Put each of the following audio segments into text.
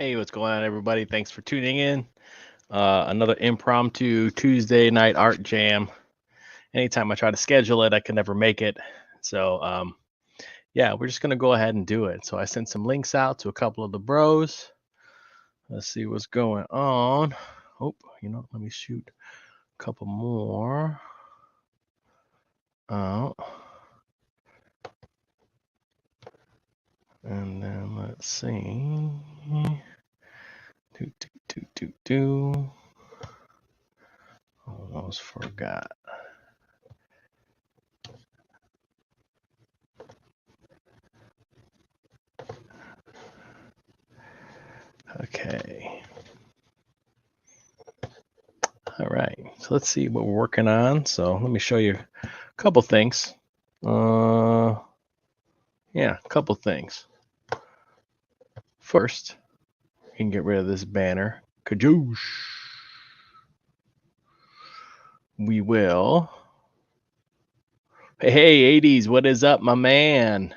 Hey, what's going on, everybody? Thanks for tuning in. Another impromptu Tuesday night art jam. Anytime I try to schedule it, I can never make it. So, yeah, we're just going to go ahead and do it. So, I sent some links out to a couple of the bros. Let's see what's going on. Oh, let me shoot a couple more out. And then let's see. Do. Almost forgot. Okay. All right. So let's see what we're working on. So let me show you a couple things. Yeah, a couple things. First, you can get rid of this banner. Kajoosh. We will. Hey, 80s, what is up, my man?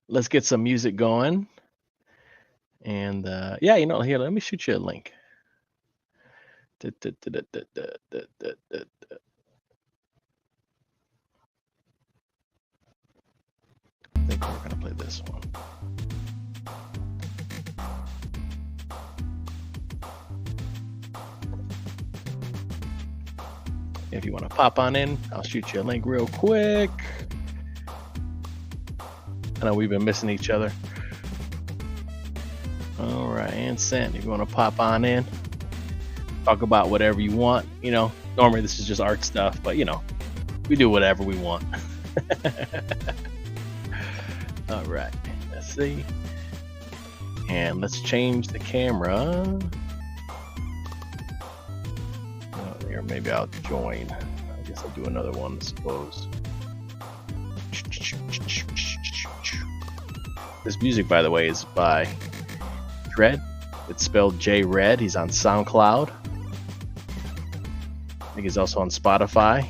Let's get some music going. And yeah, here, let me shoot you a link. I think we're going to play this one. If you want to pop on in, I'll shoot you a link real quick. I know we've been missing each other. All right, and sent. If you want to pop on in, talk about whatever you want. Normally this is just art stuff, but we do whatever we want. All right, let's see. And let's change the camera. Or maybe I'll join. I guess I'll do another one, I suppose. This music, by the way, is by Red. It's spelled J Red. He's on SoundCloud. I think he's also on Spotify.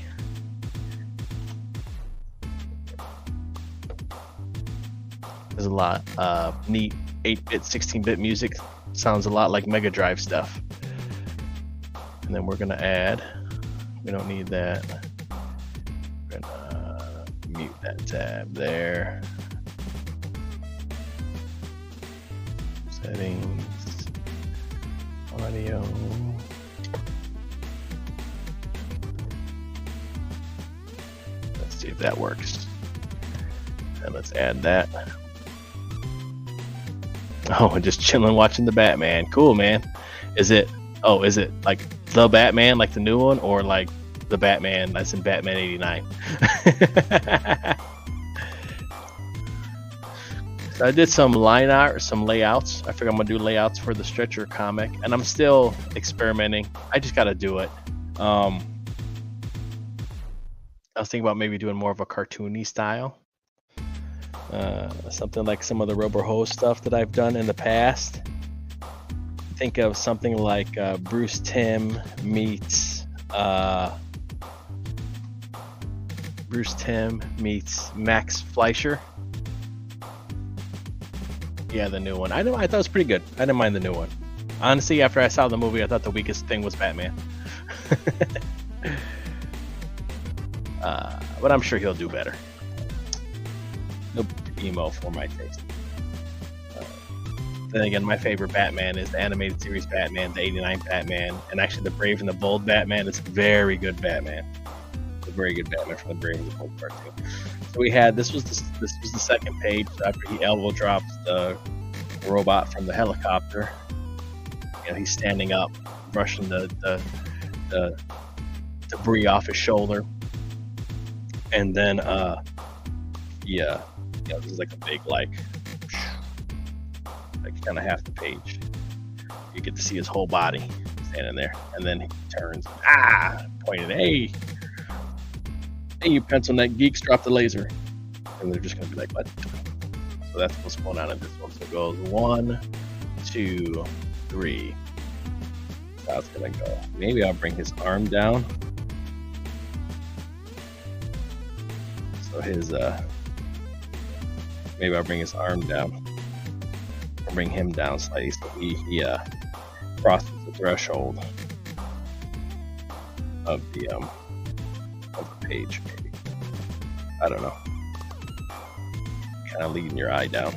There's a lot of neat 8-bit, 16-bit music. Sounds a lot like Mega Drive stuff. And then we're gonna add, we don't need that. We're gonna mute that tab there. Settings, audio. Let's see if that works. And let's add that. Oh, just chilling watching the Batman. Cool, man. Is it like the Batman, like the new one, or like the Batman that's in Batman 89? So I did some line art, some layouts. I figure I'm gonna do layouts for the Stretcher comic, and I'm still experimenting. I just gotta do it. I was thinking about maybe doing more of a cartoony style. Something like some of the Robo stuff that I've done in the past. Think of something like Bruce Timm meets Max Fleischer. Yeah, the new one. I thought it was pretty good. I didn't mind the new one. Honestly, after I saw the movie, I thought the weakest thing was Batman. But I'm sure he'll do better. No emo for my taste. Then again, my favorite Batman is the animated series Batman, the 89 Batman, and actually the Brave and the Bold Batman is very good Batman. A very good Batman from the Brave and the Bold cartoon. So we had, this was the second page after he elbow drops the robot from the helicopter. He's standing up, brushing the debris off his shoulder. And then, this is like a big, like kind of half the page. You get to see his whole body standing there, and then he turns, pointing, hey, you pencil neck geeks, drop the laser. And they're just gonna be like, what? So that's what's going on in this one. So it goes 1, 2, 3. That's how it's gonna go. Maybe I'll bring his arm down. So maybe I'll bring his arm down. can bring him down slightly so he crosses the threshold of the page. Maybe, I don't know. Kind of leading your eye down.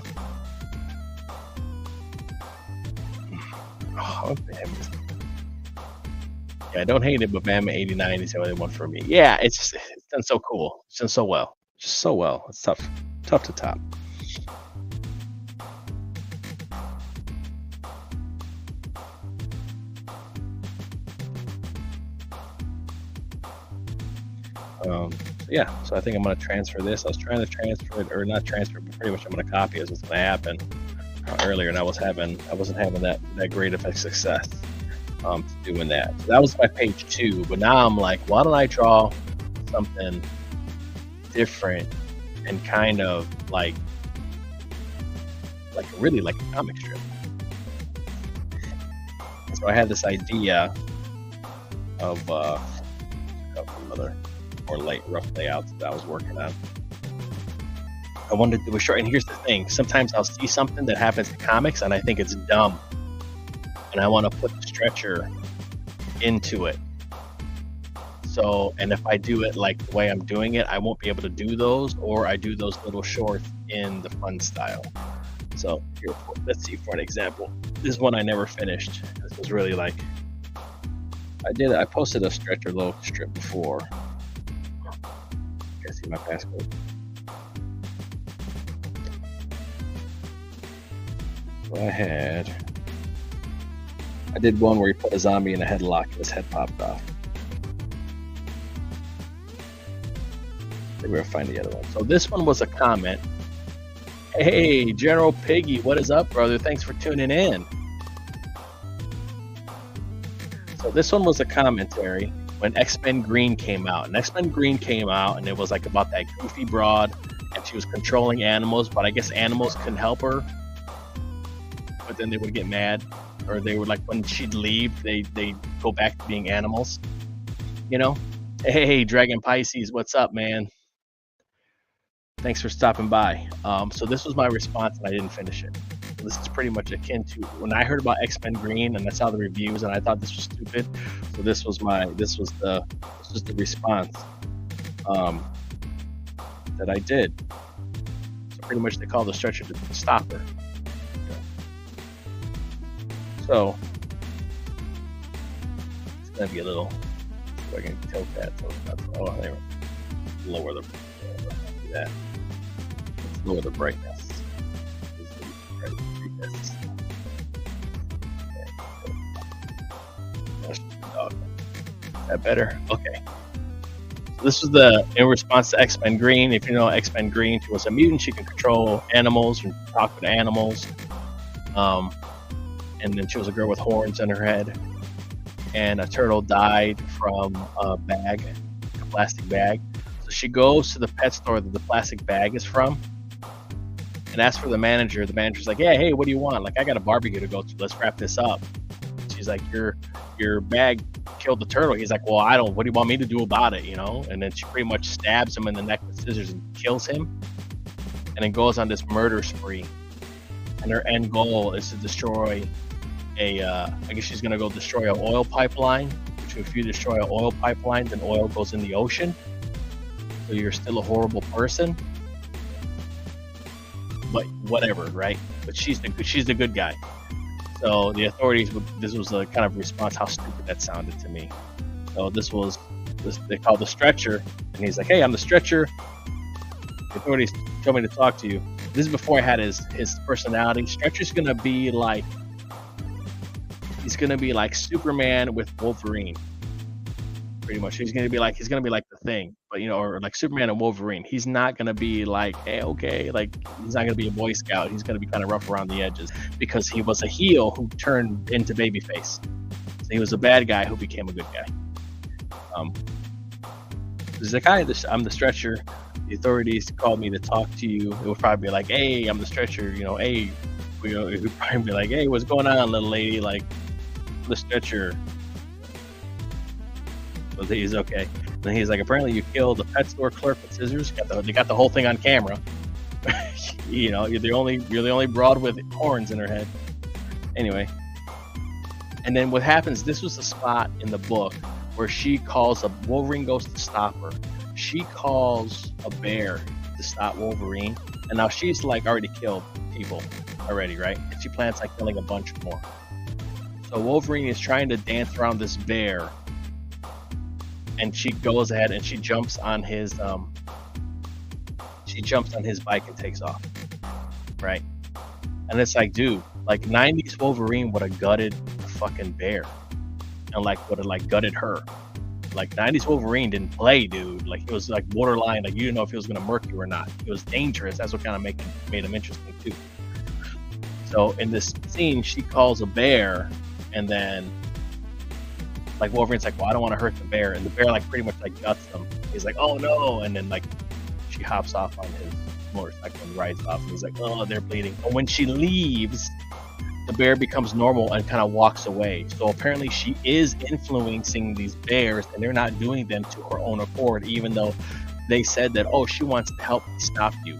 Oh, yeah, I don't hate it, but Bama 89 is the only one for me. Yeah, it's done so cool. It's done so well. Just so well. It's tough to top. Yeah, so I think I'm going to transfer this. I was trying to transfer it, or not transfer, but pretty much I'm going to copy it. What's going to happen earlier, and I wasn't having that great of a success doing that. So that was my page 2, but now I'm like, why don't I draw something different and kind of like really like a comic strip. And so I had this idea of a couple other more rough layouts that I was working on. I wanted to do a short, and here's the thing: sometimes I'll see something that happens in comics, and I think it's dumb, and I want to put the stretcher into it. So, and if I do it like the way I'm doing it, I won't be able to do those, or I do those little shorts in the fun style. So here, let's see for an example. This one I never finished. This was really like, I posted a stretcher little strip before. You guys see my passcode? So I did one where he put a zombie in a headlock and his head popped off. Maybe we'll find the other one. So this one was a comment. Hey, General Piggy, what is up, brother? Thanks for tuning in. So this one was a commentary when X-Men Green came out. And X-Men Green came out, and it was like about that goofy broad, and she was controlling animals, but I guess animals couldn't help her. But then they would get mad, or they would, like, when she'd leave, they go back to being animals. You know? Hey, Dragon Pisces, what's up, man? Thanks for stopping by. So this was my response, and I didn't finish it. So this is pretty much akin to when I heard about X-Men Green, and I saw the reviews, and I thought this was stupid. So this was the response that I did. So pretty much they call the stretcher to stop her. So it's gonna be a little. So I can tilt that. So that's, there. Lower the that. Let's lower the brightness. That better? Okay. So this was in response to X-Men Green. If you know X-Men Green, she was a mutant. She can control animals and talk with animals. And then she was a girl with horns in her head. And a turtle died from a plastic bag. So she goes to the pet store that the plastic bag is from and asks for the manager. The manager's like, yeah, hey, what do you want? Like, I got a barbecue to go to. Let's wrap this up. She's like, your bag killed the turtle. He's like, well, what do you want me to do about it, you know? And then she pretty much stabs him in the neck with scissors and kills him. And then goes on this murder spree. And her end goal is to destroy I guess she's going to go destroy an oil pipeline, which if you destroy an oil pipeline, then oil goes in the ocean. So you're still a horrible person. But whatever, right? But she's the good guy. So the authorities this was a kind of response how stupid that sounded to me. So they called the stretcher, and he's like, hey, I'm the stretcher. The authorities told me to talk to you. This is before I had his personality. Stretcher's going to be like, he's gonna be like Superman with Wolverine, pretty much. He's gonna be like the Thing, but or like Superman and Wolverine. He's not gonna be like, hey, okay, like he's not gonna be a Boy Scout. He's gonna be kind of rough around the edges because he was a heel who turned into babyface. So he was a bad guy who became a good guy. There's a guy. I'm the stretcher. The authorities called me to talk to you. It would probably be like, hey, I'm the stretcher. Hey, it would probably be like, hey, what's going on, little lady? Like, the stretcher. So he's okay. And he's like, apparently you killed the pet store clerk with scissors. They got the whole thing on camera. You know, you're the only broad with horns in her head. Anyway, and then what happens? This was the spot in the book where she calls Wolverine goes to stop her. She calls a bear to stop Wolverine, and now she's like already killed people already, right? And she plans like killing a bunch more. So Wolverine is trying to dance around this bear, and she goes ahead and she jumps on his bike and takes off, right? And it's like, dude, like 90s Wolverine would have gutted the fucking bear, and like would have like gutted her. Like 90s Wolverine didn't play, dude. Like it was like borderline, like you didn't know if he was gonna murk you or not. It was dangerous. That's what kind of made him interesting too. So in this scene, she calls a bear, and then like Wolverine's like, well, I don't want to hurt the bear, and the bear like pretty much like guts him. He's like, oh no, and then like she hops off on his motorcycle and rides off, and he's like, oh, they're bleeding. And when she leaves, the bear becomes normal and kind of walks away. So apparently she is influencing these bears, and they're not doing them to her own accord, even though they said that, oh, she wants to help me stop you.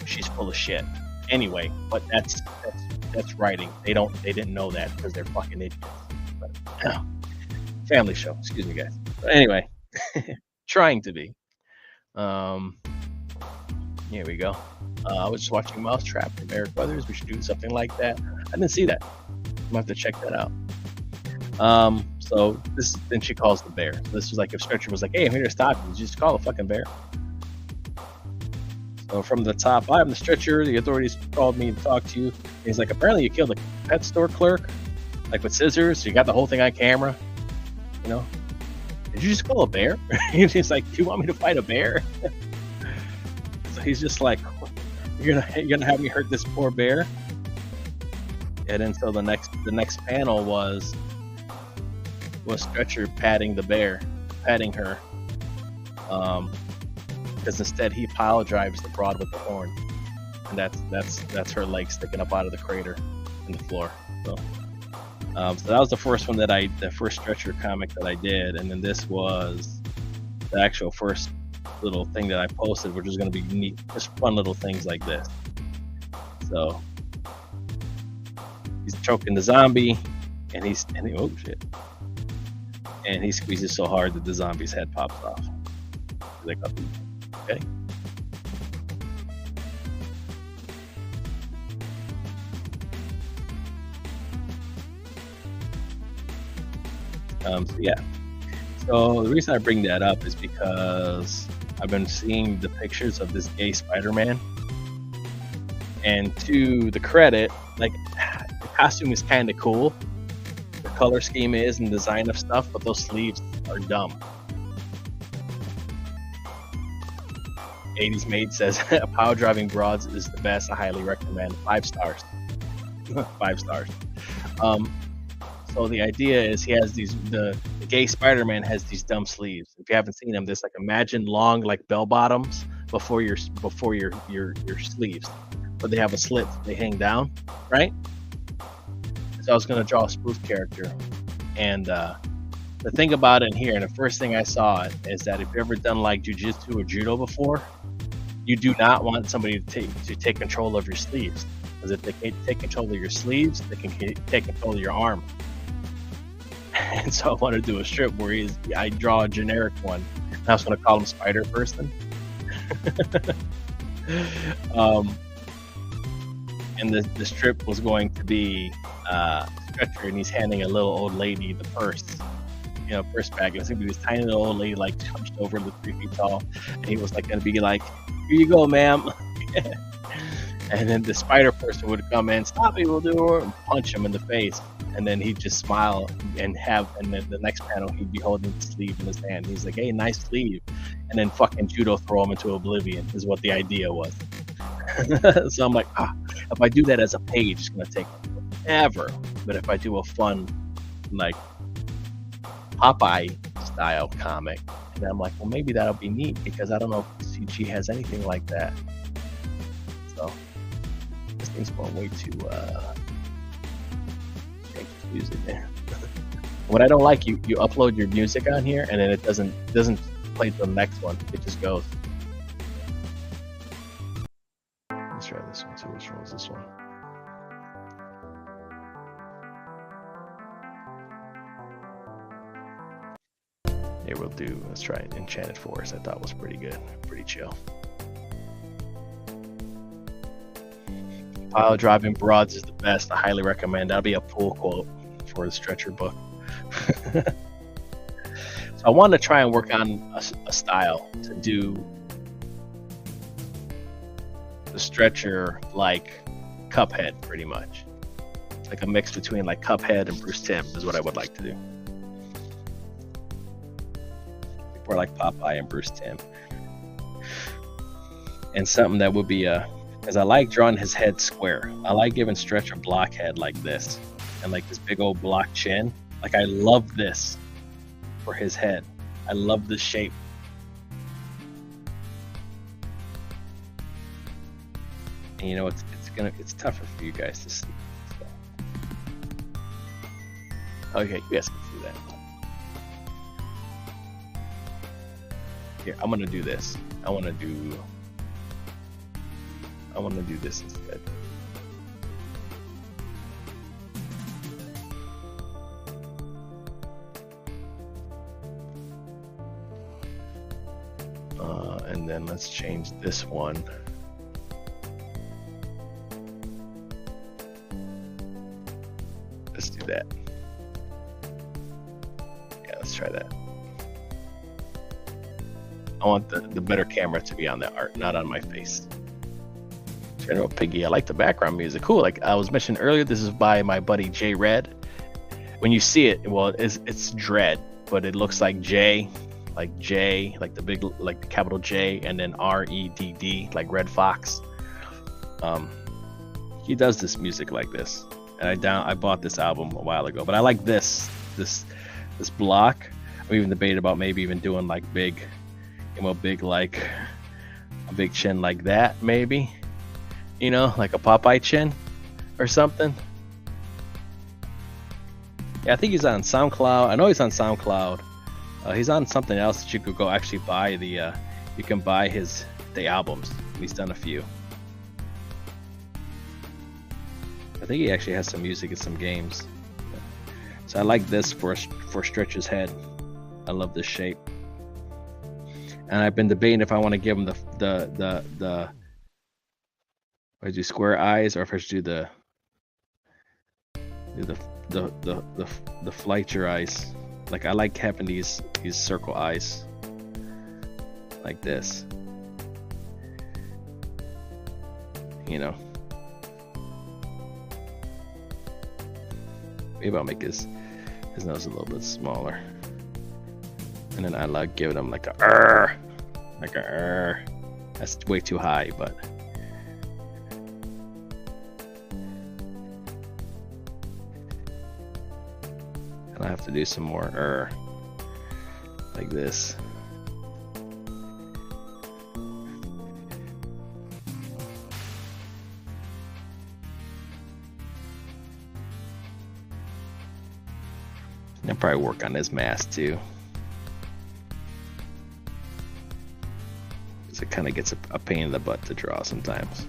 She's full of shit. Anyway, but that's writing. They didn't know that because they're fucking idiots. But, family show. Excuse me, guys. But anyway, trying to be. Here we go. I was just watching Mousetrap from Eric Weathers. We should do something like that. I didn't see that. I'm gonna have to check that out. So then she calls the bear. So this was like if Stretcher was like, "Hey, I'm here to stop you. Just call the fucking bear." So from the top, I'm the Stretcher. The authorities called me to talk to you. And he's like, apparently you killed a pet store clerk, like with scissors. You got the whole thing on camera. You know, did you just call a bear? He's like, do you want me to fight a bear? So he's just like, you're gonna have me hurt this poor bear. And then so the next panel was Stretcher patting her, because instead he pile drives the broad with the horn, and that's her leg sticking up out of the crater in the floor. So that was the first one the first Stretcher comic that I did, and then this was the actual first little thing that I posted, which was going to be neat, just fun little things like this. So he's choking the zombie, and he oh shit, and he squeezes so hard that the zombie's head pops off. Like, okay. So yeah. So the reason I bring that up is because I've been seeing the pictures of this gay Spider-Man, and to the credit, like the costume is kind of cool, the color scheme is and design of stuff, but those sleeves are dumb. 80s Maid says power driving broads is the best. I highly recommend. 5 stars. 5 stars. So the idea is he has the gay Spider-Man has these dumb sleeves. If you haven't seen them, there's like imagine long like bell bottoms before your sleeves, but they have a slit, they hang down, right? So I was gonna draw a spoof character, and the thing about it here, and the first thing I saw is that if you've ever done like jujitsu or judo before, you do not want somebody to take control of your sleeves, because if they can't take control of your sleeves, they can take control of your arm. And so I want to do a strip where I draw a generic one. And I was going to call him Spider Person. And the strip was going to be Stretcher, and he's handing a little old lady the purse. Purse bag. It was going to be this tiny little old lady, like hunched over, 3 feet tall. And he was like going to be like, "Here you go, ma'am." And then the Spider Person would come in, "Stop me, we'll do it," and punch him in the face. And then he'd just smile and then the next panel he'd be holding the sleeve in his hand. He's like, "Hey, nice sleeve," and then fucking judo throw him into oblivion is what the idea was. So I'm like, if I do that as a page, it's gonna take forever. But if I do a fun like Popeye style comic, and I'm like, well, maybe that'll be neat, because I don't know if CG has anything like that. So this thing's going way too music there. What I don't like, you upload your music on here, and then it doesn't play the next one. It just goes. Here let's try Enchanted Forest. I thought was pretty good, pretty chill. Pile driving broads is the best. I highly recommend. That'll be a pull quote for the stretcher book. So I want to try and work on a style to do the stretcher like Cuphead, pretty much. Like a mix between like Cuphead and Bruce Timm is what I would like to do. Or like Popeye and Bruce Timm. And something that would be because I like drawing his head square. I like giving Stretch a block head like this, and like this big old block chin. Like I love this for his head. I love the shape. And you know, it's tougher for you guys to see. So. Okay, you guys can see that. Here, I'm gonna do this. I want to do this instead. And then let's change this one. Let's do that. Yeah, let's try that. I want the better camera to be on the art, not on my face. General Piggy, I like the background music. Cool. Like I was mentioning earlier, this is by my buddy J Red. When you see it, well, it's Dread, but it looks like J, like the big, like the capital J, and then REDD, like Red Fox. He does this music like this, and I bought this album a while ago. But I like this block. We even debated about maybe even doing like big, like a big chin like that, maybe. You know, like a Popeye chin or something. Yeah, I think he's on SoundCloud. I know he's on SoundCloud. He's on something else that you could go actually buy you can buy the albums. He's done a few. I think he actually has some music and some games. So I like this for Stretch's head. I love this shape. And I've been debating if I want to give him the I do square eyes, or if I should do the Fleischer eyes. Like I like having these circle eyes, like this. You know. Maybe I'll make his nose a little bit smaller. And then I like giving him like a That's way too high, but. I have to do some more like this. I'll probably work on his mask too, because it kind of gets a pain in the butt to draw sometimes.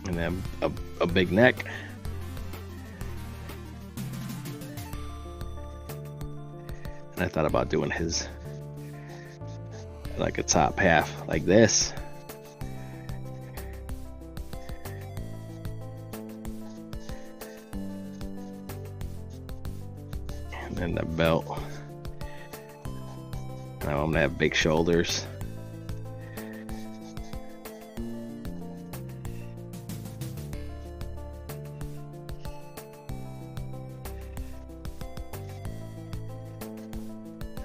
And then a big neck. And I thought about doing his like a top half like this. And then the belt. And I'm gonna have big shoulders.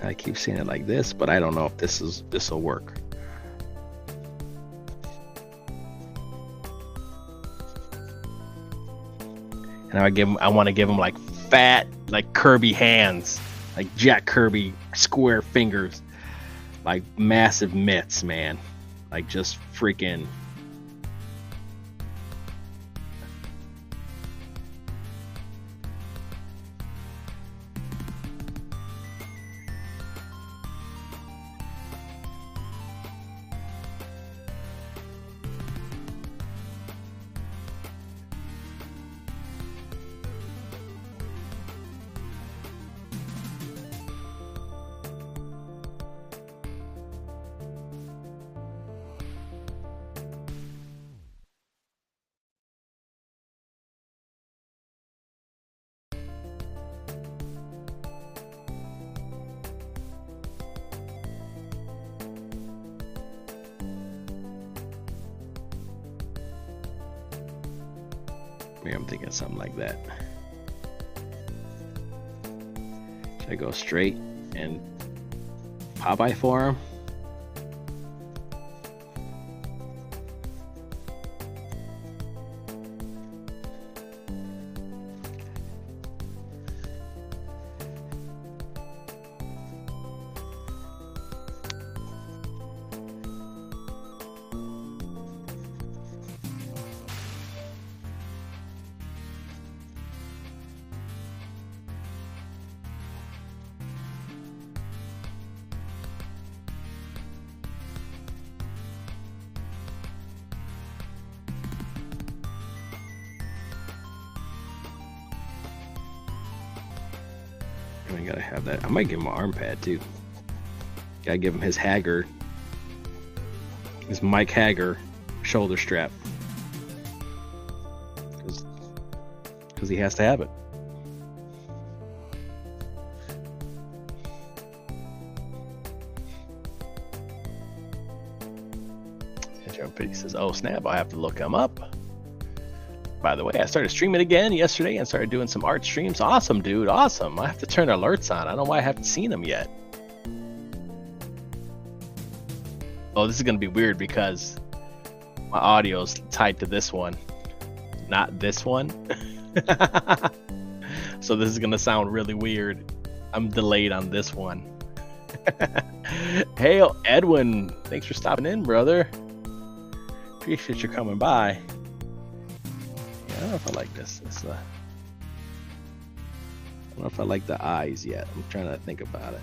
I keep seeing it like this, but I don't know if this will work. And I want to give him like fat, like Kirby hands, like Jack Kirby square fingers, like massive mitts, man, like just freaking. Maybe I'm thinking something like that. Should I go straight and Popeye for him? I gotta have that. I might give him an arm pad too. Gotta give him his Mike Hagger shoulder strap. Because he has to have it. And Joe Piggy says, oh snap, I have to look him up. By the way, I started streaming again yesterday and started doing some art streams. Awesome, dude. Awesome. I have to turn alerts on. I don't know why I haven't seen them yet. Oh, this is going to be weird because my audio is tied to this one, not this one. So this is going to sound really weird. I'm delayed on this one. Hey, Edwin. Thanks for stopping in, brother. Appreciate you coming by. I don't know if I like this. I don't know if I like the eyes yet. I'm trying to think about it.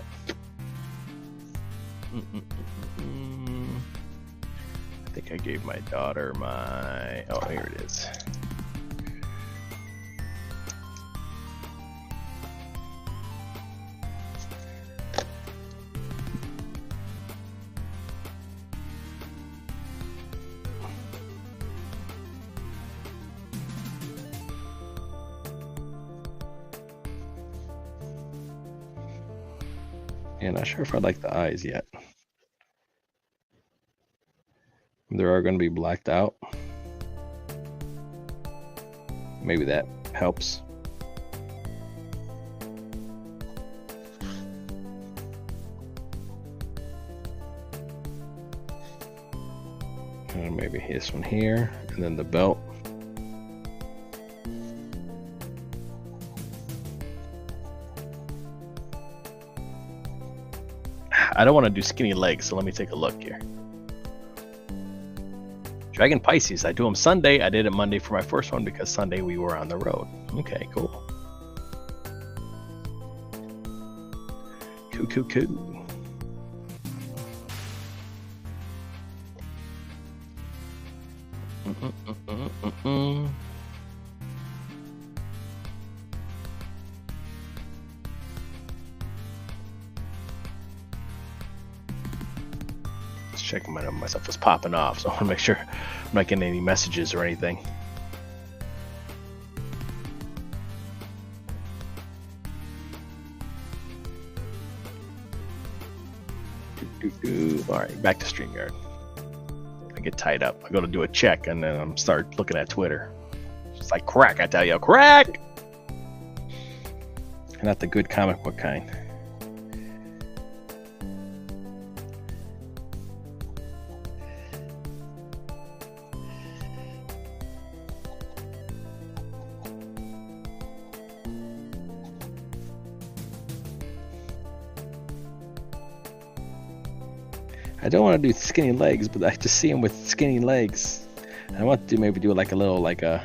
I think I gave my daughter my... Oh, here it is. Yeah, not sure if I like the eyes yet. They are going to be blacked out. Maybe that helps. And maybe this one here, and then the belt. I don't want to do skinny legs, so let me take a look here. Dragon Pisces, I do them Sunday. I did it Monday for my first one because Sunday we were on the road. Okay, cool. Cool. Checking myself was popping off, so I want to make sure I'm not getting any messages or anything. All right, back to StreamYard. I get tied up. I go to do a check, and then I'm start looking at Twitter. It's like crack, I tell you, crack. Not the good comic book kind. I don't want to do skinny legs, but I just see him with skinny legs. I want to maybe do like a little, like the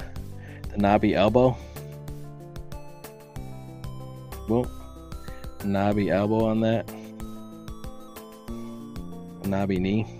knobby elbow. Well, knobby elbow on that. Knobby knee.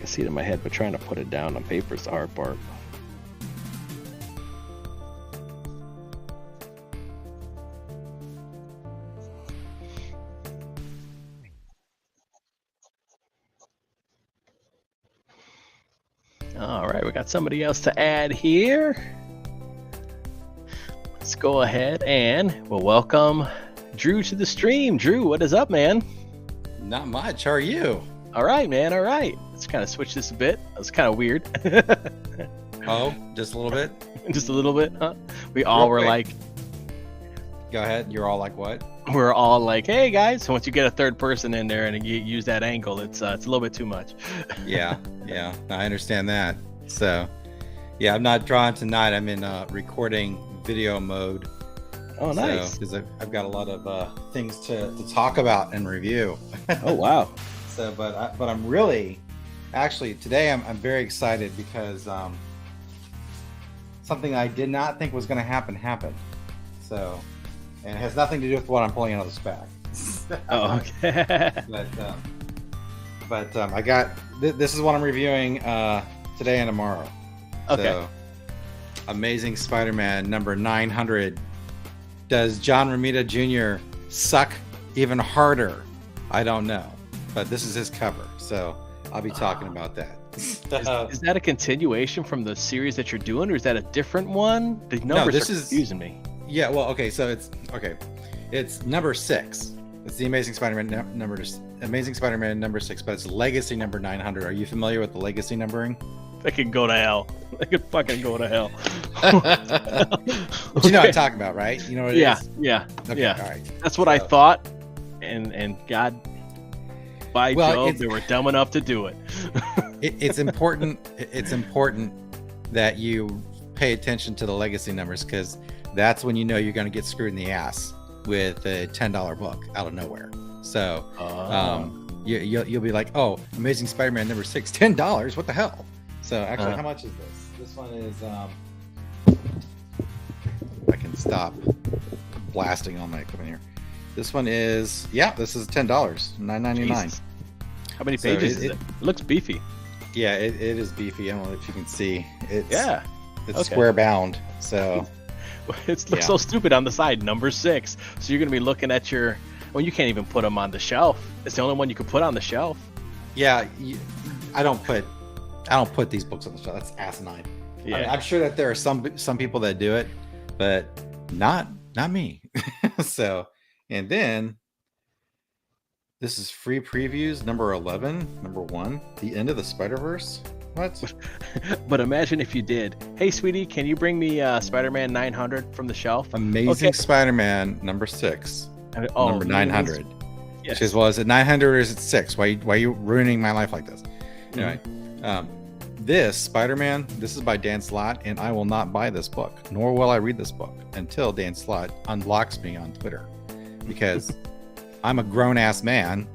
I see it in my head, but trying to put it down on paper is the hard part. All right, we got somebody else to add here. Let's go ahead and we'll welcome Drew to the stream. Drew, what is up, man? Not much. How are you? All right, man. All right. Let's kind of switch this a bit. That was kind of weird. Oh, just a little bit? Just a little bit, huh? We all were like... Go ahead. You're all like what? We're all like, hey, guys. So once you get a third person in there and you use that angle, it's a little bit too much. Yeah. I understand that. So, yeah, I'm not drawing tonight. I'm in recording video mode. Oh, nice. Because I've got a lot of things to talk about and review. Oh, wow. So, but I'm really, actually, today I'm very excited because something I did not think was going to happen happened. So, and it has nothing to do with what I'm pulling out of the spec. Oh, okay. but I got this is what I'm reviewing today and tomorrow. Okay. So, Amazing Spider-Man number 900. Does John Romita Jr. suck even harder? I don't know, but this is his cover, so I'll be talking about that. Is that a continuation from the series that you're doing, or is that a different one? The numbers are confusing me. Yeah, well, okay, so it's number 6. It's the Amazing Spider-Man Amazing Spider-Man number 6, but it's Legacy number 900. Are you familiar with the Legacy numbering? They could go to hell. They could fucking go to hell. But you know what I'm talking about, right? You know what it is? Yeah. Okay, yeah. all right. That's what I thought, and God, by Jove, they were dumb enough to do it. It's important. It's important that you pay attention to the legacy numbers, because that's when you know you're going to get screwed in the ass with a $10 book out of nowhere. So you'll be like, oh, Amazing Spider-Man number 6, $10. What the hell? So actually, how much is this? This one is I can stop blasting all my equipment here. This one is, this is $10, $9.99. How many pages is it? It looks beefy. Yeah, it is beefy. I don't know if you can see. It's square bound. So it looks so stupid on the side, number 6. So you're gonna be looking at you can't even put them on the shelf. It's the only one you can put on the shelf. Yeah, I don't put these books on the shelf. That's asinine. Yeah, I mean, I'm sure that there are some people that do it, but not me. So, and then this is free previews number 11, number 1, the end of the Spider-Verse. What? But imagine if you did. Hey, sweetie, can you bring me Spider-Man 900 from the shelf? Amazing Spider-Man number 6, number 900. Yes. She says, well, is it 900 or is it 6? Why are you ruining my life like this? Anyway, this Spider-Man, this is by Dan Slott, and I will not buy this book, nor will I read this book until Dan Slott unblocks me on Twitter, because I'm a grown-ass man,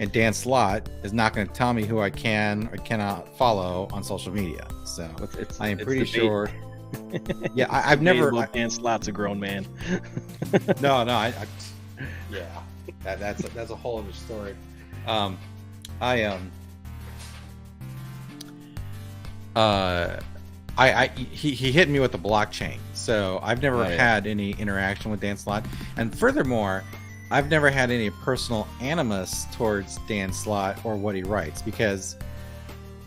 and Dan Slott is not going to tell me who I can or cannot follow on social media. So I am pretty sure. Yeah, I've never. Dan Slott's a grown man. No, that's a whole other story. He hit me with the blockchain, so I've never had any interaction with Dan Slott, and furthermore, I've never had any personal animus towards Dan Slott or what he writes, because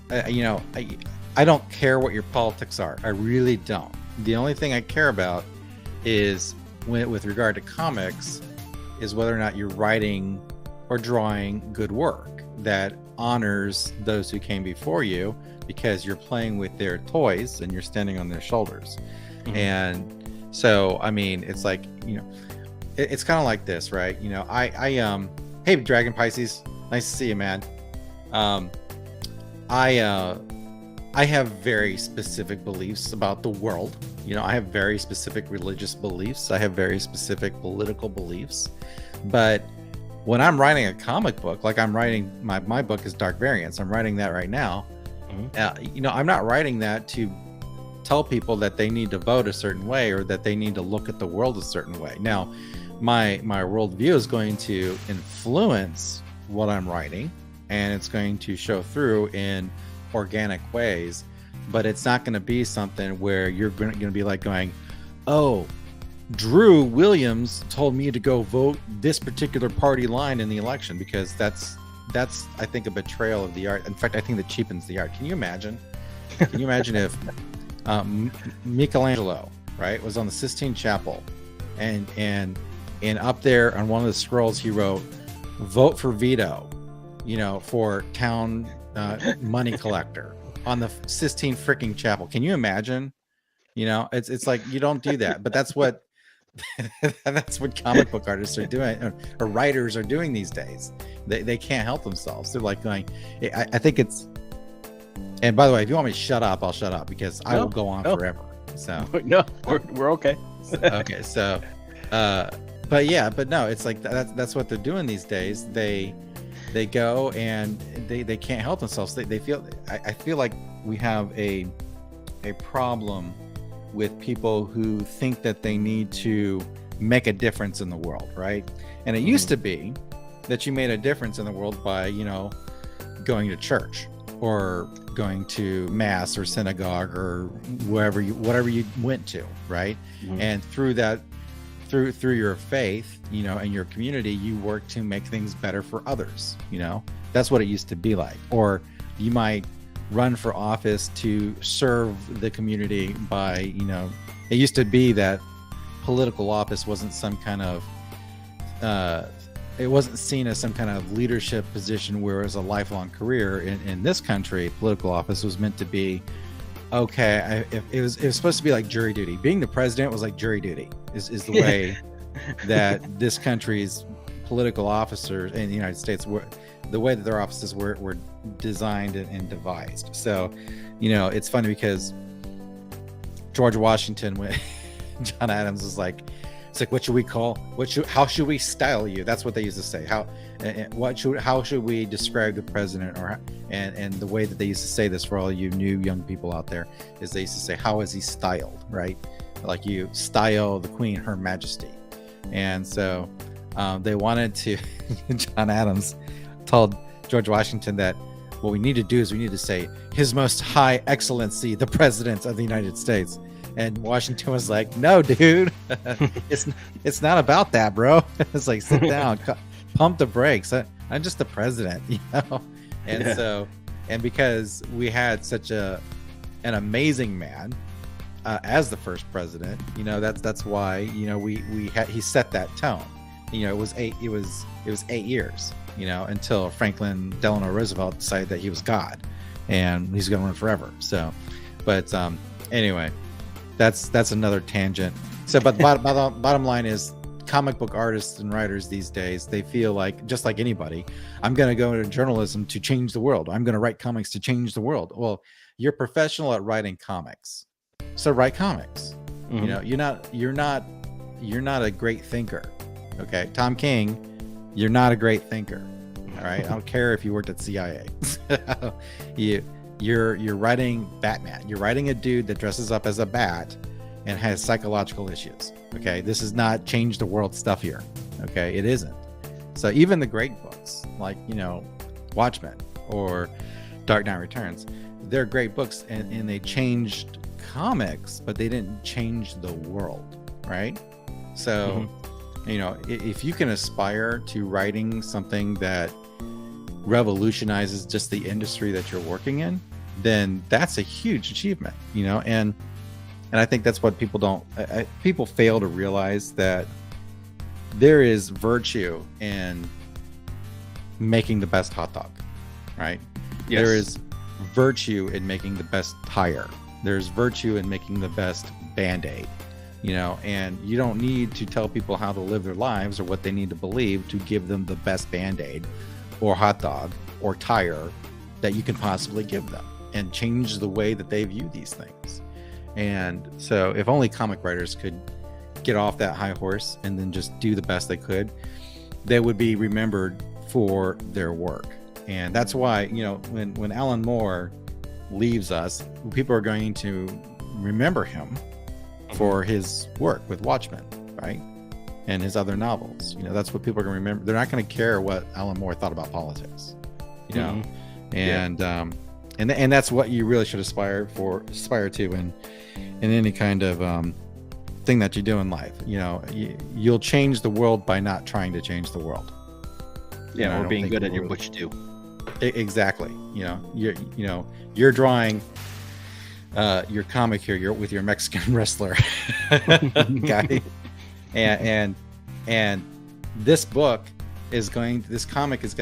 I don't care what your politics are. I really don't. The only thing I care about is, with regard to comics, is whether or not you're writing or drawing good work that honors those who came before you, because you're playing with their toys and you're standing on their shoulders. Mm-hmm. And so, I mean, it's like, it's kind of like this, right? Hey, Dragon Pisces, nice to see you, man. I have very specific beliefs about the world. I have very specific religious beliefs. I have very specific political beliefs. But when I'm writing a comic book, like I'm writing, my book is Dark Variants. I'm writing that right now. Mm-hmm. I'm not writing that to tell people that they need to vote a certain way or that they need to look at the world a certain way. Now, my worldview is going to influence what I'm writing, and it's going to show through in organic ways, but it's not going to be something where you're going to be like going, oh, Drew Williams told me to go vote this particular party line in the election, because that's I think a betrayal of the art. In fact, I think that cheapens the art. Can you imagine Can you imagine if Michelangelo, right, was on the Sistine Chapel, and up there on one of the scrolls he wrote, "Vote for veto," for town money collector on the Sistine freaking Chapel. Can you imagine? It's like, you don't do that, but that's what that's what comic book artists are doing, or writers are doing these days. They can't help themselves. They're like going, I think it's. And by the way, if you want me to shut up, I'll shut up, because I will go on forever. So no, we're okay. Okay, so but no, it's like that's what they're doing these days. They go and they can't help themselves. They feel, I feel like we have a problem with people who think that they need to make a difference in the world, right? And it used to be that you made a difference in the world by, going to church or going to mass or synagogue or whatever you went to, right? And through that, through your faith, and your community, you work to make things better for others. That's what it used to be like. Or you might run for office to serve the community by, it used to be that political office wasn't some kind of it wasn't seen as some kind of leadership position where it was a lifelong career. In this country, political office was meant to be, okay, it was supposed to be like jury duty. Being the president was like jury duty, is the way that this country's political officers in the United States were, the way that their offices were designed and devised. So, it's funny because George Washington, when John Adams was like, it's like, what should we call? How should we style you? That's what they used to say. How should we describe the president? And the way that they used to say this, for all you new young people out there, is they used to say, how is he styled, right? Like, you style the Queen, Her Majesty. And so they wanted to, John Adams told George Washington that what we need to do is we need to say, His Most High Excellency, the President of the United States. And Washington was like, no, dude, it's not about that, bro. It's like, sit down, pump the brakes. I'm just the president, And so, and because we had such an amazing man as the first president, that's why, he set that tone. It was 8 years, until Franklin Delano Roosevelt decided that he was God and he's going to run forever. So, but anyway, that's another tangent. So, but bottom line is, comic book artists and writers these days, they feel like, just like anybody, I'm going to go into journalism to change the world. I'm going to write comics to change the world. Well, you're professional at writing comics, so write comics. You're not a great thinker. Okay, Tom King, you're not a great thinker. All right, I don't care if you worked at CIA. You're writing Batman. You're writing a dude that dresses up as a bat and has psychological issues. Okay, this is not change the world stuff here. Okay, it isn't. So even the great books like Watchmen or Dark Knight Returns, they're great books, and they changed comics, but they didn't change the world, right? So if you can aspire to writing something that revolutionizes just the industry that you're working in, then that's a huge achievement, and I think that's what people fail to realize, that there is virtue in making the best hot dog, right? Yes. There is virtue in making the best tire. There's virtue in making the best Band-Aid, and you don't need to tell people how to live their lives or what they need to believe to give them the best Band-Aid or hot dog or tire that you can possibly give them, and change the way that they view these things. And so if only comic writers could get off that high horse and then just do the best they could, they would be remembered for their work. And that's why, when Alan Moore leaves us, people are going to remember him for his work with Watchmen, right? And his other novels. That's what people are going to remember. They're not going to care what Alan Moore thought about politics, and that's what you really should aspire to in any kind of thing that you do in life. You'll change the world by not trying to change the world. Or being good at what you do. Exactly. You're drawing your comic here, you're with your Mexican wrestler guy, and this comic is going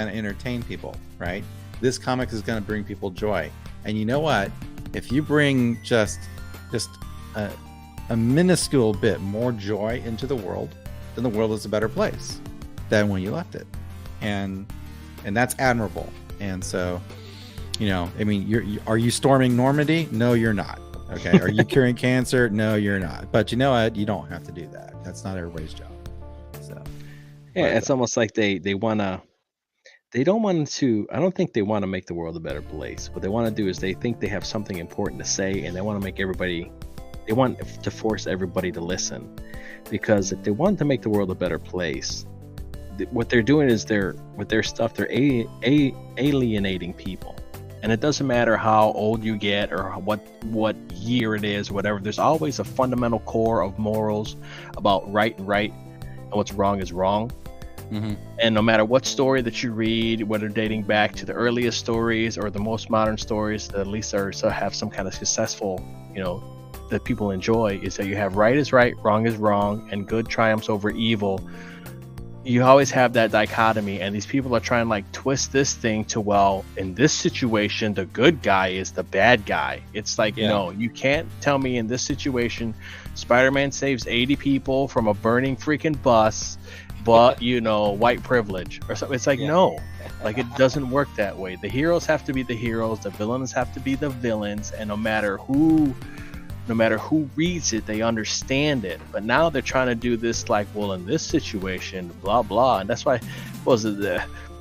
to entertain people, right? This comic is going to bring people joy. And you know what? If you bring just a minuscule bit more joy into the world, then the world is a better place than when you left it. And that's admirable. And so, I mean, are you storming Normandy? No, you're not. Okay. Are you curing cancer? No, you're not. But you know what? You don't have to do that. That's not everybody's job. So yeah, it's almost like they don't want to, I don't think they want to make the world a better place. What they want to do is they think they have something important to say, and they want to force everybody to listen. Because if they want to make the world a better place, what they're doing is with their stuff, they're alienating people. And it doesn't matter how old you get or what year it is, whatever. There's always a fundamental core of morals about right and right, and what's wrong is wrong. Mm-hmm. And no matter what story that you read, whether dating back to the earliest stories or the most modern stories that at least have some kind of successful, that people enjoy, is that you have right is right, wrong is wrong, and good triumphs over evil. You always have that dichotomy, and these people are trying to like twist this thing to, well, in this situation, the good guy is the bad guy. It's like, no, you can't tell me in this situation, Spider-Man saves 80 people from a burning freaking bus, but white privilege or something. It's like, no, like it doesn't work that way. The heroes have to be the heroes, the villains have to be the villains, and no matter who reads it, they understand it. But now they're trying to do this like, well, in this situation, blah blah, and that's why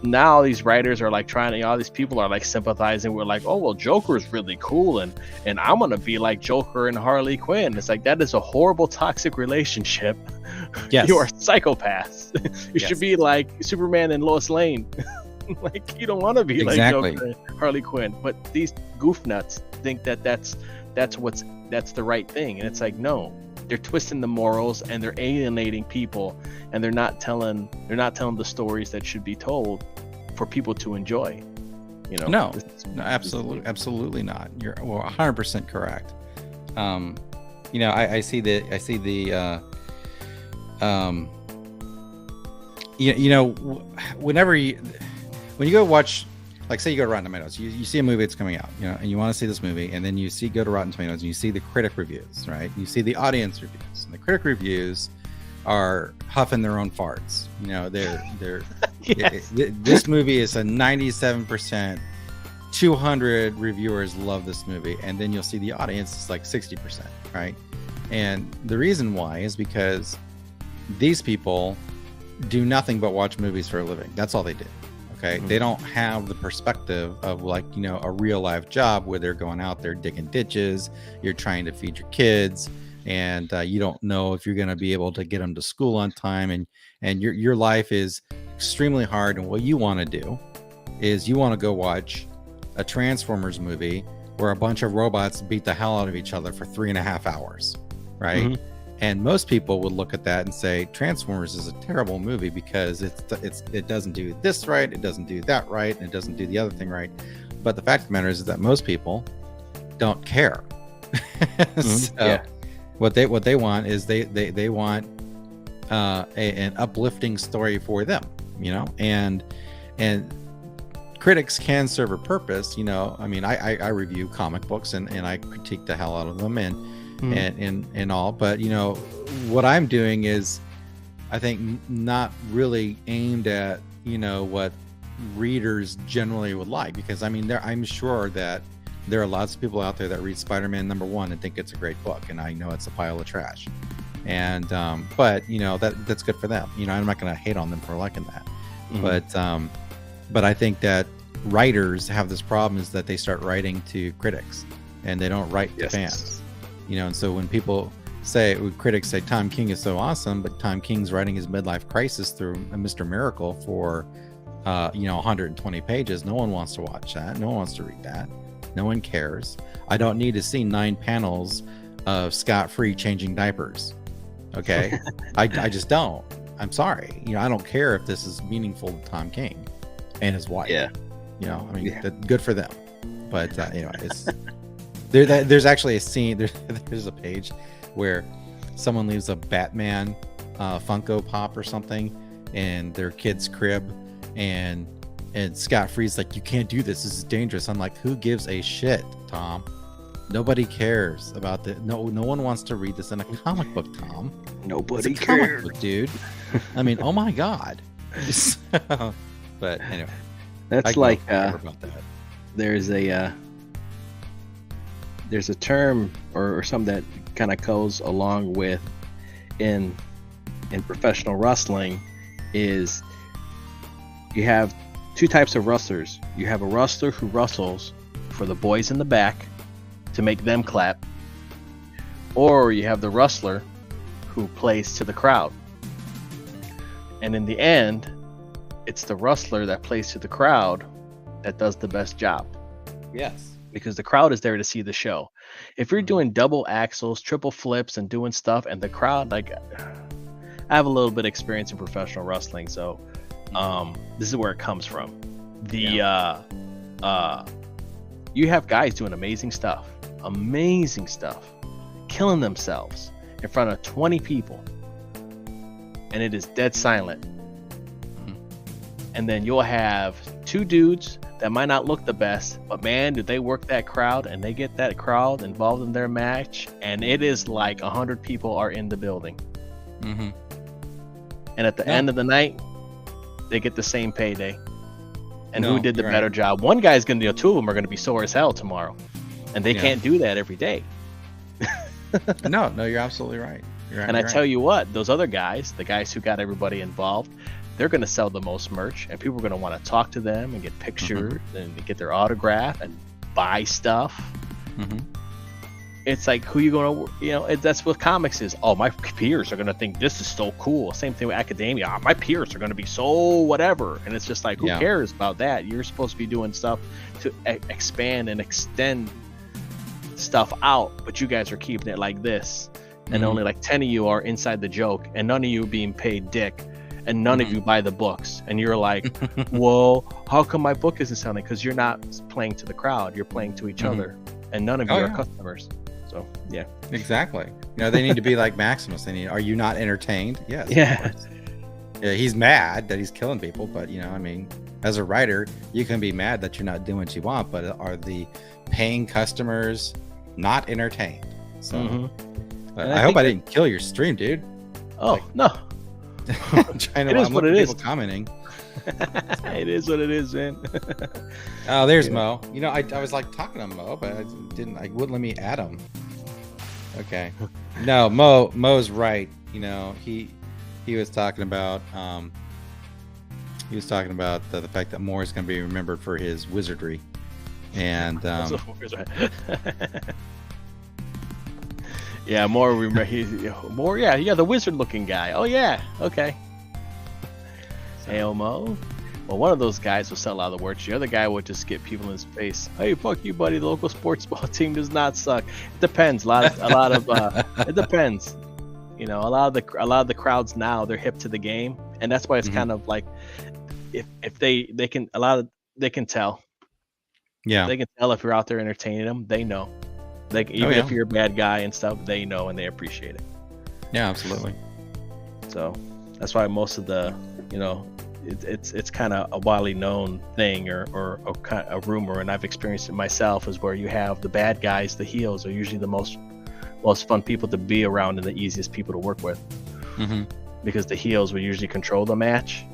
now these writers are like trying to, all these people are like sympathizing. We're like, oh well, Joker's really cool, and I'm gonna be like Joker and Harley Quinn. It's like, that is a horrible toxic relationship. Yes. You are psychopaths. You should be like Superman and Lois Lane. Like, you don't want to be like Joker and Harley Quinn. But these goof nuts think that's the right thing, and it's like, no, they're twisting the morals and they're alienating people, and they're not telling the stories that should be told for people to enjoy. No, absolutely not. You're 100% correct. I see the when you go watch, like, say you go to Rotten Tomatoes, you see a movie that's coming out, and you want to see this movie, and then go to Rotten Tomatoes and you see the critic reviews, right? You see the audience reviews, and the critic reviews are huffing their own farts. They're yes. This movie is a 97%. 200 reviewers love this movie, and then you'll see the audience is like 60%, right? And the reason why is because these people do nothing but watch movies for a living. That's all they do. Okay. Mm-hmm. They don't have the perspective of like, a real life job where they're going out there digging ditches, you're trying to feed your kids, and you don't know if you're going to be able to get them to school on time, and your life is extremely hard. And what you want to do is you want to go watch a Transformers movie where a bunch of robots beat the hell out of each other for 3.5 hours, right? Mm-hmm. And most people would look at that and say Transformers is a terrible movie because it doesn't do this right, it doesn't do that right, and it doesn't do the other thing right. But the fact of the matter is that most people don't care. Mm-hmm. So what they want is they want an uplifting story for them, and critics can serve a purpose. I mean, I review comic books and I critique the hell out of them and all, but what I'm doing is, I think, not really aimed at what readers generally would like, because I mean, I'm sure that there are lots of people out there that read Spider-Man #1 and think it's a great book, and I know it's a pile of trash, and but that's good for them. I'm not going to hate on them for liking that. Mm-hmm. But I think that writers have this problem, is that they start writing to critics and they don't write to fans. And so when critics say Tom King is so awesome, but Tom King's writing his midlife crisis through a Mr. Miracle for 120 pages, no one wants to watch that. No one wants to read that. No one cares. I don't need to see 9 panels of Scott Free changing diapers. Okay. I just don't. I'm sorry. I don't care if this is meaningful to Tom King and his wife. Yeah. I mean, good for them. But it's There's actually a scene. There's a page where someone leaves a Batman Funko Pop or something in their kid's crib, and Scott Free's like, "You can't do this. This is dangerous." I'm like, "Who gives a shit, Tom? Nobody cares about the no one wants to read this in a comic book, Tom. Nobody It's a comic cares, book, dude. I mean, oh my god." But anyway, that's like about that. there's a term or something that kind of goes along with in professional wrestling is you have two types of wrestlers. You have a wrestler who wrestles for the boys in the back to make them clap, or you have the wrestler who plays to the crowd. And in the end, it's the wrestler that plays to the crowd that does the best job, Yes. because the crowd is there to see the show. If you're doing double axles, triple flips, and doing stuff, and the crowd, like, I have a little bit of experience in professional wrestling, so this is where it comes from. You have guys doing amazing stuff, killing themselves in front of 20 people, and it is dead silent. And then you'll have two dudes that might not look the best, but man, do they work that crowd, and they get that crowd involved in their match, and it is like 100 people are in the building. Mm-hmm. And at the end of the night, they get the same payday. And No, who did the you're better right. job? One guy's gonna do, two of them are gonna be sore as hell tomorrow, and they can't do that every day. No, you're absolutely right. And I tell you what, those other guys, the guys who got everybody involved, they're going to sell the most merch, and people are going to want to talk to them and get pictures and get their autograph and buy stuff. Mm-hmm. It's like, who you going to, that's what comics is. Oh, my peers are going to think this is so cool. Same thing with academia. Oh, my peers are going to be so whatever. And it's just like, who cares about that? You're supposed to be doing stuff to expand and extend stuff out, but you guys are keeping it like this. And only like 10 of you are inside the joke, and none of you being paid dick, and none of you buy the books. And you're like, well, how come my book isn't selling? Because you're not playing to the crowd, you're playing to each other, and none of you are customers. So yeah, exactly. They need to be like Maximus. They need, are you not entertained? Yes. Yeah. Yeah, he's mad that he's killing people, but I mean, as a writer, you can be mad that you're not doing what you want, but are the paying customers not entertained? So I hope I didn't kill your stream, dude. Oh, no. I'm trying to, it is what it is. Commenting. It is what it is, man. Oh, there's Mo. I was like talking to Mo, but I wouldn't let me add him. Okay. No, Mo's right. He was talking about the fact that Moore is going to be remembered for his wizardry, and yeah, Moore. Moore. Yeah, the wizard-looking guy. Oh yeah, okay. Hey, Mo. Well, one of those guys will sell out of the works. The other guy would just get people in his face. Hey, fuck you, buddy. The local sports ball team does not suck. It depends. A lot of it depends. A lot of the crowds now, they're hip to the game, and that's why it's kind of like if they can tell. Yeah, they can tell if you're out there entertaining them. They know. Even if you're a bad guy and stuff, they know and they appreciate it. Yeah, absolutely. So that's why most of the, it's kind of a widely known thing or kind of a rumor, and I've experienced it myself, is where you have the bad guys, the heels, are usually the most fun people to be around and the easiest people to work with, because the heels will usually control the match,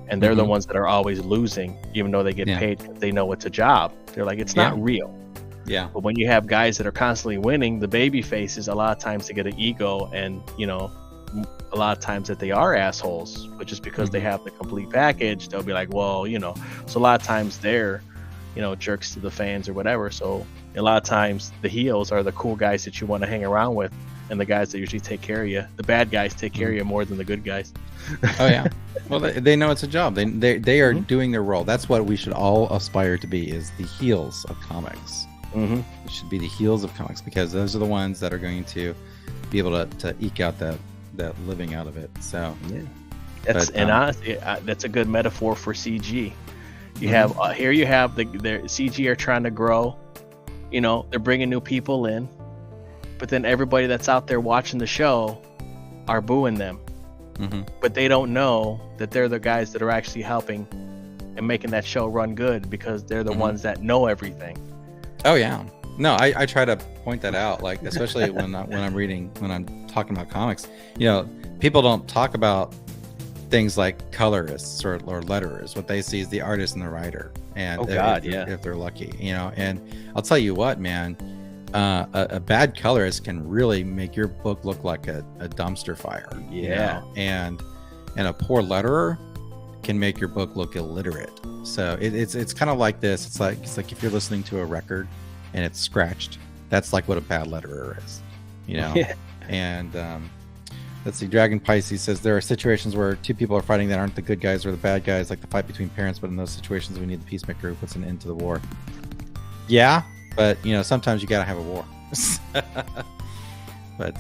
and they're the ones that are always losing, even though they get paid because they know it's a job. They're like, it's not real. Yeah. But when you have guys that are constantly winning, the baby faces, a lot of times they get an ego, and a lot of times that they are assholes, but just because they have the complete package, they'll be like, well, so a lot of times they're, jerks to the fans or whatever. So a lot of times the heels are the cool guys that you want to hang around with, and the guys that usually take care of you. The bad guys take care of you more than the good guys. Oh yeah. Well, they know it's a job. They are doing their role. That's what we should all aspire to be, is the heels of comics. It should be the heels of comics, because those are the ones that are going to be able to eke out that living out of it. So and honestly, that's a good metaphor for CG. You have the CG are trying to grow, you know, they're bringing new people in, but then everybody that's out there watching the show are booing them. But they don't know that they're the guys that are actually helping and making that show run good, because they're the ones that know everything. Oh yeah. No, I try to point that out, like especially when I'm talking about comics. You know, people don't talk about things like colorists or letterers. What they see is the artist and the writer, and if they're lucky, you know. And I'll tell you what, man, a bad colorist can really make your book look like a dumpster fire. You know? And a poor letterer can make your book look illiterate. So it's kind of like this. It's like if you're listening to a record and it's scratched, that's like what a bad letterer is, you know. And let's see, Dragon Pisces says there are situations where two people are fighting that aren't the good guys or the bad guys, like the fight between parents, but in those situations we need the peacemaker who puts an end to the war. Yeah, but you know, sometimes you gotta have a war. But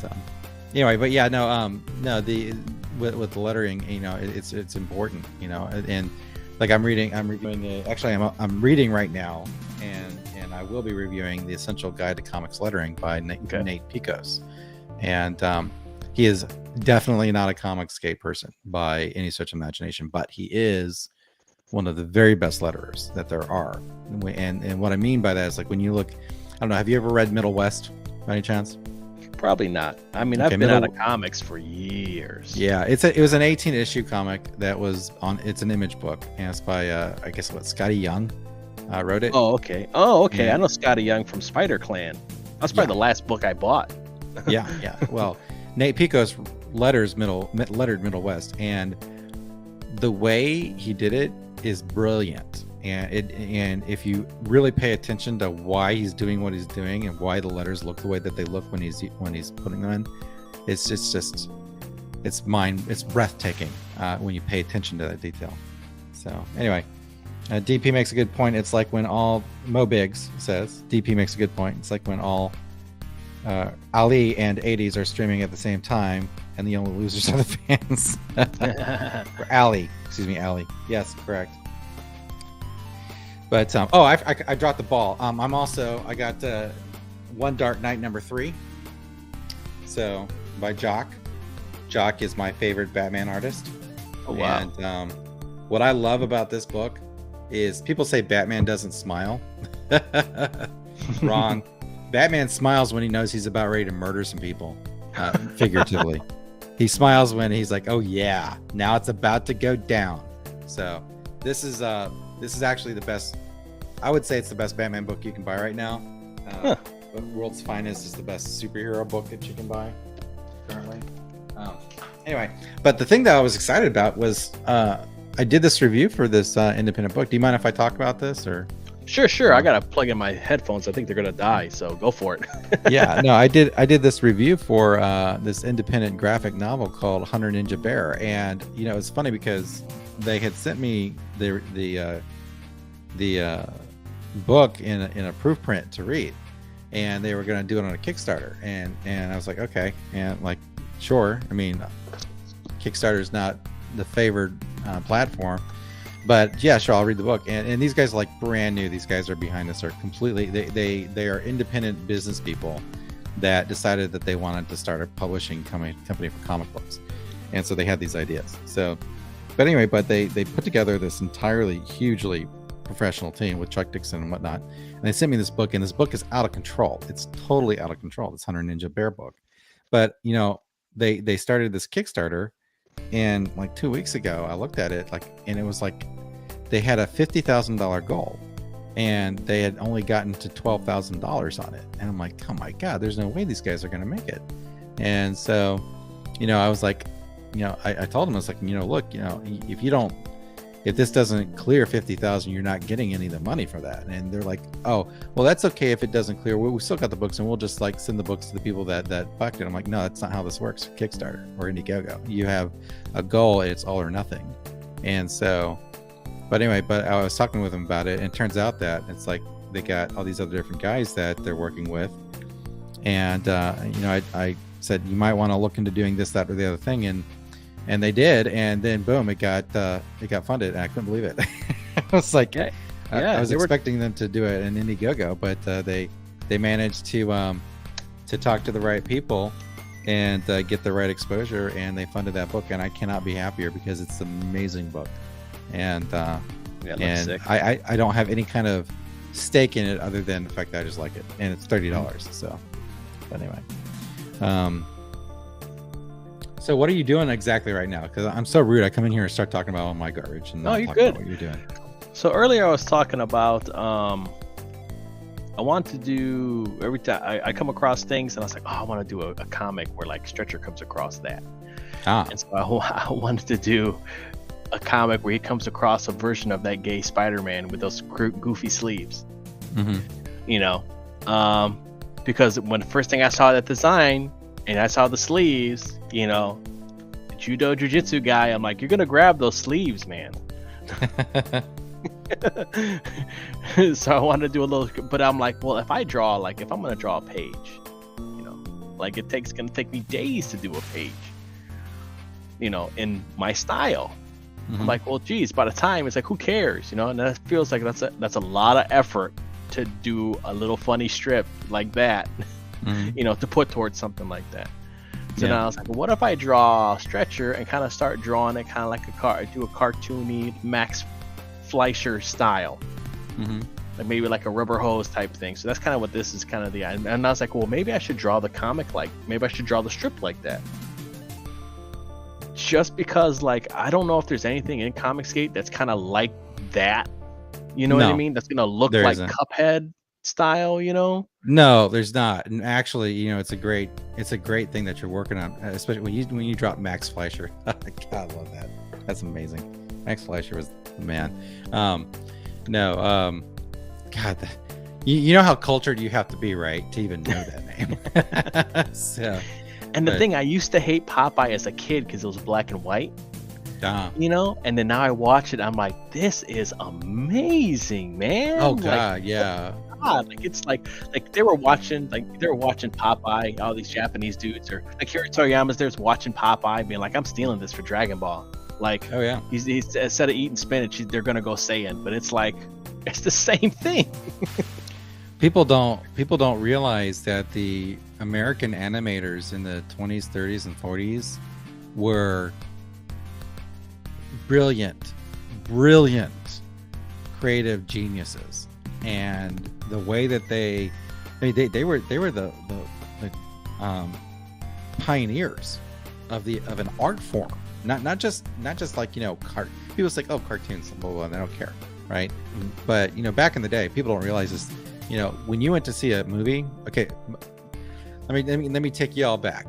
anyway, but yeah, no, the with the lettering, you know, it's important, you know. And like I'm reading right now, and I will be reviewing The Essential Guide to Comics Lettering by Nate Picos. And he is definitely not a comicsgate person by any stretch of imagination, but he is one of the very best letterers that there are. And what I mean by that is, like, when you look, I don't know, have you ever read Middle West by any chance? Probably not. I mean, I've been out of comics for years. Yeah, it was an 18-issue comic that was on. It's an Image book, and it's by I guess Scotty Young wrote it. Oh, okay. Yeah. I know Scotty Young from Spider Clan. That's probably the last book I bought. Yeah. Well, Nate Picos lettered Middle West, and the way he did it is brilliant. And if you really pay attention to why he's doing what he's doing and why the letters look the way that they look when he's putting them in, it's breathtaking when you pay attention to that detail. So anyway, DP makes a good point. It's like when all Mo Biggs says, DP makes a good point. It's like when all Ali and 80s are streaming at the same time, and the only losers are the fans. Ali. Yes, correct. But I dropped the ball. I got One Dark Knight #3. So by Jock. Jock is my favorite Batman artist. Oh wow! And what I love about this book is people say Batman doesn't smile. Wrong. Batman smiles when he knows he's about ready to murder some people, figuratively. He smiles when he's like, "Oh yeah, now it's about to go down." So this is actually the best. I would say it's the best Batman book you can buy right now. But World's Finest is the best superhero book that you can buy currently. Anyway, but the thing that I was excited about was I did this review for this independent book. Do you mind if I talk about this, or? Sure. I gotta plug in my headphones. I think they're gonna die, so go for it. Yeah, no, I did this review for this independent graphic novel called Hunter Ninja Bear, and you know, it's funny because they had sent me the book in a proof print to read, and they were going to do it on a Kickstarter, and I was like, okay, and like, sure. I mean, Kickstarter is not the favored platform, but yeah, sure, I'll read the book. And these guys are like brand new. These guys are behind this, are completely they are independent business people that decided that they wanted to start a publishing company for comic books, and so they had these ideas. So, but anyway, they put together this entirely hugely professional team with Chuck Dixon and whatnot, and they sent me this book, and this book is out of control. It's totally out of control, this Hunter Ninja Bear book. But you know, they started this Kickstarter, and like 2 weeks ago I looked at it, like, and it was like they had a $50,000 goal, and they had only gotten to $12,000 on it, and I'm like, oh my god, there's no way these guys are going to make it. And so, you know, I was like, you know, I told them, I was like, you know, look, you know, if this doesn't clear 50,000, you're not getting any of the money for that. And they're like, oh, well, that's okay if it doesn't clear. We still got the books, and we'll just like send the books to the people that backed it. I'm like, no, that's not how this works. Kickstarter or Indiegogo, you have a goal. It's all or nothing. And so, but anyway, but I was talking with them about it, and it turns out that it's like they got all these other different guys that they're working with, and you know, I said you might want to look into doing this, that, or the other thing, and they did, and then boom, it got funded, and I couldn't believe it. I was like, I was expecting them to do it in Indiegogo, but they they managed to talk to the right people and get the right exposure, and they funded that book, and I cannot be happier because it's an amazing book. And I don't have any kind of stake in it other than the fact that I just like it, and it's $30. So, but anyway, so what are you doing exactly right now? Because I'm so rude. I come in here and start talking about all my garbage, and you're good. About what you're doing. So earlier I was talking about I want to do every time I come across things, and I was like, I want to do a comic where like Stretcher comes across that. And so I wanted to do a comic where he comes across a version of that gay Spider-Man with those goofy sleeves. You know, because when the first thing I saw that design and I saw the sleeves, you know, judo jiu-jitsu guy, I'm like, you're gonna grab those sleeves, man. So I wanted to do a little, but I'm like, well, if I'm gonna draw a page, you know, like it's gonna take me days to do a page, you know, in my style. I'm like, well, geez, by the time it's like, who cares, you know? And that feels like that's a lot of effort to do a little funny strip like that, you know, to put towards something like that. So now I was like, well, what if I draw Stretcher and kind of start drawing it kind of like do a cartoony Max Fleischer style, like maybe like a rubber hose type thing. So that's kind of what this is kind of the, and I was like, well, maybe I should draw the comic maybe I should draw the strip like that. Just because, like, I don't know if there's anything in comicsgate that's kind of like that, you know what I mean? That's gonna look like isn't. Cuphead style, you know? No, there's not. And actually, you know, it's a great thing that you're working on, especially when you drop Max Fleischer. God, I love that. That's amazing. Max Fleischer was the man. God, you know how cultured you have to be, right, to even know that name. So. And the thing, I used to hate Popeye as a kid because it was black and white, you know? And then now I watch it, I'm like, this is amazing, man. Oh, God, yeah. Oh God. Like, it's like they were watching Popeye, all these Japanese dudes, or like Akira Toriyama's there's watching Popeye, being like, I'm stealing this for Dragon Ball. Like, oh, yeah. He's instead of eating spinach, they're going to go Saiyan. But it's like, it's the same thing. People don't realize that the American animators in the 20s, 30s, and 40s were brilliant creative geniuses, and the way that they were the pioneers of an art form, not just like, you know, people say, oh, cartoons, blah, blah, blah, they don't care, right? But, you know, back in the day, people don't realize this. You know, when you went to see a movie, okay, let me take you all back.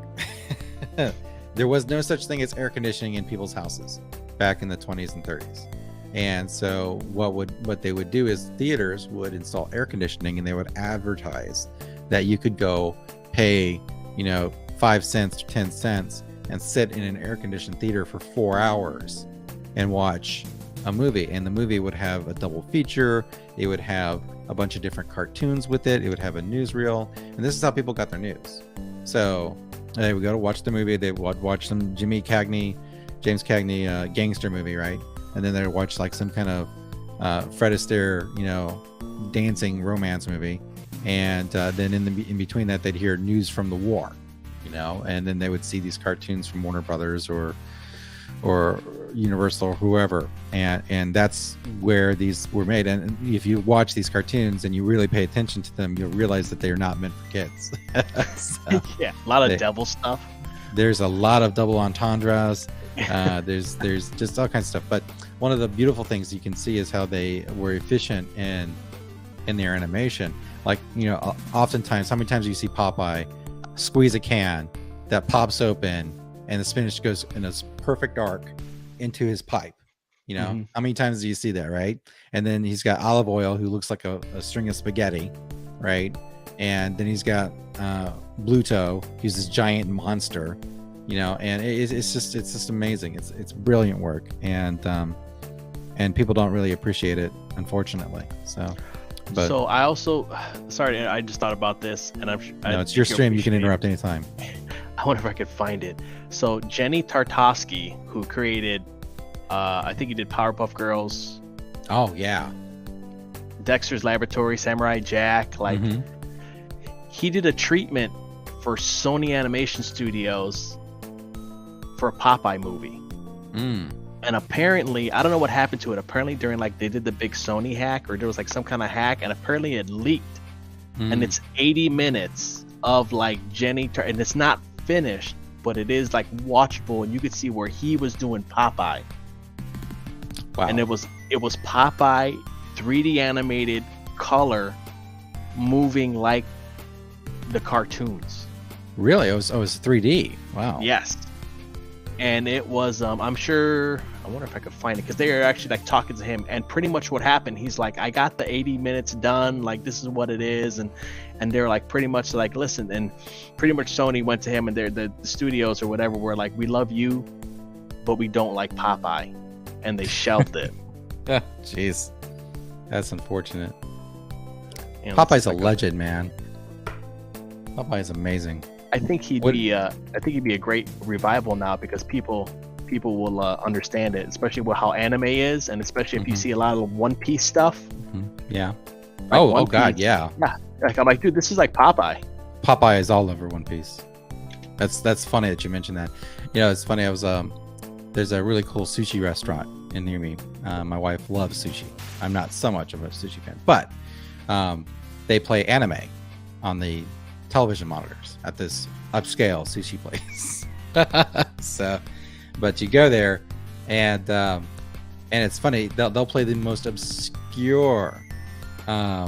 There was no such thing as air conditioning in people's houses back in the 20s and 30s. And so what they would do is theaters would install air conditioning, and they would advertise that you could go pay, you know, 5 cents or 10 cents and sit in an air conditioned theater for 4 hours and watch a movie. And the movie would have a double feature. It would have a bunch of different cartoons with it. It would have a newsreel, and this is how people got their news. So they would go to watch the movie. They would watch some James Cagney gangster movie, right? And then they'd watch like some kind of Fred Astaire, you know, dancing romance movie, and then in between that, they'd hear news from the war, you know, and then they would see these cartoons from Warner Brothers or Universal or whoever, and that's where these were made. And if you watch these cartoons and you really pay attention to them, you'll realize that they are not meant for kids. So yeah, a lot of devil stuff. There's a lot of double entendres. There's just all kinds of stuff. But one of the beautiful things you can see is how they were efficient in their animation. Like, you know, oftentimes, how many times do you see Popeye squeeze a can that pops open and the spinach goes in a perfect arc into his pipe? You know, how many times do you see that, right? And then he's got Olive Oil, who looks like a string of spaghetti, right? And then he's got Bluto, who's this giant monster, you know. And it's just amazing. It's brilliant work, and people don't really appreciate it, unfortunately. So I also, sorry, I just thought about this, and no, it's your stream. You can interrupt anytime. I wonder if I could find it. So Jenny Tartakovsky, who created, I think he did Powerpuff Girls. Oh yeah. Dexter's Laboratory, Samurai Jack. Like, he did a treatment for Sony Animation Studios for a Popeye movie. And apparently, I don't know what happened to it. Apparently, during like they did the big Sony hack, or there was like some kind of hack, and apparently it leaked. And it's 80 minutes of like Jenny, and it's not finished, but it is like watchable, and you could see where he was doing Popeye. Wow. And it was Popeye 3D animated color moving like the cartoons. Really? It was 3D. Wow. Yes. And it was I'm sure, I wonder if I could find it, because they are actually like talking to him, and pretty much what happened, he's like, I got the 80 minutes done, like this is what it is, and they're like pretty much like, listen, and pretty much Sony went to him, and they're the studios or whatever were like, we love you, but we don't like Popeye, and they shelved it. Jeez, that's unfortunate. You know, Popeye's like a legend, man. Popeye's amazing. I think he'd be a great revival now, because people will understand it, especially with how anime is, and especially if you see a lot of One Piece stuff. Yeah. Like oh God, yeah. Yeah. Like I'm like, dude, this is like Popeye. Popeye is all over One Piece. That's funny that you mentioned that. You know, it's funny. I was there's a really cool sushi restaurant near me. My wife loves sushi. I'm not so much of a sushi fan, but they play anime on the television monitors at this upscale sushi place. So, but you go there, and it's funny. They'll play the most obscure anime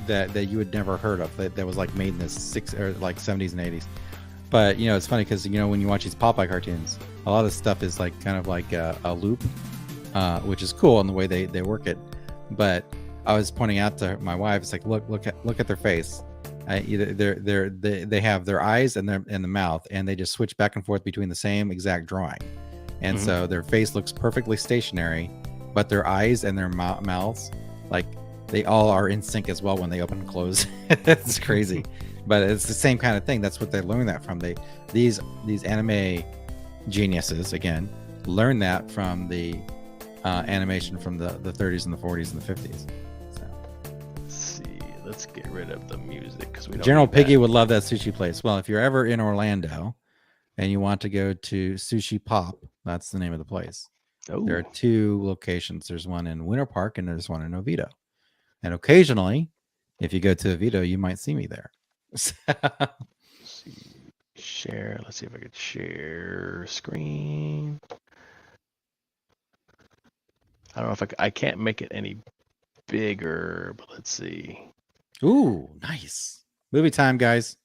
that you had never heard of, that was like made in the 60s or like 70s and 80s. But you know, it's funny because you know, when you watch these Popeye cartoons, a lot of stuff is like kind of like a loop, which is cool in the way they work it. But I was pointing out to my wife, it's like, look at their face. They have their eyes and the mouth, and they just switch back and forth between the same exact drawing. And so their face looks perfectly stationary, but their eyes and their mouths, like they all are in sync as well when they open and close. It's crazy, but it's the same kind of thing. That's what they learn that from. These anime geniuses, again, learn that from the animation from the 30s and the 40s and the 50s. Let's get rid of the music, because we don't General need Piggy that. would love that sushi place. Well, if you're ever in Orlando and you want to go to Sushi Pop, that's the name of the place. Oh. There are two locations. There's one in Winter Park and there's one in Oviedo. And occasionally, if you go to Oviedo, you might see me there. Let's see. Share. Let's see if I could share screen. I don't know if I can't make it any bigger, but let's see. Ooh, nice. Movie time, guys.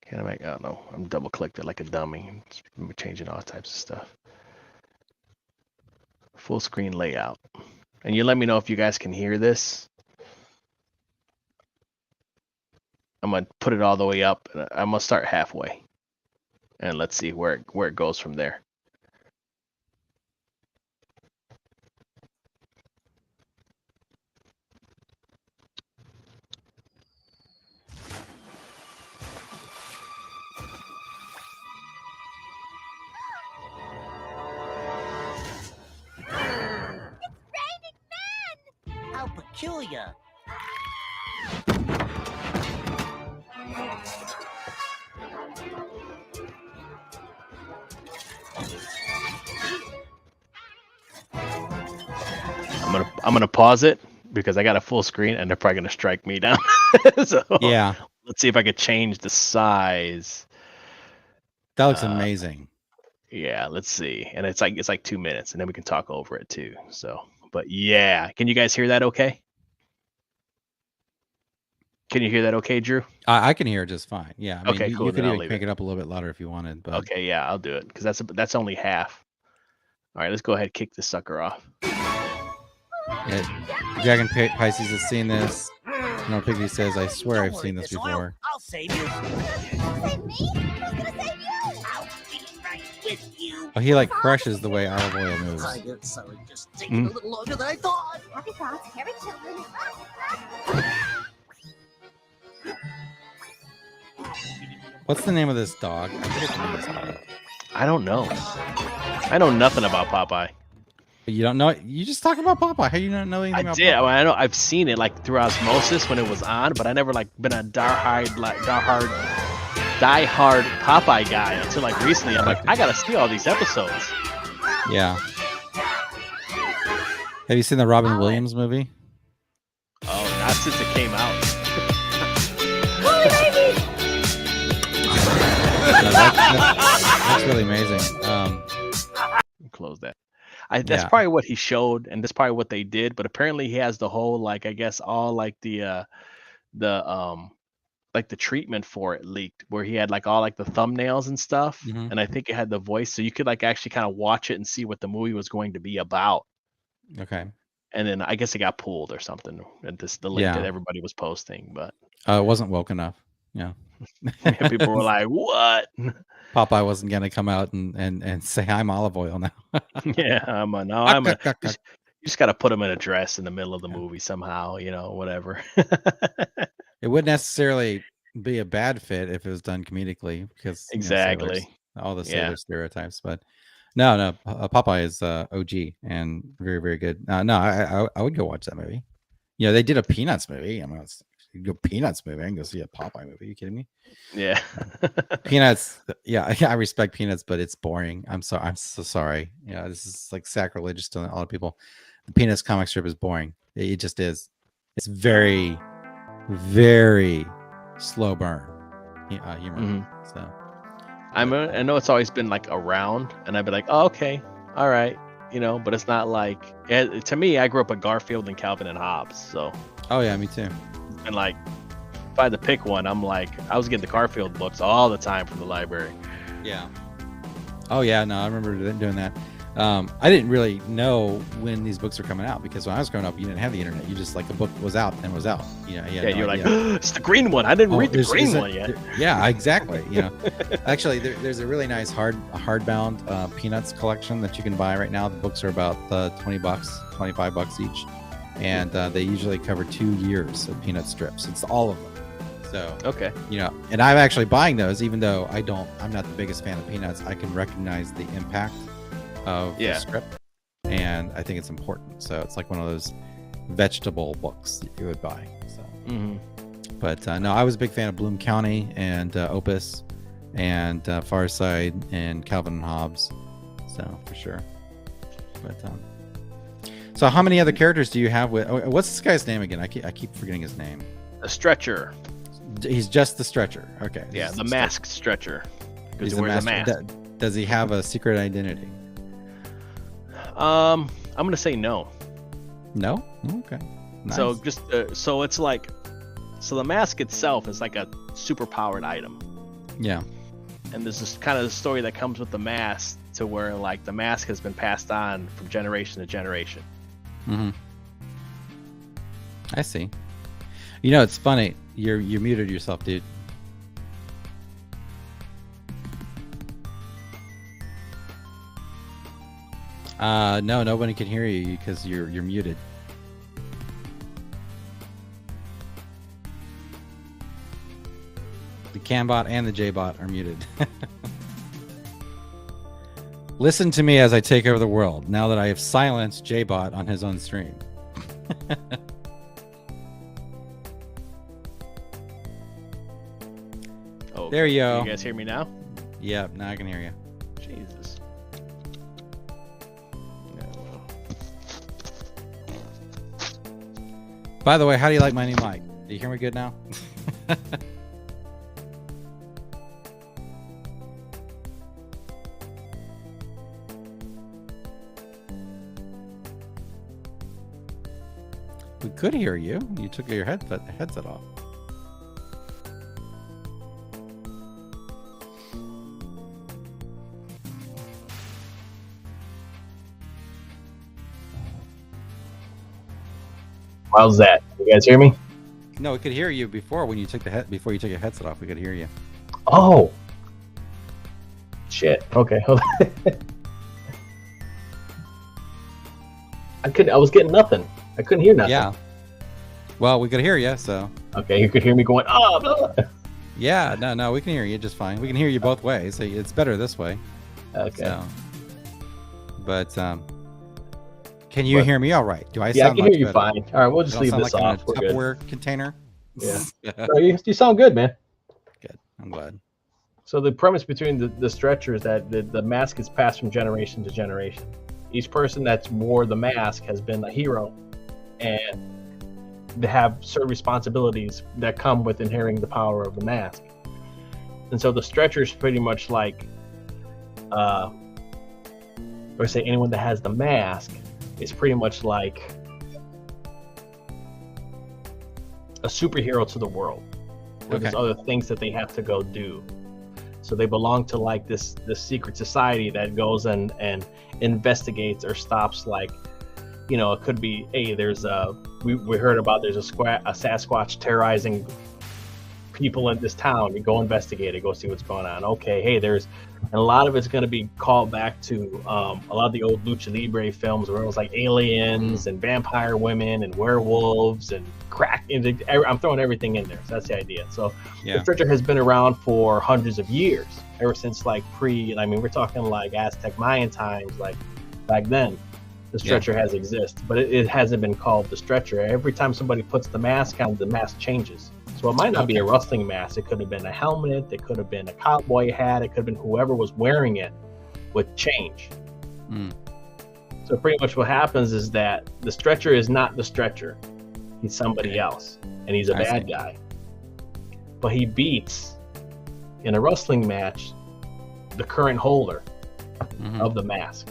Can I make? Oh no, I'm double clicked it like a dummy. I'm changing all types of stuff. Full screen layout. And you let me know if you guys can hear this. I'm gonna put it all the way up. I'm gonna start halfway, and let's see where it goes from there. How peculiar. I'm gonna pause it because I got a full screen and they're probably gonna strike me down. So Yeah, let's see if I could change the size. that looks amazing. Yeah, let's see. And it's like 2 minutes, and then we can talk over it too. So, but yeah, can you guys hear that? Okay. Can you hear that? Okay, Drew. I can hear it just fine. Yeah. I mean, Okay, cool, you could then I'll even leave make it. it up a little bit louder if you wanted. But Okay, yeah, I'll do it because that's only half. All right, let's go ahead and kick this sucker off. Dragon Pisces has seen this. No, Piggy says, I swear I've seen this before. I'll save you. Save me? Who's gonna save you? I'll be right with you. Oh, he like crushes the way our boy moves. Sorry, just taking a little longer than I thought. Happy thoughts, carry children. What's the name of this dog? I forget the name of this dog. I don't know. I know nothing about Popeye. You don't know. You just talking about Popeye. How you don't know anything I about did. Popeye? I know I've seen it like through osmosis when it was on, but I never like been a diehard Popeye guy until like recently. I'm like, I gotta see all these episodes. Yeah. Have you seen the Robin Williams movie? Oh, not since it came out. No, that's really amazing. Close that. That's probably what he showed, and that's probably what they did. But apparently, he has the whole like I guess all like the like the treatment for it leaked, where he had like all like the thumbnails and stuff, Mhm. and I think it had the voice, so you could like actually kind of watch it and see what the movie was going to be about. Okay. And then I guess it got pulled or something, and the link that everybody was posting, but it wasn't woke enough. Yeah. people were like, "What?" Popeye wasn't gonna come out and say I'm olive oil now. Yeah, you just got to put him in a dress in the middle of the movie somehow, whatever. It wouldn't necessarily be a bad fit if it was done comedically, because Exactly. all the sailor stereotypes. But no, Popeye is OG and very, very good. No, I would go watch that movie. Yeah, they did a Peanuts movie. I mean, you go Peanuts movie. I can go see a Popeye movie. Are you kidding me? Yeah. Peanuts. Yeah, I respect Peanuts, but it's boring. I'm sorry. I'm so sorry. Yeah, this is like sacrilegious to a lot of people. The Peanuts comic strip is boring. It just is. It's very, very slow burn humor. Mhm. So I know it's always been like around, and I'd be like, oh, okay, all right, but it's not like to me. I grew up with Garfield and Calvin and Hobbes, so. Oh yeah, me too. And like, if I had to pick one, I'm like, I was getting the Garfield books all the time from the library. Yeah. Oh yeah, no, I remember doing that. I didn't really know when these books were coming out, because when I was growing up, you didn't have the internet. You just like, the book was out and was out. You're like, it's the green one. I didn't read the green one yet. Yeah, exactly. Actually, there's a really nice hardbound Peanuts collection that you can buy right now. The books are about $20, $25 each, and they usually cover 2 years of Peanut strips. It's all of them. So okay, and I'm actually buying those, even though I'm not the biggest fan of Peanuts. I can recognize the impact of the script, and I think it's important. So it's like one of those vegetable books that you would buy. So, but no, I was a big fan of Bloom County and Opus and Far Side and Calvin and Hobbes. So for sure. But so how many other characters do you have with? What's this guy's name again? I keep forgetting his name. The Stretcher. He's just the Stretcher. Okay. Yeah, the masked Stretcher. Because he wears a mask. Does he have a secret identity? I'm gonna say no. No? Okay. Nice. So just so it's like, so the mask itself is like a super powered item. Yeah. And there's this kind of the story that comes with the mask, to where like the mask has been passed on from generation to generation. Mm-hmm. I see. It's funny. You muted yourself, dude. No, nobody can hear you because you're muted. The CamBot and the JBot are muted. Listen to me as I take over the world, now that I have silenced JBot on his own stream. Oh, there you go. You guys hear me now? Yeah, now I can hear you. Jesus. By the way, how do you like my new mic? Do you hear me good now? We could hear you. You took your headset off. How's that? You guys hear me? No, we could hear you before when you took your headset off. We could hear you. Oh. Shit. Okay. Hold on. I was getting nothing. I couldn't hear nothing. Yeah. Well, we could hear you, so. Okay, you could hear me going, oh. Yeah, no, we can hear you just fine. We can hear you both ways. So it's better this way. Okay. So. But Can you But- hear me all right? Do I Yeah, I sound can much hear you better? fine. All right, we'll I just don't leave sound this like off. in We're a good. Tupperware container. Yeah. No, you sound good, man. Good. I'm glad. So the premise between the stretcher is that the mask is passed from generation to generation. Each person that's wore the mask has been a hero, and they have certain responsibilities that come with inheriting the power of the mask. And so the stretcher is pretty much like, or say anyone that has the mask is pretty much like a superhero to the world. Where there's other things that they have to go do. So they belong to like this secret society that goes and investigates or stops, like, you know, it could be, hey, there's we heard about there's a Sasquatch terrorizing people in this town. You go investigate it, go see what's going on. Okay, hey, and a lot of it's going to be called back to a lot of the old lucha libre films where it was like aliens and vampire women and werewolves and crack. I'm throwing everything in there. So that's the idea. So the stretcher has been around for hundreds of years, ever since like we're talking like Aztec Mayan times, like back then. The stretcher has existed, but it hasn't been called the stretcher. Every time somebody puts the mask on, the mask changes. So it might not be a wrestling mask. It could have been a helmet. It could have been a cowboy hat. It could have been whoever was wearing it would change. So pretty much what happens is that the stretcher is not the stretcher. He's somebody else, and he's a bad guy. But he beats, in a wrestling match, the current holder of the mask,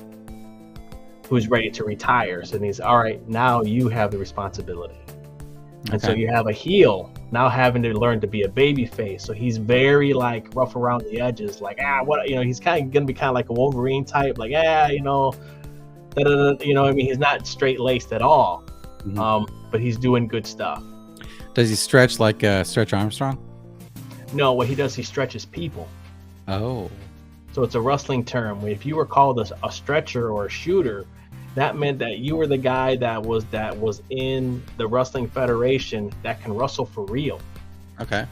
who's ready to retire. So he's, all right, now you have the responsibility. And so you have a heel now having to learn to be a baby face. So he's very like rough around the edges, like, he's kind of going to be kind of like a Wolverine type, like, you know, I mean, he's not straight laced at all, but he's doing good stuff. Does he stretch like Stretch Armstrong? No, what he does, he stretches people. Oh. So it's a wrestling term. If you were called a stretcher or a shooter, that meant that you were the guy that was in the wrestling federation that can wrestle for real. Okay.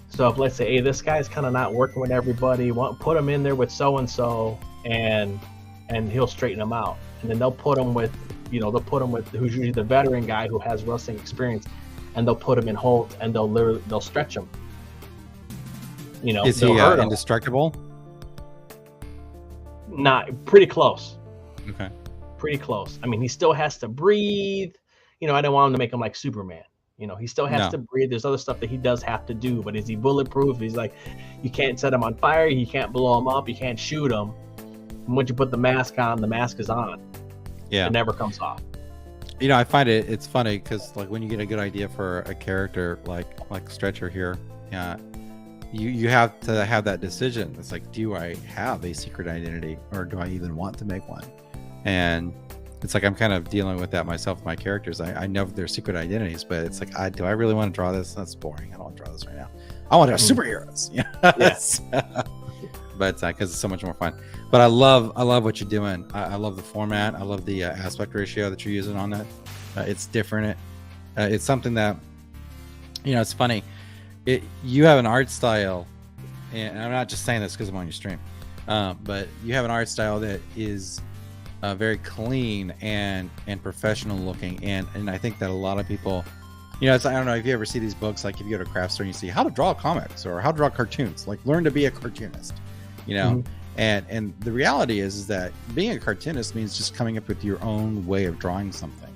So if, let's say, hey, this guy's kind of not working with everybody, put him in there with so and so, and he'll straighten him out. And then they'll put him with who's usually the veteran guy who has wrestling experience, and they'll put him in hold and they'll stretch him. You know, is he indestructible? Not pretty close. Okay. Pretty close. I mean, he still has to breathe. You know, I don't want him to make him like Superman. You know, he still has to breathe. There's other stuff that he does have to do, but is he bulletproof? He's like, you can't set him on fire. You can't blow him up. You can't shoot him. And once you put the mask on, the mask is on. Yeah. It never comes off. You know, I find it's funny because like when you get a good idea for a character like Stretcher here, you have to have that decision. It's like, do I have a secret identity, or do I even want to make one? And it's like I'm kind of dealing with that myself with my characters. I know their secret identities, but it's like, do I really want to draw this? That's boring. I don't want to draw this right now. I want to have superheroes. Yes. But because it's so much more fun. But I love what you're doing. I love the format. I love the aspect ratio that you're using on that. It's different. It's something that, you know, it's funny. You have an art style, and I'm not just saying this because I'm on your stream, but you have an art style that is very clean and professional looking, and I think that a lot of people, you know, I don't know if you ever see these books, like if you go to a craft store and you see how to draw comics or how to draw cartoons, like learn to be a cartoonist, you know. And the reality is that being a cartoonist means just coming up with your own way of drawing something.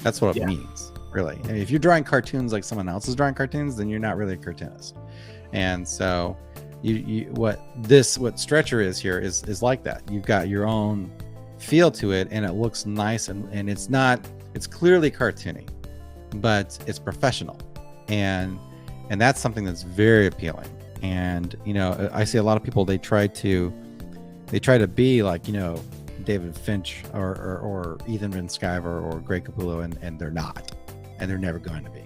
That's what it means, really. And if you're drawing cartoons like someone else is drawing cartoons, then you're not really a cartoonist. And so what Stretcher is here is like that. You've got your own feel to it, and it looks nice, and it's clearly cartoony, but it's professional, and that's something that's very appealing. And you know, I see a lot of people, they try to be like, you know, David Finch or Ethan Van Sciver or Greg Capullo, and they're not, and they're never going to be,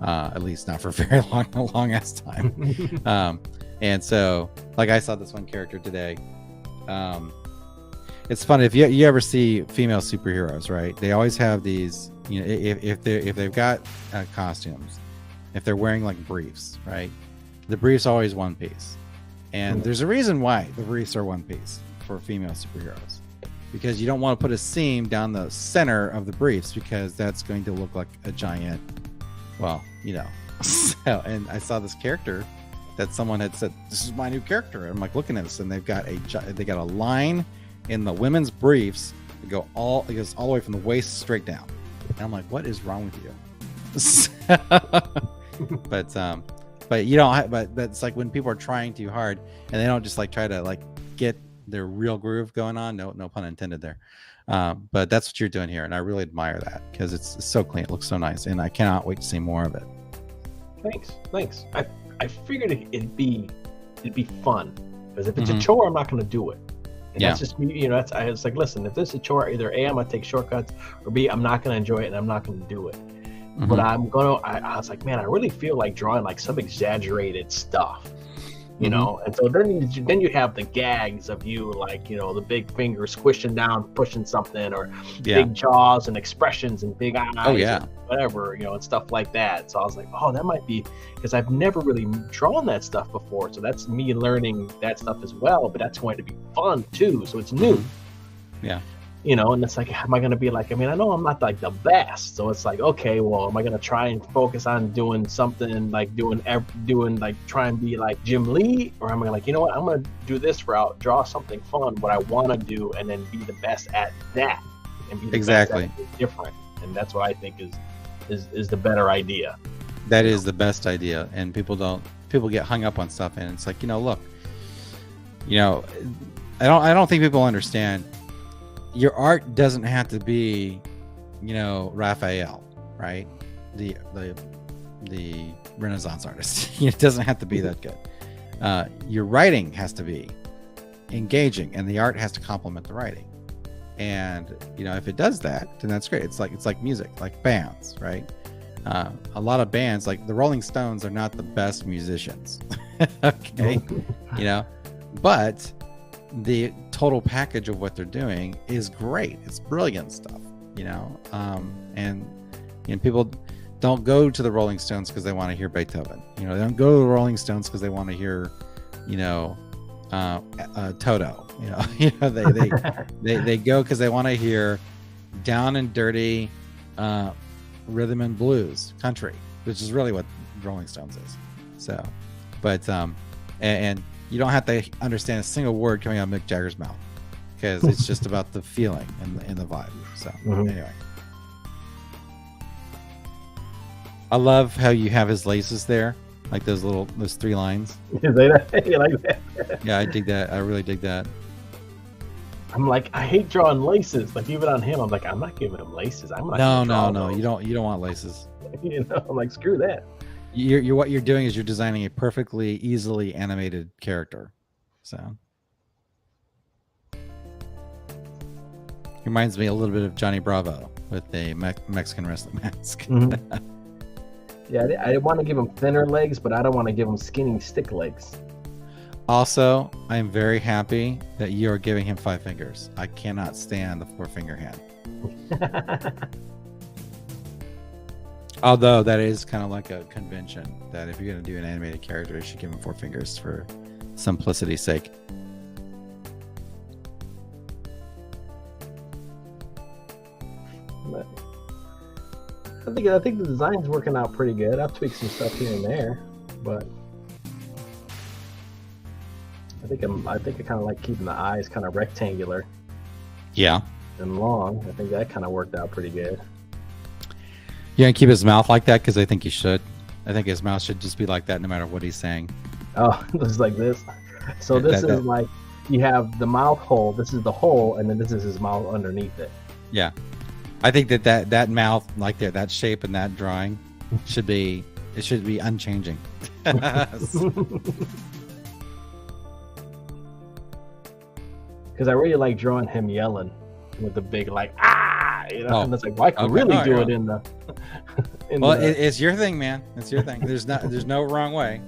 at least not for a very long ass time. And so, like, I saw this one character today. It's funny, if you ever see female superheroes, right? They always have these, you know, if they've got costumes, if they're wearing like briefs, right? The brief's always one piece, and there's a reason why the briefs are one piece for female superheroes. because you don't want to put a seam down the center of the briefs because that's going to look like a giant, well, you know. So, and I saw this character that someone had said, this is my new character. And I'm like looking at this, and they got a line in the women's briefs that it goes all the way from the waist straight down. And I'm like, what is wrong with you? But you don't. But it's like when people are trying too hard and they don't just like try to like get their real groove going on. No pun intended there. But that's what you're doing here, and I really admire that because it's so clean. It looks so nice, and I cannot wait to see more of it. Thanks. I figured it'd be fun because if it's a chore, I'm not going to do it. And that's just me. You know, it's like, listen, if this is a chore, either A, I'm going to take shortcuts, or B, I'm not going to enjoy it and I'm not going to do it. But I was like, man, I really feel like drawing like some exaggerated stuff, you know? And so then you have the gags of you, like, you know, the big finger squishing down, pushing something, or big jaws and expressions and big eyes, and whatever, you know, and stuff like that. So I was like, oh, that might be, because I've never really drawn that stuff before. So that's me learning that stuff as well, but that's going to be fun too. So it's new. Yeah. You know, and it's like, am I going to be like, I mean, I know I'm not like the best. So it's like, okay, well, am I going to try and focus on doing something like doing like try and be like Jim Lee? Or am I like, you know what, I'm going to do this route, draw something fun, what I want to do, and then be the best at that. And be the best at it different. And that's what I think is the better idea. That is the best idea. And people get hung up on stuff. And it's like, you know, look, you know, I don't think people understand. Your art doesn't have to be, you know, Raphael, right? The Renaissance artist. It doesn't have to be that good. Your writing has to be engaging, and the art has to complement the writing. And you know, if it does that, then that's great. It's like music, like bands, right? A lot of bands, like the Rolling Stones, are not the best musicians. Okay, you know, but the total package of what they're doing is great. It's brilliant stuff, you know. And people don't go to the Rolling Stones because they want to hear Beethoven. You know, they don't go to the Rolling Stones because they want to hear, you know, Toto. You know, they go because they want to hear down and dirty rhythm and blues country, which is really what Rolling Stones is. So, but and you don't have to understand a single word coming out of Mick Jagger's mouth because it's just about the feeling and the vibe. So anyway, I love how you have his laces there, like those 3 lines. You like that? Yeah, I dig that. I really dig that. I'm like, I hate drawing laces. Like even on him, I'm like, I'm not giving him laces. I'm not. No. You don't want laces. You know, I'm like, screw that. You're what you're doing is you're designing a perfectly easily animated character. So he reminds me a little bit of Johnny Bravo with a Mexican wrestling mask. Yeah, I want to give him thinner legs, but I don't want to give him skinny stick legs. Also, I am very happy that you are giving him 5 fingers. I cannot stand the 4-finger hand. Although that is kind of like a convention that if you're going to do an animated character, you should give him 4 fingers for simplicity's sake. But I think the design's working out pretty good. I've tweaked some stuff here and there, but I think I kind of like keeping the eyes kind of rectangular. Yeah. And long. I think that kind of worked out pretty good. You gonna keep his mouth like that? Because I think he should. I think his mouth should just be like that no matter what he's saying. Oh, just like this. So this is like, you have the mouth hole, this is the hole, and then this is his mouth underneath it. Yeah. I think that mouth, like that shape and that drawing should be unchanging. Because I really like drawing him yelling with the big like you know, and it's like, well, I could really do it in the. It's your thing, man. It's your thing. There's no wrong way.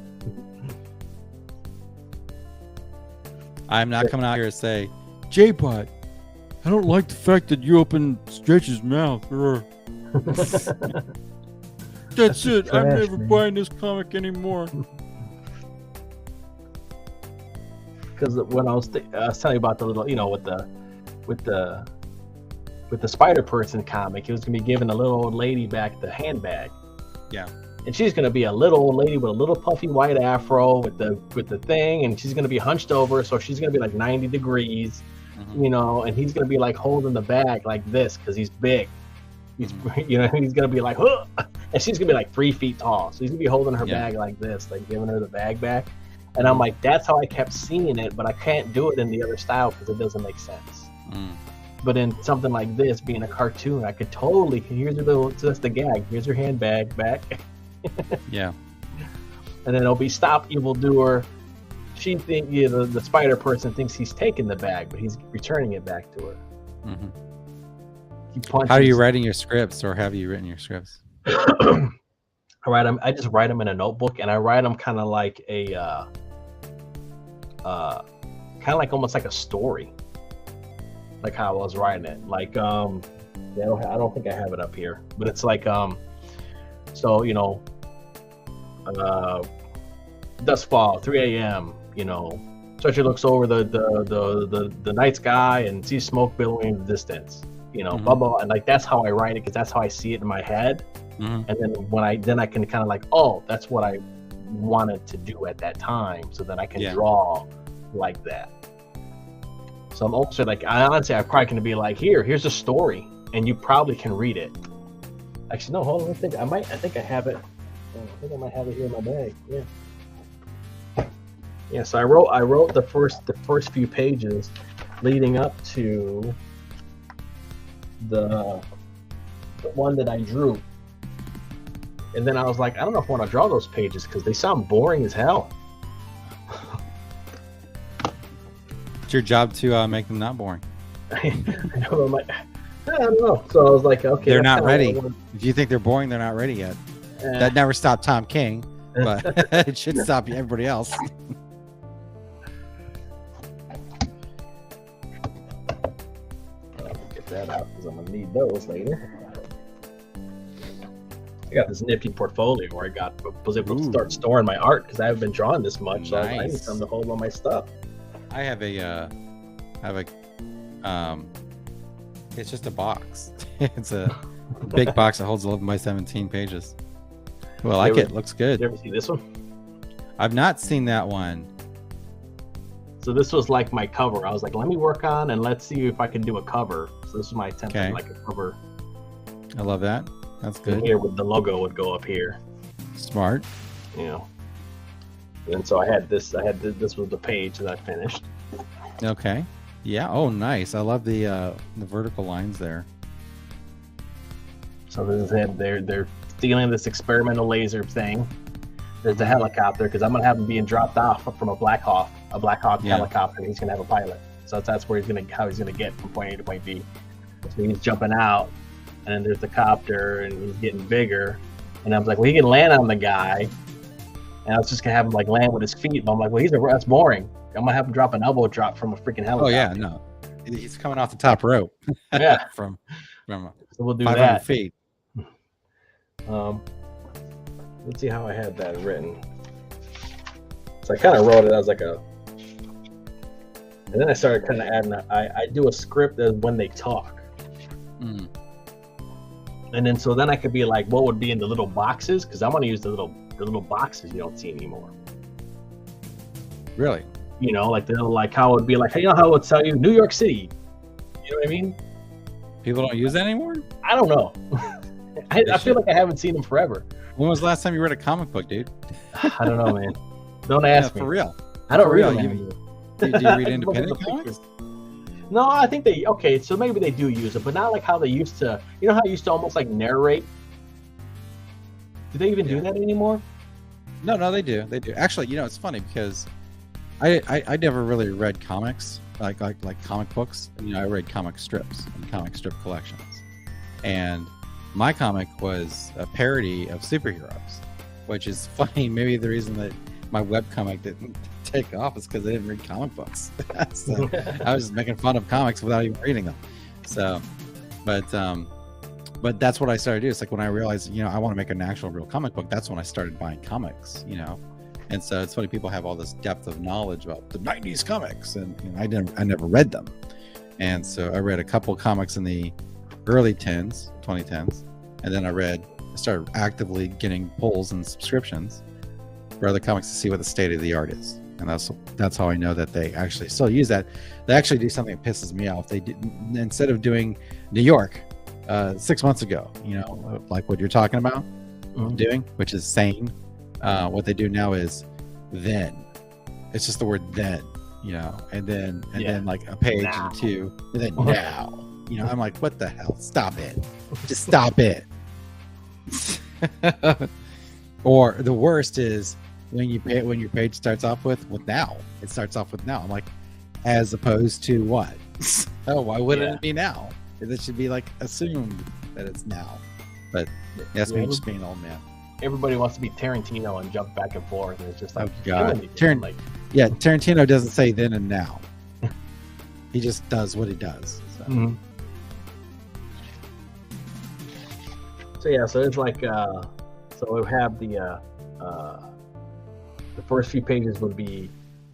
I'm not coming out here to say, JBot, I don't like the fact that you open Stretch's mouth. That's it. I'm never buying this comic anymore. Because when I was telling you about the little, you know, with the with the Spider Person comic, he was gonna be giving a little old lady back the handbag. Yeah. And she's gonna be a little old lady with a little puffy white afro with the thing, and she's gonna be hunched over, so she's gonna be like 90 degrees, Mhm. you know, and he's gonna be like holding the bag like this because he's big. He's you know, he's gonna be like, huh! And she's gonna be like 3 feet tall, so he's gonna be holding her Yeah. bag like this, like giving her the bag back. And I'm like, that's how I kept seeing it, but I can't do it in the other style because it doesn't make sense. Mm. But in something like this, being a cartoon, I could totally, here's your little, that's the gag, here's your handbag back. Yeah. And then it'll be stop evildoer. She think the Spider Person thinks he's taking the bag, but he's returning it back to her. Hmm. He punches. How are you writing your scripts, or have you written your scripts? I write them. I just write them in a notebook, and I write them kind of like a, almost like a story, like how I was writing it. Like, yeah, I don't think I have it up here, but it's like, so you know, dusk fall, 3 a.m. You know, Stretcher looks over the night sky and sees smoke billowing in the distance. You know, blah blah, and like that's how I write it because that's how I see it in my head. Mhm. And then I can kind of like, oh, that's what I wanted to do at that time, so then I can Yeah. draw like that. So I'm also like, I'm probably gonna be like, here's a story, and you probably can read it. Actually, no, hold on, I think I have it. I think I might have it here in my bag. Yeah. Yeah. So I wrote the first few pages leading up to the one that I drew. And then I was like, I don't know if I want to draw those pages because they sound boring as hell. It's your job to make them not boring. I don't know. So I was like, okay. They're that's not kinda ready. what If you think they're boring, they're not ready yet. I want. That never stopped Tom King, but it should stop everybody else. Get that out because I'm gonna need those later. I got this nifty portfolio where was able to start storing my art because I haven't been drawing this much. So I need Nice. something to hold all my stuff. I have it's just a box. It's a big box that holds 11 by 17 pages. Well, I like it. Looks good. Did you ever see this one? I've not seen that one. So this was like my cover. I was like, let me work on and let's see if I can do a cover. So this is my attempt at like a cover. I love that. That's And good. here with the logo would go up here, Smart. you know. And so I had this was the page that I finished. Okay. Yeah. Oh, nice. I love the vertical lines there. So this is they're stealing this experimental laser thing. There's a helicopter because I'm gonna have him being dropped off from a Black Hawk Yeah. helicopter, and he's gonna have a pilot. So that's where how he's gonna get from point A to point B. So he's jumping out, and then there's the copter, and he's getting bigger. And I was like, well, he can land on the guy, and I was just gonna have him like land with his feet. But I'm like, well, that's boring. I'm gonna have him drop an elbow drop from a freaking helicopter. Oh yeah, no, he's coming off the top rope. Yeah. from So we'll do 500 that. feet. Let's see how I had that written. So I kind of wrote it as like and then I started kind of adding. I do a script as when they talk, Mm. and then I could be like, what would be in the little boxes? Because I'm gonna use the little boxes you don't see anymore. Really? You know, like how it would be like, you know how it would tell you New York City. You know what I mean? People don't use that anymore? I don't know. I feel like I haven't seen them forever. When was the last time you read a comic book, dude? I don't know, man. Don't ask me. For real. I don't For read real, them you- anymore. Do you read Look at independent the comics? pictures. No, I think so maybe they do use it, but not like how they used to. You know how you used to almost like narrate? Do they even do that anymore? No, they do. They do. Actually, you know, it's funny because I never really read comics like comic books. You know, I read comic strips and comic strip collections. And my comic was a parody of superheroes, which is funny. Maybe the reason that my webcomic didn't take off is because I didn't read comic books. So I was just making fun of comics without even reading them. So, but that's what I started to do. It's like when I realized, you know, I want to make an actual real comic book, that's when I started buying comics, you know. And so it's funny, people have all this depth of knowledge about the 90s comics, and you know, I never read them. And so I read a couple comics in the early 2010s, and then I started actively getting pulls and subscriptions for other comics to see what the state of the art is. And that's how I know that they actually still use that. They actually do something that pisses me off. They didn't, instead of doing New York 6 months ago, like what you're talking about doing, which is sane. What they do now is then. It's just the word then, and then like a page now. and two, and then now. I'm like, what the hell? Stop it. Just stop it. Or the worst is when your page starts off with now. It starts off with now. I'm like, as opposed to what? Oh, why wouldn't it be now? It should be like assumed that it's now. But that's me just being an old man. Everybody wants to be Tarantino and jump back and forth, and it's just like, oh god, like, yeah, Tarantino doesn't say then and now. He just does what he does. So. So yeah, so it's like, so we have the first few pages would be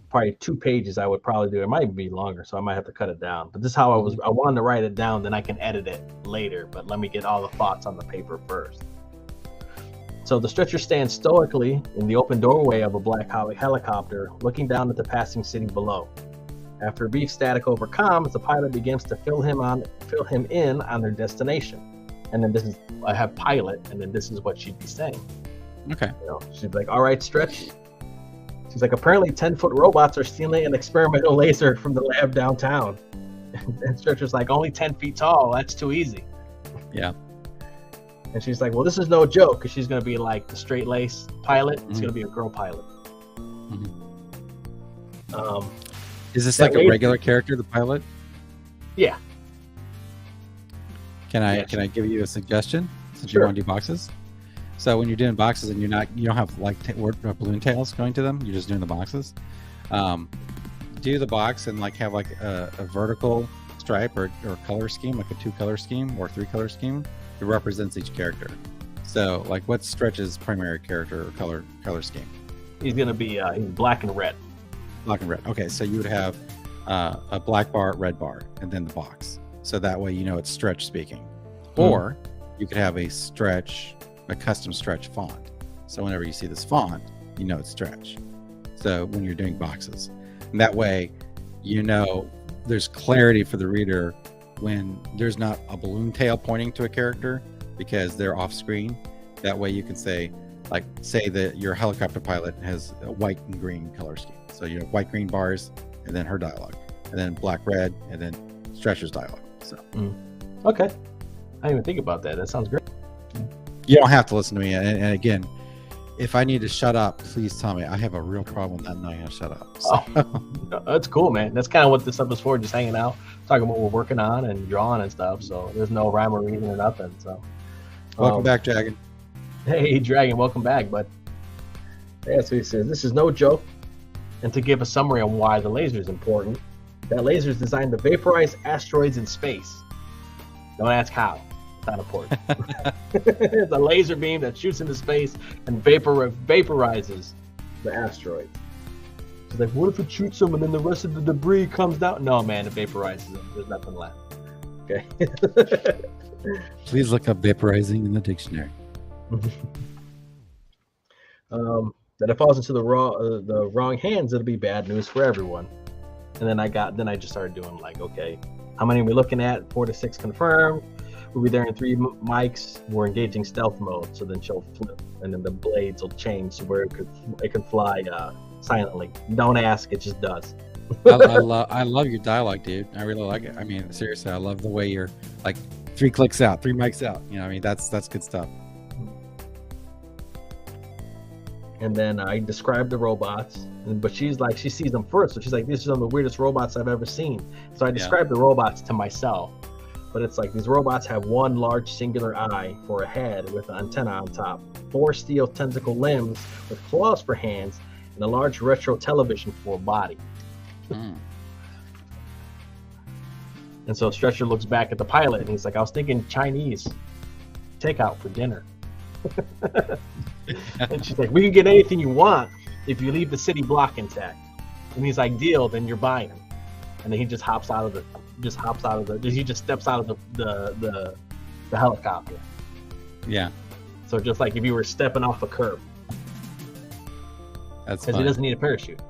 probably 2 pages. I would probably do. It might be longer, so I might have to cut it down. But this is how I wanted to write it down, then I can edit it later. But let me get all the thoughts on the paper first. So the Stretcher stands stoically in the open doorway of a black helicopter, looking down at the passing city below. After a brief static over comms, the pilot begins to fill him in on their destination. And then I have pilot, and then this is what she'd be saying. Okay. She'd be like, all right, Stretch. She's like, apparently 10-foot robots are stealing an experimental laser from the lab downtown. And Stretcher's like, only 10 feet tall. That's too easy. Yeah. And she's like, well, this is no joke, because she's going to be like the straight-lace pilot. It's going to be a girl pilot. Is this like a regular character, the pilot? Yeah. Can I give you a suggestion since Sure. you want to do boxes? So when you're doing boxes and you don't have like balloon tails going to them, you're just doing the boxes. Do the box and like have like a vertical stripe or color scheme, like a 2-color scheme or 3-color scheme that represents each character. So like what's Stretch's primary character or color scheme? He's going to be he's black and red. Black and red. Okay, so you would have a black bar, red bar, and then the box. So that way it's Stretch speaking. Or you could have a custom Stretch font. So whenever you see this font, it's Stretch. So when you're doing boxes, and that way, there's clarity for the reader when there's not a balloon tail pointing to a character because they're off screen. That way you can say that your helicopter pilot has a white and green color scheme. So you have white, green bars, and then her dialogue, and then black, red, and then Stretcher's dialogue. So Okay. I didn't even think about that. That sounds great. you don't have to listen to me. And again, if I need to shut up, please tell me. I have a real problem not knowing how to shut up. So. Oh, that's cool, man. That's kind of what this stuff is for, just hanging out, talking about what we're working on and drawing and stuff. So there's no rhyme or reason or nothing. So Welcome back, Dragon. Hey, Dragon, welcome back, bud. Yeah, so he says, this is no joke. And to give a summary on why the laser is important, that laser is designed to vaporize asteroids in space. Don't ask how. It's not important. It's a laser beam that shoots into space and vaporizes the asteroids. She's like, what if it shoots them and then the rest of the debris comes down? No, man, it vaporizes them. There's nothing left. Okay. Please look up vaporizing in the dictionary. That it falls into the wrong hands, it'll be bad news for everyone. And then I just started doing like, okay, how many are we looking at? 4 to 6 confirmed. We'll be there in 3 mics. We're engaging stealth mode, so then she'll flip, and then the blades will change to where it can fly silently. Don't ask, it just does. I love your dialogue, dude. I really like it. I mean, seriously, I love the way you're like 3 clicks out, 3 mics out. I mean, that's good stuff. And then I described the robots, but she's like, she sees them first, so she's like, these are some of the weirdest robots I've ever seen. So I described the robots to myself, but it's like these robots have 1 large singular eye for a head with an antenna on top, 4 steel tentacle limbs with claws for hands, and a large retro television for a body. And so Stretcher looks back at the pilot and he's like, I was thinking Chinese takeout for dinner. And she's like, we can get anything you want if you leave the city block intact. And he's like, deal, then you're buying them. And then he just hops out of just hops out of he just steps out of the helicopter. Yeah, So just like if you were stepping off a curb, that's because he fun. doesn't need a parachute.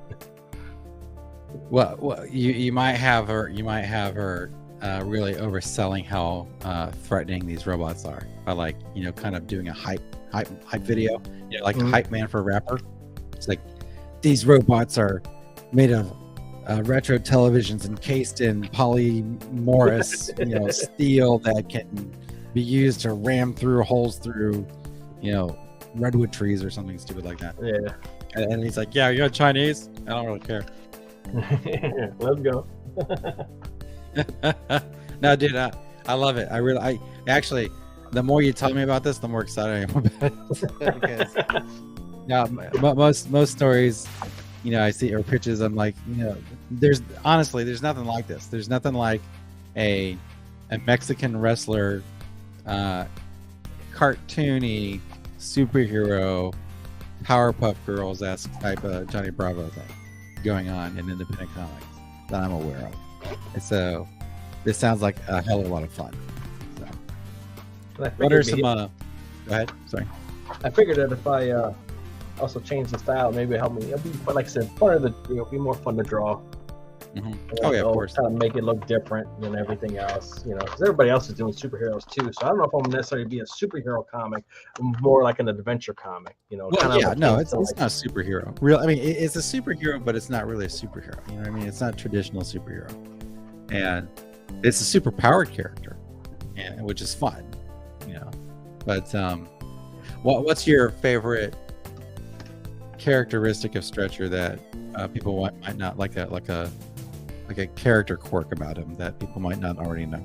Well, you might have her really overselling how threatening these robots are by, like, you know, kind of doing a hype video, you know, like a hype man for a rapper. It's like, these robots are made of retro televisions encased in polymorous, you know, steel that can be used to ram through holes through, you know, redwood trees or something stupid like that. Yeah. And he's like, yeah, you're Chinese? I don't really care. Let's go. No, dude, I love it. I actually, the more you tell me about this, the more excited I am about it. Because, yeah, most stories, you know, I see, or pitches, I'm like, you know, there's nothing like this. There's nothing like a Mexican wrestler, cartoony superhero, Powerpuff Girls-esque type of Johnny Bravo thing going on in independent comics that I'm aware of. And so this sounds like a hell of a lot of fun. So, what are some? Go ahead. Sorry. I figured that if I also change the style, maybe it'll help me. It'll be, but like I said, part of the it'll be more fun to draw. Mm-hmm. Oh yeah, of course. Kind of make it look different than everything else, you know, because everybody else is doing superheroes too. So I don't know if I'm necessarily be a superhero comic, more like an adventure comic, you know. Well, yeah, no, it's not a superhero. I mean, it's a superhero, but it's not really a superhero. You know what I mean? It's not a traditional superhero, and it's a super powered character, and which is fun, you know. But what's your favorite characteristic of Stretcher that people might not like a character quirk about him that people might not already know?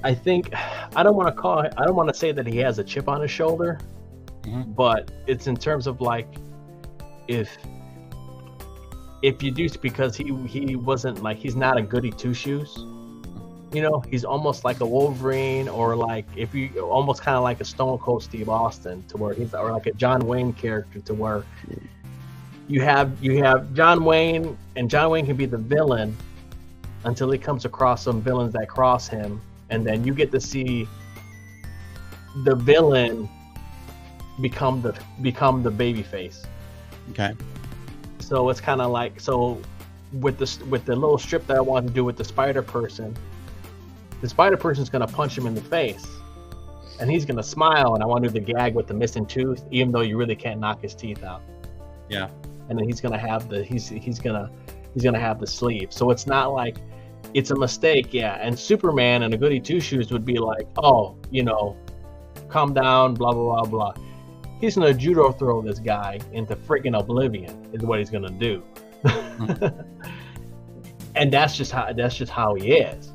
I think I don't want to say that he has a chip on his shoulder, but it's in terms of like if you do, because he wasn't like, he's not a goody two shoes, you know, he's almost like a Wolverine, or like if you almost kind of like a Stone Cold Steve Austin, to where he's, or like a John Wayne character, to where you have John Wayne, and John Wayne can be the villain until he comes across some villains that cross him, and then you get to see the villain become the baby face. Okay. So it's kind of like, so with the little strip that I wanted to do with the Spider Person's gonna punch him in the face, and he's gonna smile, and I want to do the gag with the missing tooth, even though you really can't knock his teeth out. Yeah. And then he's gonna have the sleeve. So it's not like it's a mistake, yeah. And Superman and a goody two shoes would be like, oh, you know, calm down, blah blah blah blah. He's gonna judo throw this guy into freaking oblivion, is what he's gonna do. And that's just how he is,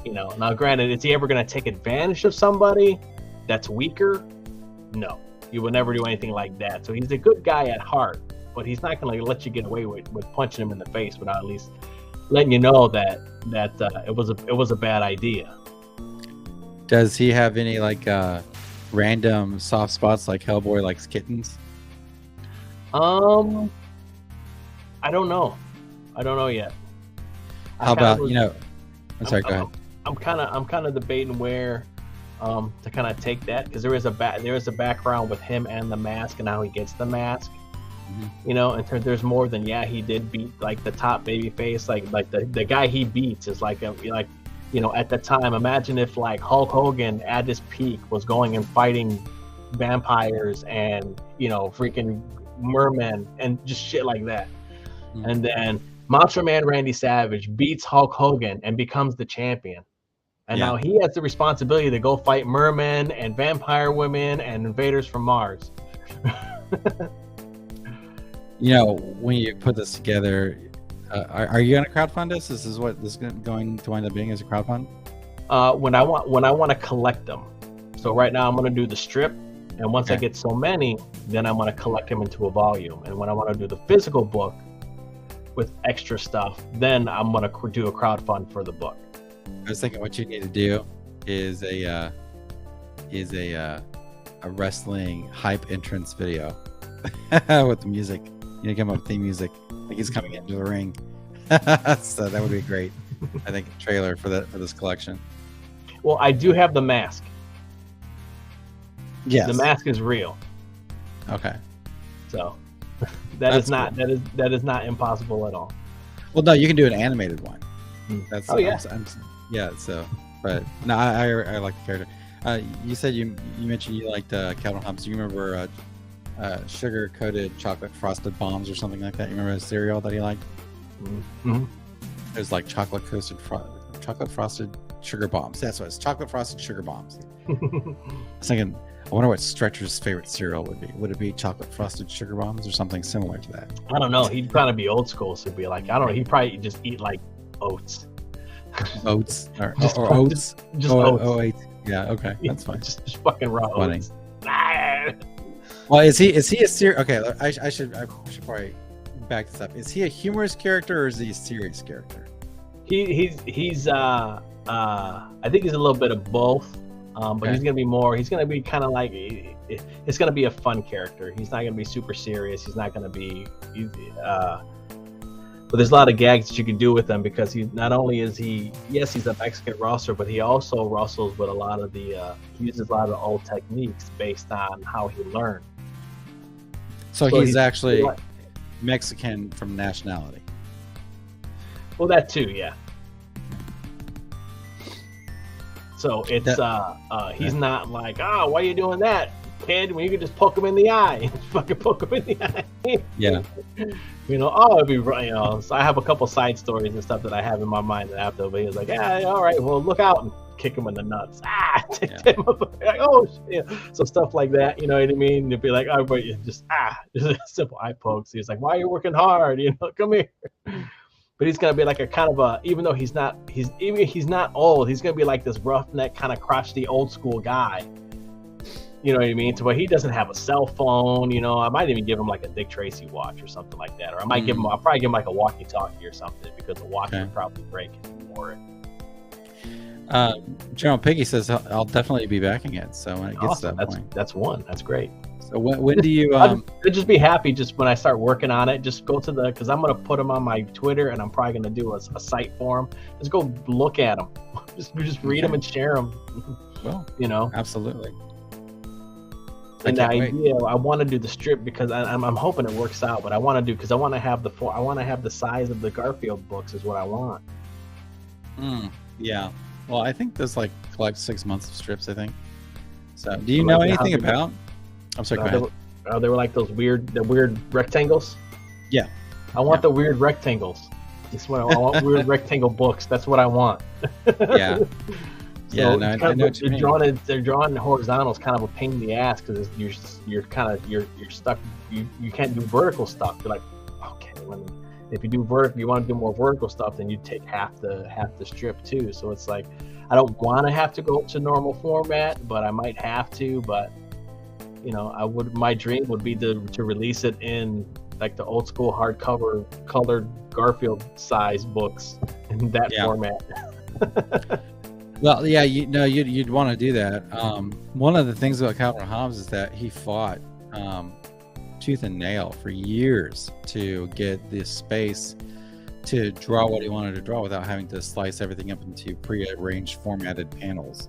you know. Now, granted, is he ever gonna take advantage of somebody that's weaker? No, he would never do anything like that. So he's a good guy at heart, but he's not gonna let you get away with punching him in the face without at least letting you know that it was a bad idea. Does he have any like random soft spots like Hellboy likes kittens? I don't know yet. How about, you know, I'm sorry, go ahead. I'm kind of debating where to kind of take that, because there is a background with him and the mask and how he gets the mask. You know, and there's more than, yeah, he did beat like the top baby face, like the guy he beats is like you know, at the time, imagine if like Hulk Hogan at his peak was going and fighting vampires and, you know, freaking mermen and just shit like that. And then Macho Man Randy Savage beats Hulk Hogan and becomes the champion. And now he has the responsibility to go fight mermen and vampire women and invaders from Mars. You know, when you put this together, are you going to crowdfund this? This is what this is going to wind up being, as a crowdfund? When I want to collect them. So right now I'm going to do the strip, and once I get so many, then I'm going to collect them into a volume. And when I want to do the physical book with extra stuff, then I'm going to do a crowdfund for the book. I was thinking what you need to do is a wrestling hype entrance video with the music. You know, come up with theme music like he's coming into the ring. So that would be great. I think trailer for this collection. Well, I do have the mask. Yes. The mask is real. Okay. So That's that is not impossible at all. Well, no, you can do an animated one. That's Oh, yeah. yeah. So, but no, I like the character. You said you mentioned you liked Calvin Hobbes. Do you remember sugar coated chocolate frosted bombs or something like that? You remember the cereal that he liked? Mm-hmm. It was like chocolate frosted sugar bombs. That's what it's, chocolate frosted sugar bombs. I was thinking, I wonder what Stretcher's favorite cereal would be. Would it be chocolate frosted sugar bombs or something similar to that? I don't know. He'd kind of be old school, so he'd be like, I don't know. He'd probably just eat like oats. Oats or Just oats. Just Oh, oats. yeah, okay, that's fine. Just fucking raw Funny. oats. Ah. Well, is he a serious? Okay, I should probably back this up. Is he a humorous character or is he a serious character? He's I think he's a little bit of both. But he's gonna be kind of like, it's gonna be a fun character. He's not gonna be super serious. He's not gonna be, but there's a lot of gags that you can do with him, because he not only is he's a Mexican rustler, but he also rustles with a lot of he uses a lot of the old techniques based on how he learned. So he's actually Mexican from nationality. Well, that too, yeah. So it's he's not like, why are you doing that, kid? When you can just poke him in the eye, fucking poke him in the eye. Yeah. It'd be right. So I have a couple side stories and stuff that I have in my mind after. But he was like, all right, well, look out, and kick him in the nuts. Like, oh shit. So stuff like that, you know what I mean? It'd be like, oh, but you just simple eye pokes. He's like, why are you working hard? Come here. But he's gonna be like a kind of a, even though he's not old, he's gonna be like this roughneck, kind of crotchety, old school guy. You know what I mean? So, but he doesn't have a cell phone. I might even give him like a Dick Tracy watch or something like that, or I'll probably give him like a walkie-talkie or something, because the watch would probably break more. General Piggy says I'll definitely be backing it. So when it gets to that point, that's one. That's great. So when do you? I'd just be happy just when I start working on it. Just go to because I'm gonna put them on my Twitter, and I'm probably gonna do a site for them. Just go look at them. just read them and share them. Well, absolutely. And the idea, I want to do the strip because I'm hoping it works out. But I want to do, because I want to have the size of the Garfield books is what I want. Yeah. Well, I think there's collect 6 months of strips, I think. So, do you know anything about? I'm sorry, go ahead. They were like the weird rectangles. Yeah. I want the weird rectangles. That's what I want. Weird rectangle books. That's what I want. Yeah. So I know what you mean. They're drawn horizontal. It's kind of a pain in the ass, because you're stuck. You can't do vertical stuff. You're like, okay, if you do vertical, you want to do more vertical stuff, then you take half the strip too. So it's like, I don't want to have to go to normal format, but I might have to. But my dream would be to release it in like the old school hardcover colored Garfield size books in that format. Well, yeah, you'd want to do that. One of the things about Calvin Hobbes is that he fought tooth and nail for years to get this space to draw what he wanted to draw without having to slice everything up into pre-arranged formatted panels.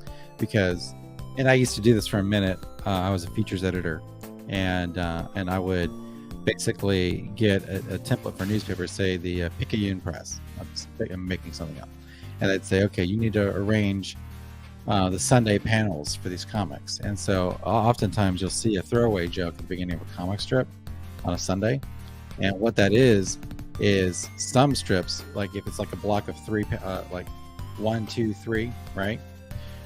And I used to do this for a minute. I was a features editor, and I would basically get a template for newspapers, say the Picayune Press. I'm making something up. And I'd say, okay, you need to arrange the Sunday panels for these comics. And so oftentimes you'll see a throwaway joke at the beginning of a comic strip on a Sunday. And what that is some strips, like if it's like a block of three, like 1, 2, 3, right?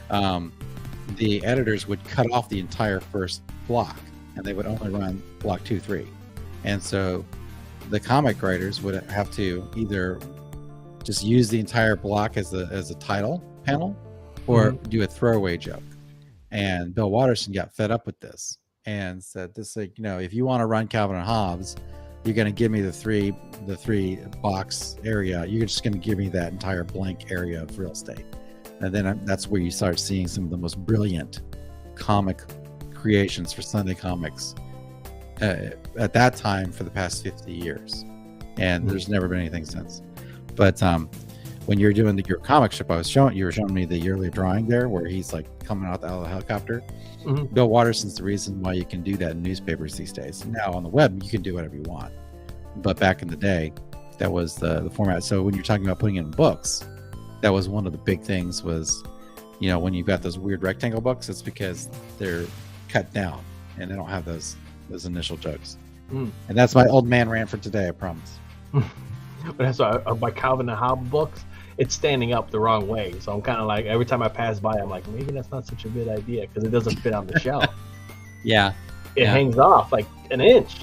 The editors would cut off the entire first block, and they would only run block 2, 3. And so the comic writers would have to either just use the entire block as a title panel, or do a throwaway joke. And Bill Watterson got fed up with this and said, if you want to run Calvin and Hobbes, you're going to give me the three box area. You're just going to give me that entire blank area of real estate. And then that's where you start seeing some of the most brilliant comic creations for Sunday comics at that time for the past 50 years. And there's never been anything since. But when you're doing your comic strip, you were showing me the yearly drawing there where he's like coming out of the helicopter. Mhm. Bill Watterson's the reason why you can do that in newspapers these days. Now on the web, you can do whatever you want, but back in the day, that was the format. So when you're talking about putting it in books, that was one of the big things was, when you've got those weird rectangle books, it's because they're cut down and they don't have those initial jokes. And that's my old man rant for today, I promise. But that's why my Calvin and Hobbes books, it's standing up the wrong way. So I'm kind of like, every time I pass by, I'm like, maybe that's not such a good idea because it doesn't fit on the shelf. Yeah. It hangs off like an inch.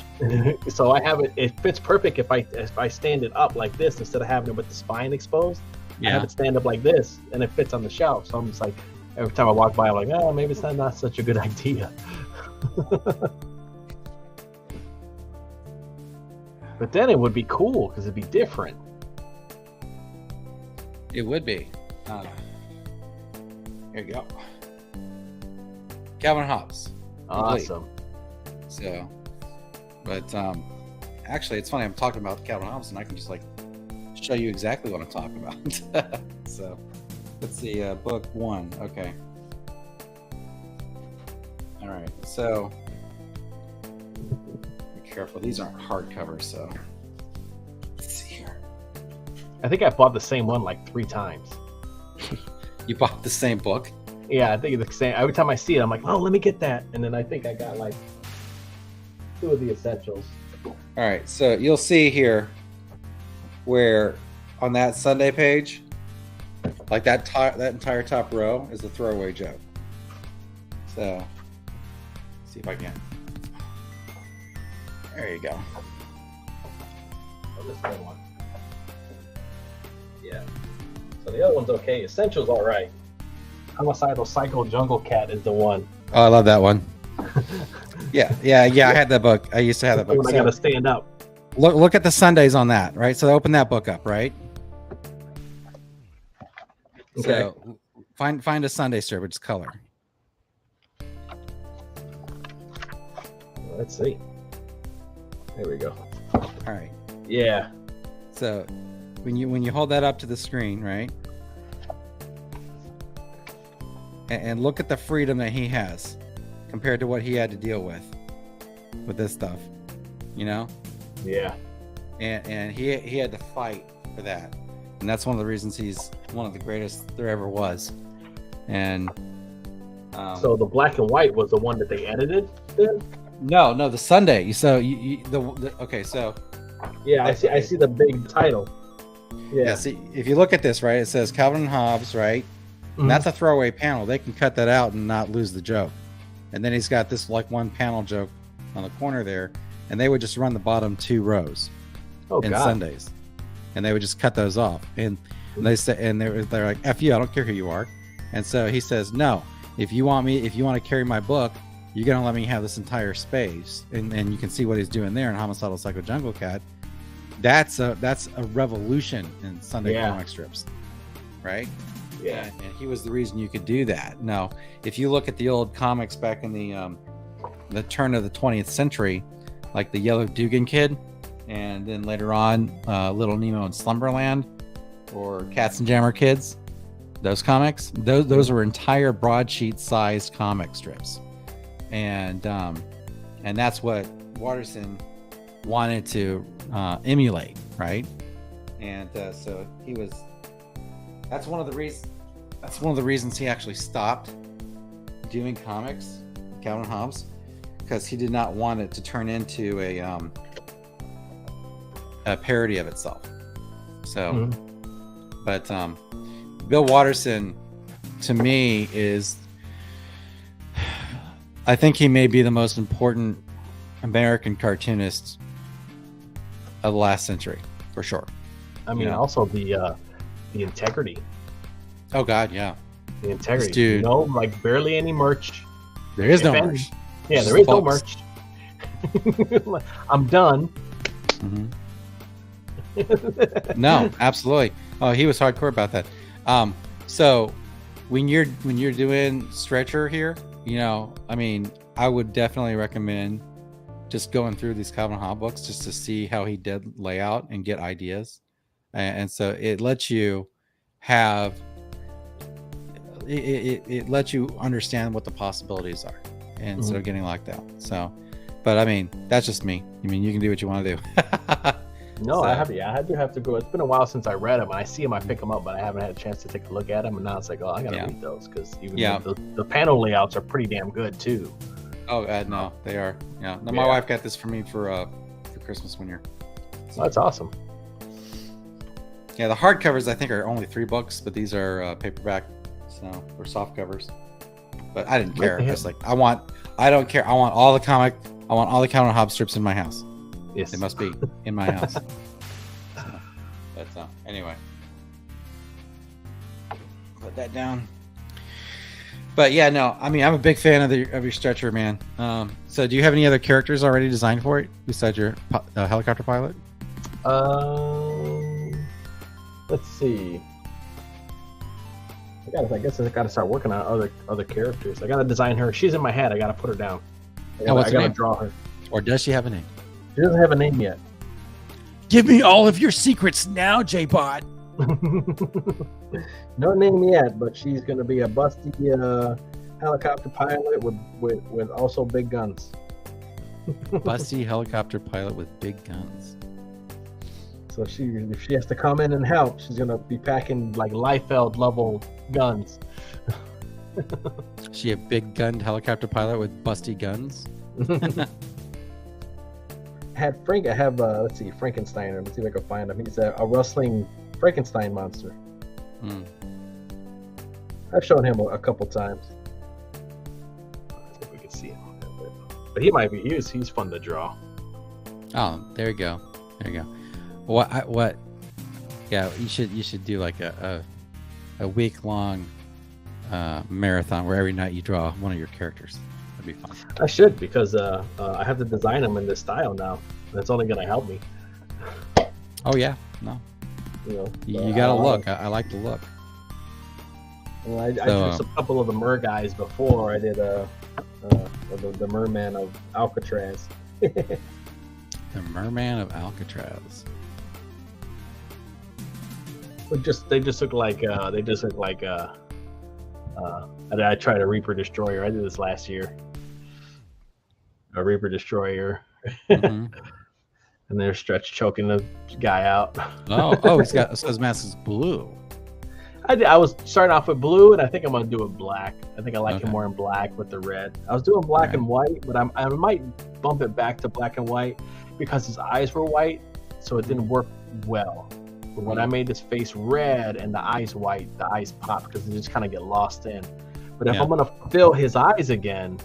So I have it. It fits perfect if I stand it up like this instead of having it with the spine exposed. I have it stand up like this, and it fits on the shelf. So I'm just like, every time I walk by, I'm like, oh, maybe it's not such a good idea. But then it would be cool because it'd be different. It would be. Here you go. Calvin and Hobbes. Awesome. So, but actually, it's funny. I'm talking about Calvin and Hobbes, and I can just like show you exactly what I'm talking about. So, let's see. Book 1. Okay. All right. So, be careful. These aren't hardcover, so let's see here. I think I bought the same one like 3 times. You bought the same book? Yeah, I think it's the same. Every time I see it, I'm like, oh, let me get that. And then I think I got like 2 of the essentials. All right, so you'll see here where on that Sunday page, like that entire top row is a throwaway joke. So, let's see if I can. There you go. Oh, this one. Yeah. So the other one's okay. Essentials, all right. Homicidal Psycho Jungle Cat is the one. Oh, I love that one. Yeah. I had that book. I used to have that book. When I gotta stand up. Look at the Sundays on that, right? So open that book up, right? Okay. So find a Sunday strip. It's color. Let's see. There we go. All right. Yeah. So when you hold that up to the screen, right? And look at the freedom that he has compared to what he had to deal with this stuff, Yeah. And he had to fight for that, and that's one of the reasons he's one of the greatest there ever was. And so the black and white was the one that they edited then? No, the Sunday. So okay, so yeah, I see the big title. Yeah. See, if you look at this, right, it says Calvin and Hobbes, right? And that's a throwaway panel. They can cut that out and not lose the joke. And then he's got this like one panel joke on the corner there, and they would just run the bottom 2 rows in Sundays, and they would just cut those off. And they say, and they're like, "F you, I don't care who you are." And so he says, "No, if you want to carry my book, you're gonna let me have this entire space." And you can see what he's doing there in Homicidal Psycho Jungle Cat. That's a revolution in Sunday comic strips, right? Yeah. And he was the reason you could do that. Now, if you look at the old comics back in the turn of the 20th century, like the Yellow Dugan Kid, and then later on Little Nemo in Slumberland, or Cats and Jammer Kids, those comics, those were entire broadsheet sized comic strips, and that's what Watterson wanted to emulate, right? And so he was. That's one of the reasons he actually stopped doing comics, Calvin and Hobbes, because he did not want it to turn into a parody of itself. So, but Bill Watterson, to me, I think he may be the most important American cartoonist of the last century, for sure. I mean, also the integrity. Oh God, yeah. The integrity. Dude. Like barely any merch. There is no merch. Yeah, there is no merch. I'm done. No, absolutely. Oh, he was hardcore about that. So when you're doing Stretcher here, I mean, I would definitely recommend just going through these Calvin Hobbes books just to see how he did layout and get ideas. And so it lets you have it lets you understand what the possibilities are instead of getting locked out. So, but I mean, that's just me. I mean, you can do what you want to do. No, So- I do have to go. It's been a while since I read them. I see them, I pick them up, but I haven't had a chance to take a look at them. And now it's like, oh, I gotta read those because even the panel layouts are pretty damn good too. Oh, no, they are. Yeah. No, my wife got this for me for Christmas one year. So that's awesome. Yeah, the hardcovers I think are only $3, but these are paperback, so or soft covers. But I didn't care. It's like I don't care. I want all the Calvin Hobbes strips in my house. Yes, They must be in my house. So, but anyway, put that down. But yeah, no, I mean, I'm a big fan of your stretcher, man. So do you have any other characters already designed for it besides your helicopter pilot? Let's see. I guess I gotta start working on other characters. I gotta design her. She's in my head. I gotta put her down. I gotta draw her. Or does she have a name? She doesn't have a name yet. Give me all of your secrets now, JBot. No name yet, but she's gonna be a busty helicopter pilot with also big guns. Busty helicopter pilot with big guns. So if she has to come in and help, she's gonna be packing like Liefeld level guns. She a big gunned helicopter pilot with busty guns. I have let's see, Frankensteiner. Let's see if I can find him. He's a rustling Frankenstein monster. I've shown him a couple times. Let's see if we can see him. But he might be. He's fun to draw. Oh, there you go. There you go. What? Yeah, you should do like a week-long marathon where every night you draw one of your characters. That'd be fun. I should because I have to design them in this style now. That's only gonna help me. Oh yeah, no. You gotta look. I like the look. Well, I did a couple of the mer guys before. I did the merman of Alcatraz. The merman of Alcatraz. They just look like I tried a Reaper Destroyer. I did this last year. A Reaper Destroyer. Mm-hmm. And they're Stretch choking the guy out. Oh, so his mask is blue. I was starting off with blue, and I think I'm gonna do it black. I think I like him more in black with the red. I was doing black and white, but I might bump it back to black and white because his eyes were white, so it didn't work well. But when I made his face red and the eyes white, the eyes pop because they just kind of get lost in. But if I'm gonna fill his eyes again,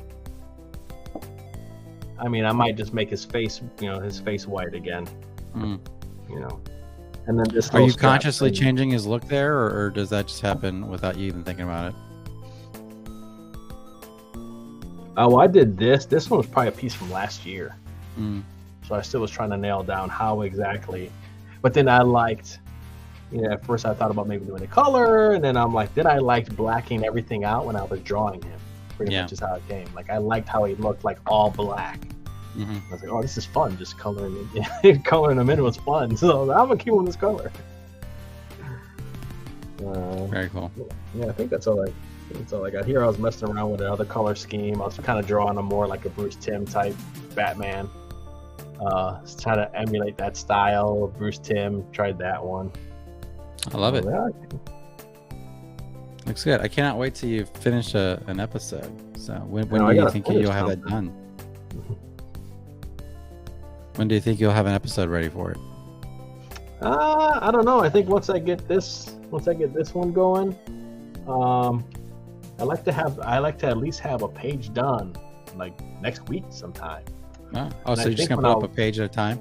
I mean, I might just make his face white again. And then this. Are you consciously changing his look there, or does that just happen without you even thinking about it? Oh, I did this. This one was probably a piece from last year. So I still was trying to nail down how exactly. But then I liked, at first I thought about maybe doing a color, and then I liked blacking everything out when I was drawing him. Pretty much is how it came. Like I liked how he looked like all black. I was like, oh, this is fun. Just coloring him in was fun. So I'm gonna keep him this color. Very cool. Yeah, I think that's all I got here. I was messing around with another color scheme. I was kind of drawing a more like a Bruce Timm type Batman. Trying to emulate that style of Bruce Timm. Tried that one. I love it. Looks good. I cannot wait till you finish an episode. So when do you think you'll have that done? When do you think you'll have an episode ready for it? I don't know. I think once I get this one going, I like to at least have a page done like next week sometime. Oh, so you're just gonna put up a page at a time?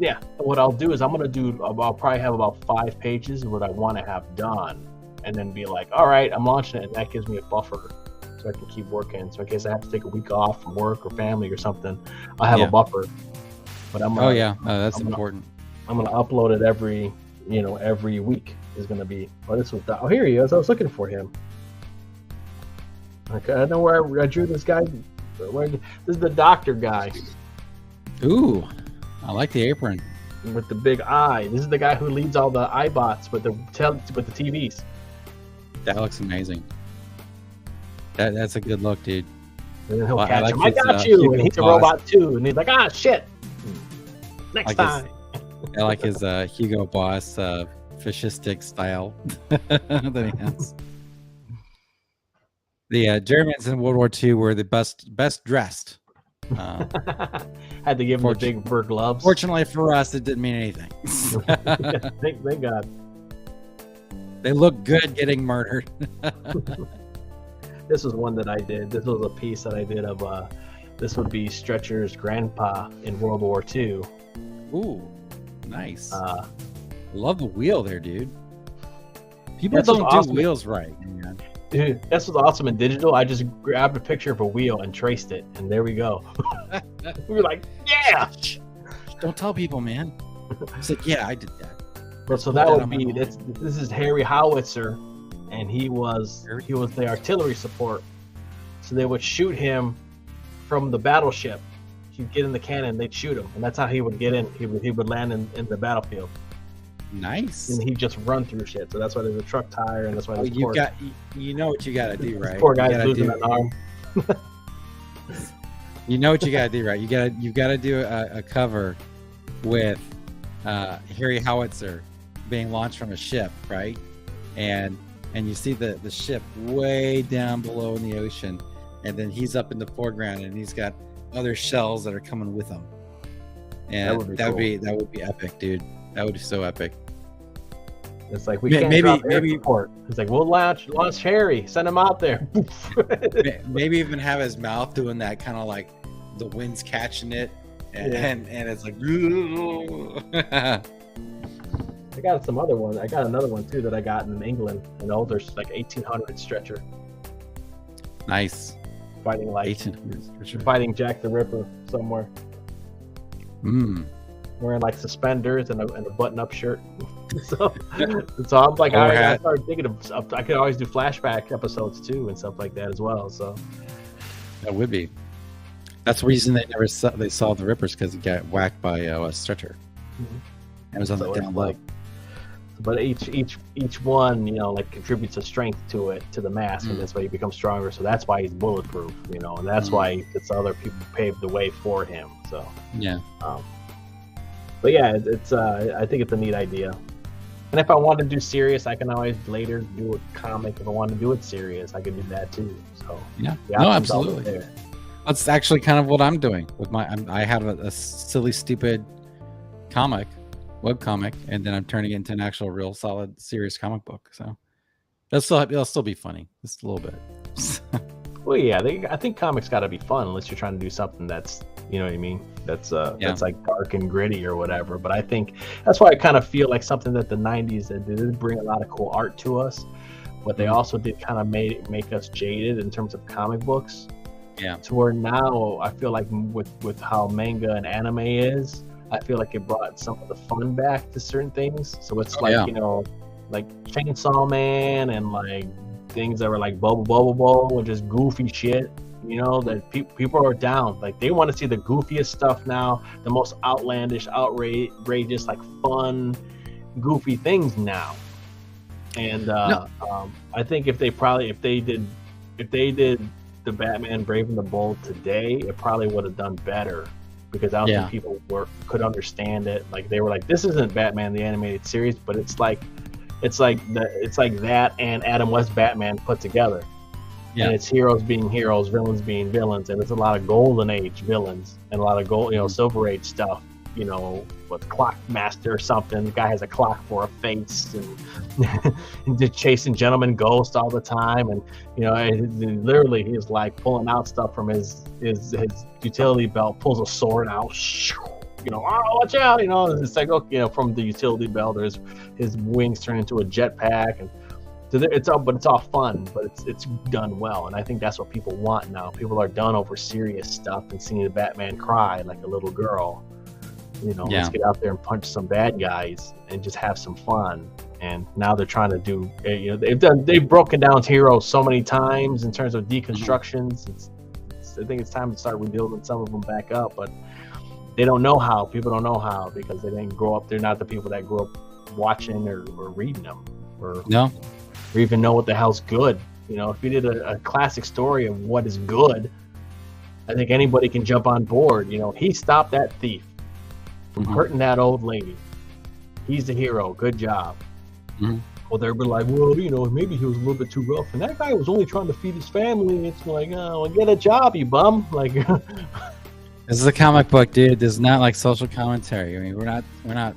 Yeah. What I'll do is I'll probably have about 5 pages of what I want to have done, and then be like, all right, I'm launching it, and that gives me a buffer so I can keep working. So in case I have to take a week off from work or family or something, I'll have a buffer. But that's important. I'm gonna upload it every week. Is gonna be. Oh, this was. Oh, here he is. I was looking for him. Okay, I know where I drew this guy. This is the doctor guy. Ooh, I like the apron. with the big eye. This is the guy who leads all the iBots with the TVs. That looks amazing. That's a good look, dude. And then he'll Well, I catch like him. I his, got you. Hugo And he's a Boss. robot too. And he's like, ah, shit. Next Like time. I like his Hugo Boss fascistic style that he has. The Germans in World War II were the best dressed. Had to give him the big fur gloves. Fortunately for us, it didn't mean anything. Thank God. They look good getting murdered. This was one that I did. This was a piece that I did of this would be Stretcher's grandpa in World War II. Ooh, nice. Love the wheel there, dude. People That's don't do awesome. wheels right, man. Dude, that's what's awesome in digital. I just grabbed a picture of a wheel and traced it, and there we go. We were like, yeah. Don't tell people, man. It's like, yeah, I did that. But so that would be this is Harry Howitzer, and he was the artillery support. So they would shoot him from the battleship. He'd get in the cannon, they'd shoot him, and that's how he would get in. He would land in the battlefield. Nice. And he'd just run through shit. So that's why there's a truck tire, and that's why there's you know what you gotta do, right? Poor guy's losing an arm. You know what you gotta do, right? You gotta do a cover with Harry Howitzer being launched from a ship, right? And you see the ship way down below in the ocean, and then he's up in the foreground, and he's got other shells that are coming with him. And that would be epic, dude. That would be so epic. It's like we can't drop air support. It's like we'll launch Harry, send him out there. Maybe even have his mouth doing that kind of like the wind's catching it, and it's like. I got some other one. I got another one too that I got in England, an older like 1800 Stretcher. Nice. Fighting like 1800 Stretcher. Fighting Jack the Ripper somewhere. Wearing like suspenders and a button-up shirt. so I'm like, I started thinking of. I could always do flashback episodes too and stuff like that as well. So that would be. That's the reason they saw the Rippers, because he got whacked by a Stretcher. It was on the down low. But each one, like contributes a strength to the mask, and that's why he becomes stronger. So that's why he's bulletproof, and that's why it's other people paved the way for him. So yeah. But yeah, it's I think it's a neat idea. And if I want to do serious, I can always later do a comic. If I want to do it serious, I can do that too. So yeah, no, absolutely. That's actually kind of what I'm doing with I have a silly, stupid comic. Webcomic, and then I'm turning it into an actual real solid serious comic book. So it'll still be funny just a little bit. Well, yeah, I think comics got to be fun unless you're trying to do something that's, you know what I mean, that's like dark and gritty or whatever. But I think that's why I kind of feel like something that the 90s did bring a lot of cool art to us, but they also did kind of make us jaded in terms of comic books. Yeah. To where now I feel like with how manga and anime is, I feel like it brought some of the fun back to certain things. So it's like like Chainsaw Man and like things that were like Bubble and just goofy shit. That people are down. Like they want to see the goofiest stuff now, the most outlandish, outrageous, like fun, goofy things now. And I think if they did the Batman Brave and the Bold today, it probably would have done better. Because I don't think people could understand it. Like they were like, "This isn't Batman the animated series," but it's like that and Adam West Batman put together. Yeah. And it's heroes being heroes, villains being villains, and it's a lot of Golden Age villains and a lot of Silver Age stuff. With Clock Master or something. The guy has a clock for a face, and just chasing Gentleman Ghost all the time, and literally he's like pulling out stuff from his utility belt, pulls a sword out, oh, watch out, it's like, okay, from the utility belt, there's his wings turn into a jetpack, and so it's all fun, but it's done well, and I think that's what people want now. People are done over serious stuff and seeing the Batman cry like a little girl. Let's get out there and punch some bad guys and just have some fun. And now they're trying to do, they've broken down heroes so many times in terms of deconstructions. I think it's time to start rebuilding some of them back up. But they don't know how. People don't know how because they didn't grow up. They're not the people that grew up watching or reading them or even know what the hell's good. You know, if you did a classic story of what is good, I think anybody can jump on board. You know, he stopped that thief from hurting that old lady. He's the hero. Good job. Well, they'll be like, well, you know, maybe he was a little bit too rough, and that guy was only trying to feed his family. It's like, oh, well, get a job, you bum. Like, this is a comic book, dude. This is not like social commentary. I mean, we're not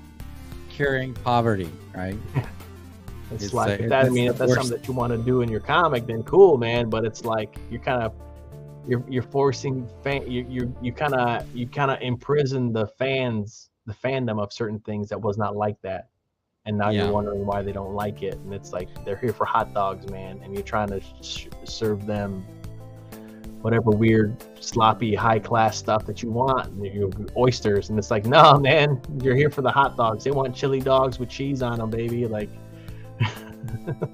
curing poverty, right? It's like that. I mean, if that's something that you want to do in your comic, then cool, man. But it's like you're kind of you're forcing you kind of imprison the fandom of certain things that was not like that. And now you're wondering why they don't like it. And it's like, they're here for hot dogs, man. And you're trying to serve them whatever weird, sloppy, high-class stuff that you want. Your oysters. And it's like, no, man, you're here for the hot dogs. They want chili dogs with cheese on them, baby. Like,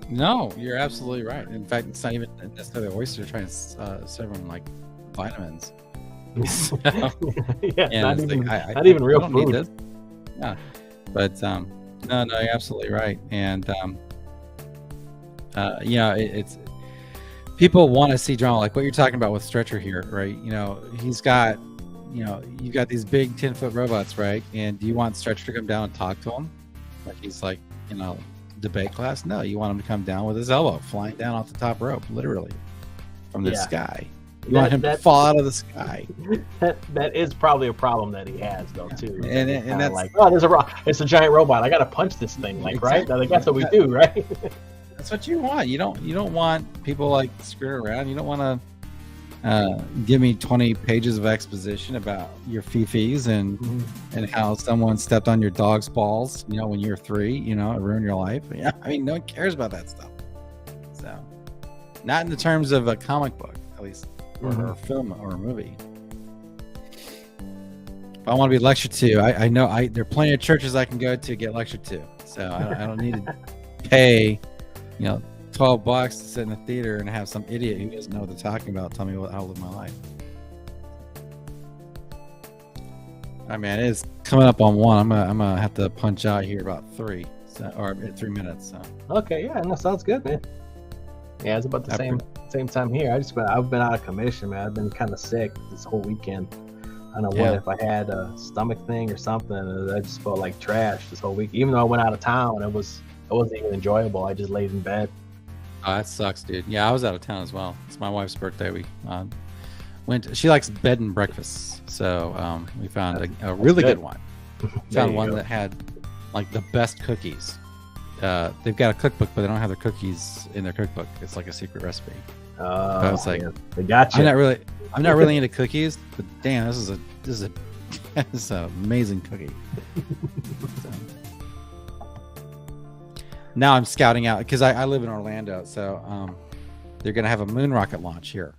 no, you're absolutely right. In fact, it's not even necessarily oysters. Trying to serve them like vitamins. So, not even real food. Yeah. But, no, you're absolutely right, and you know, it's people want to see drama, like what you're talking about with Stretcher here, right? You know, he's got, you know, you got these big 10-foot robots, right? And do you want Stretcher to come down and talk to him, like he's like, you know, debate class? No, you want him to come down with his elbow flying down off the top rope, literally from the sky. You want him to fall out of the sky. That is probably a problem that he has, though, too. And that's like, oh, it's a giant robot. I got to punch this thing, like, right? Like, that's what we do, right? That's what you want. You don't want people like screwing around. You don't want to give me 20 pages of exposition about your fifis and how someone stepped on your dog's balls, you know, when you're 3, you know, it ruined your life. Yeah, I mean, no one cares about that stuff. So, not in the terms of a comic book, at least. Or a film or a movie. If I want to be lectured to, I know there are plenty of churches I can go to get lectured to, so I don't need to pay, you know, $12 to sit in a theater and have some idiot who doesn't know what they're talking about tell me how to live my life. All right, man, it's coming up on 1. I'm gonna have to punch out here about 3, or 3 minutes. So. Okay, yeah, that sounds good, man. Yeah, it's about the same time here. I've been out of commission, man. I've been kind of sick this whole weekend. I don't know what, if I had a stomach thing or something. I just felt like trash this whole week. Even though I went out of town, it wasn't even enjoyable. I just laid in bed. Oh, that sucks, dude. Yeah, I was out of town as well. It's my wife's birthday. We she likes bed and breakfast, so we found a really good one. Found one that had like the best cookies. They've got a cookbook, but they don't have their cookies in their cookbook. It's like a secret recipe. I was like, they got you. I'm not really into cookies, but damn, this is an amazing cookie. So, now I'm scouting out because I live in Orlando, so they're gonna have a moon rocket launch here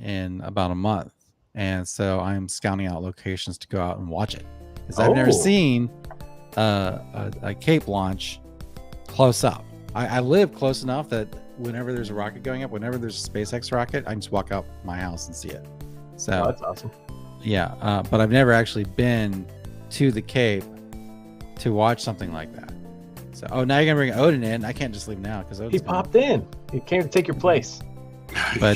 in about a month, and so I'm scouting out locations to go out and watch it because I've never seen a Cape launch close up. I live close enough that whenever there's a rocket going up, whenever there's a SpaceX rocket, I can just walk out my house and see it. So that's awesome. Yeah, but I've never actually been to the Cape to watch something like that. So, now you're gonna bring Odin in. I can't just leave now because he popped in. He came to take your place. But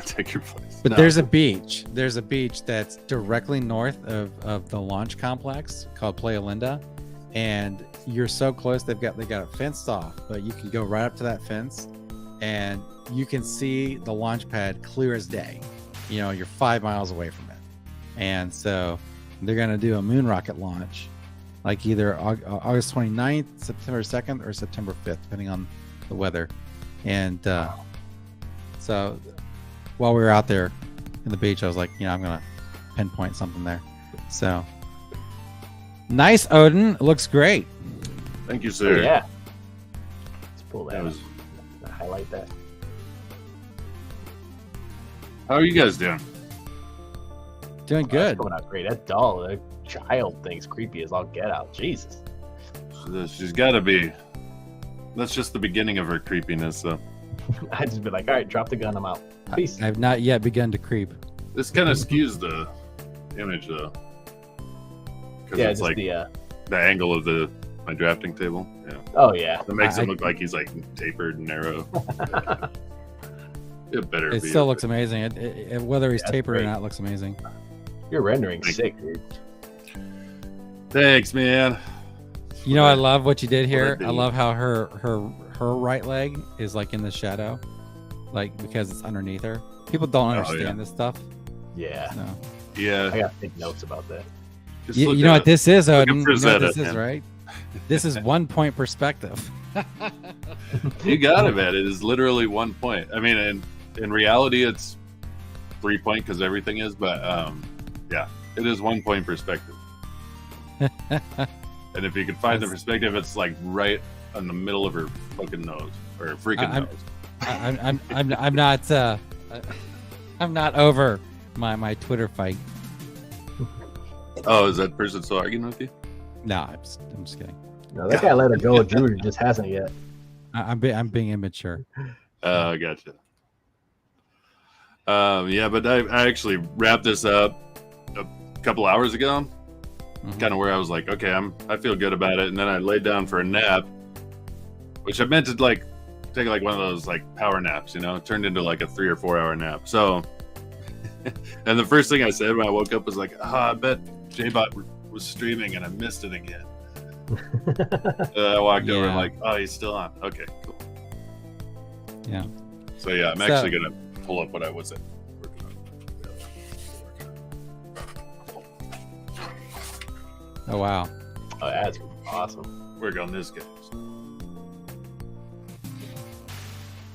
take your place. But there's a beach. There's a beach that's directly north of the launch complex called Playa Linda, and you're so close. They've got it fenced off, but you can go right up to that fence, and you can see the launch pad clear as day. You know, you're 5 miles away from it, and so they're gonna do a moon rocket launch, like either August 29th, September 2nd, or September 5th, depending on the weather. And so while we were out there in the beach, I was like, I'm gonna pinpoint something there. So nice, Odin. It looks great. Thank you, sir. Oh, yeah. Let's pull that up. Highlight that. How are you guys doing? Doing good. Coming out great. That doll, the child thing's creepy as all get out. Jesus. She's got to be. That's just the beginning of her creepiness. So I just be like, all right, drop the gun. I'm out. Peace. I have not yet begun to creep. This kind of skews the image, though. because Yeah, it's just like the. the angle of my drafting table. Yeah, Oh yeah. that makes him look like he's like tapered and narrow. It better. It be still a looks bit- amazing. Whether he's Yeah, tapered or great. not, looks amazing. You're rendering Thank sick, dude. Thanks, man. You know, I love what you did here. do. I love how her right leg is like in the shadow, like because it's underneath her. People don't understand yeah. this stuff. Yeah. So. Yeah. I gotta take notes about that. Just You look know at what this is, look at Odin? You know what Frazetta, this is, man. right? This is 1 point perspective. You got it, man. It is literally 1 point. I mean, in reality, it's 3 point because everything is, but yeah, it is 1 point perspective. And if you can find the perspective, it's like right in the middle of her fucking nose or freaking nose. I'm not over my Twitter fight. Oh, is that person still arguing with you? No, I'm just kidding. No, that guy let it go. Drew just hasn't yet. I'm being immature. Gotcha. Yeah, but I actually wrapped this up a couple hours ago. Mhm. Kind of where I was like, okay, I feel good about it, and then I laid down for a nap, which I meant to like take like one of those like power naps, you know. It turned into like a 3 or 4 hour nap. So, and the first thing I said when I woke up was like, I bet JBot was streaming and I missed it again. I walked over and Yeah. like, oh, he's still on. Okay, cool. Yeah. So yeah, I'm actually gonna pull up what I was working on. Oh wow. Oh, that's awesome. Work on this, guys.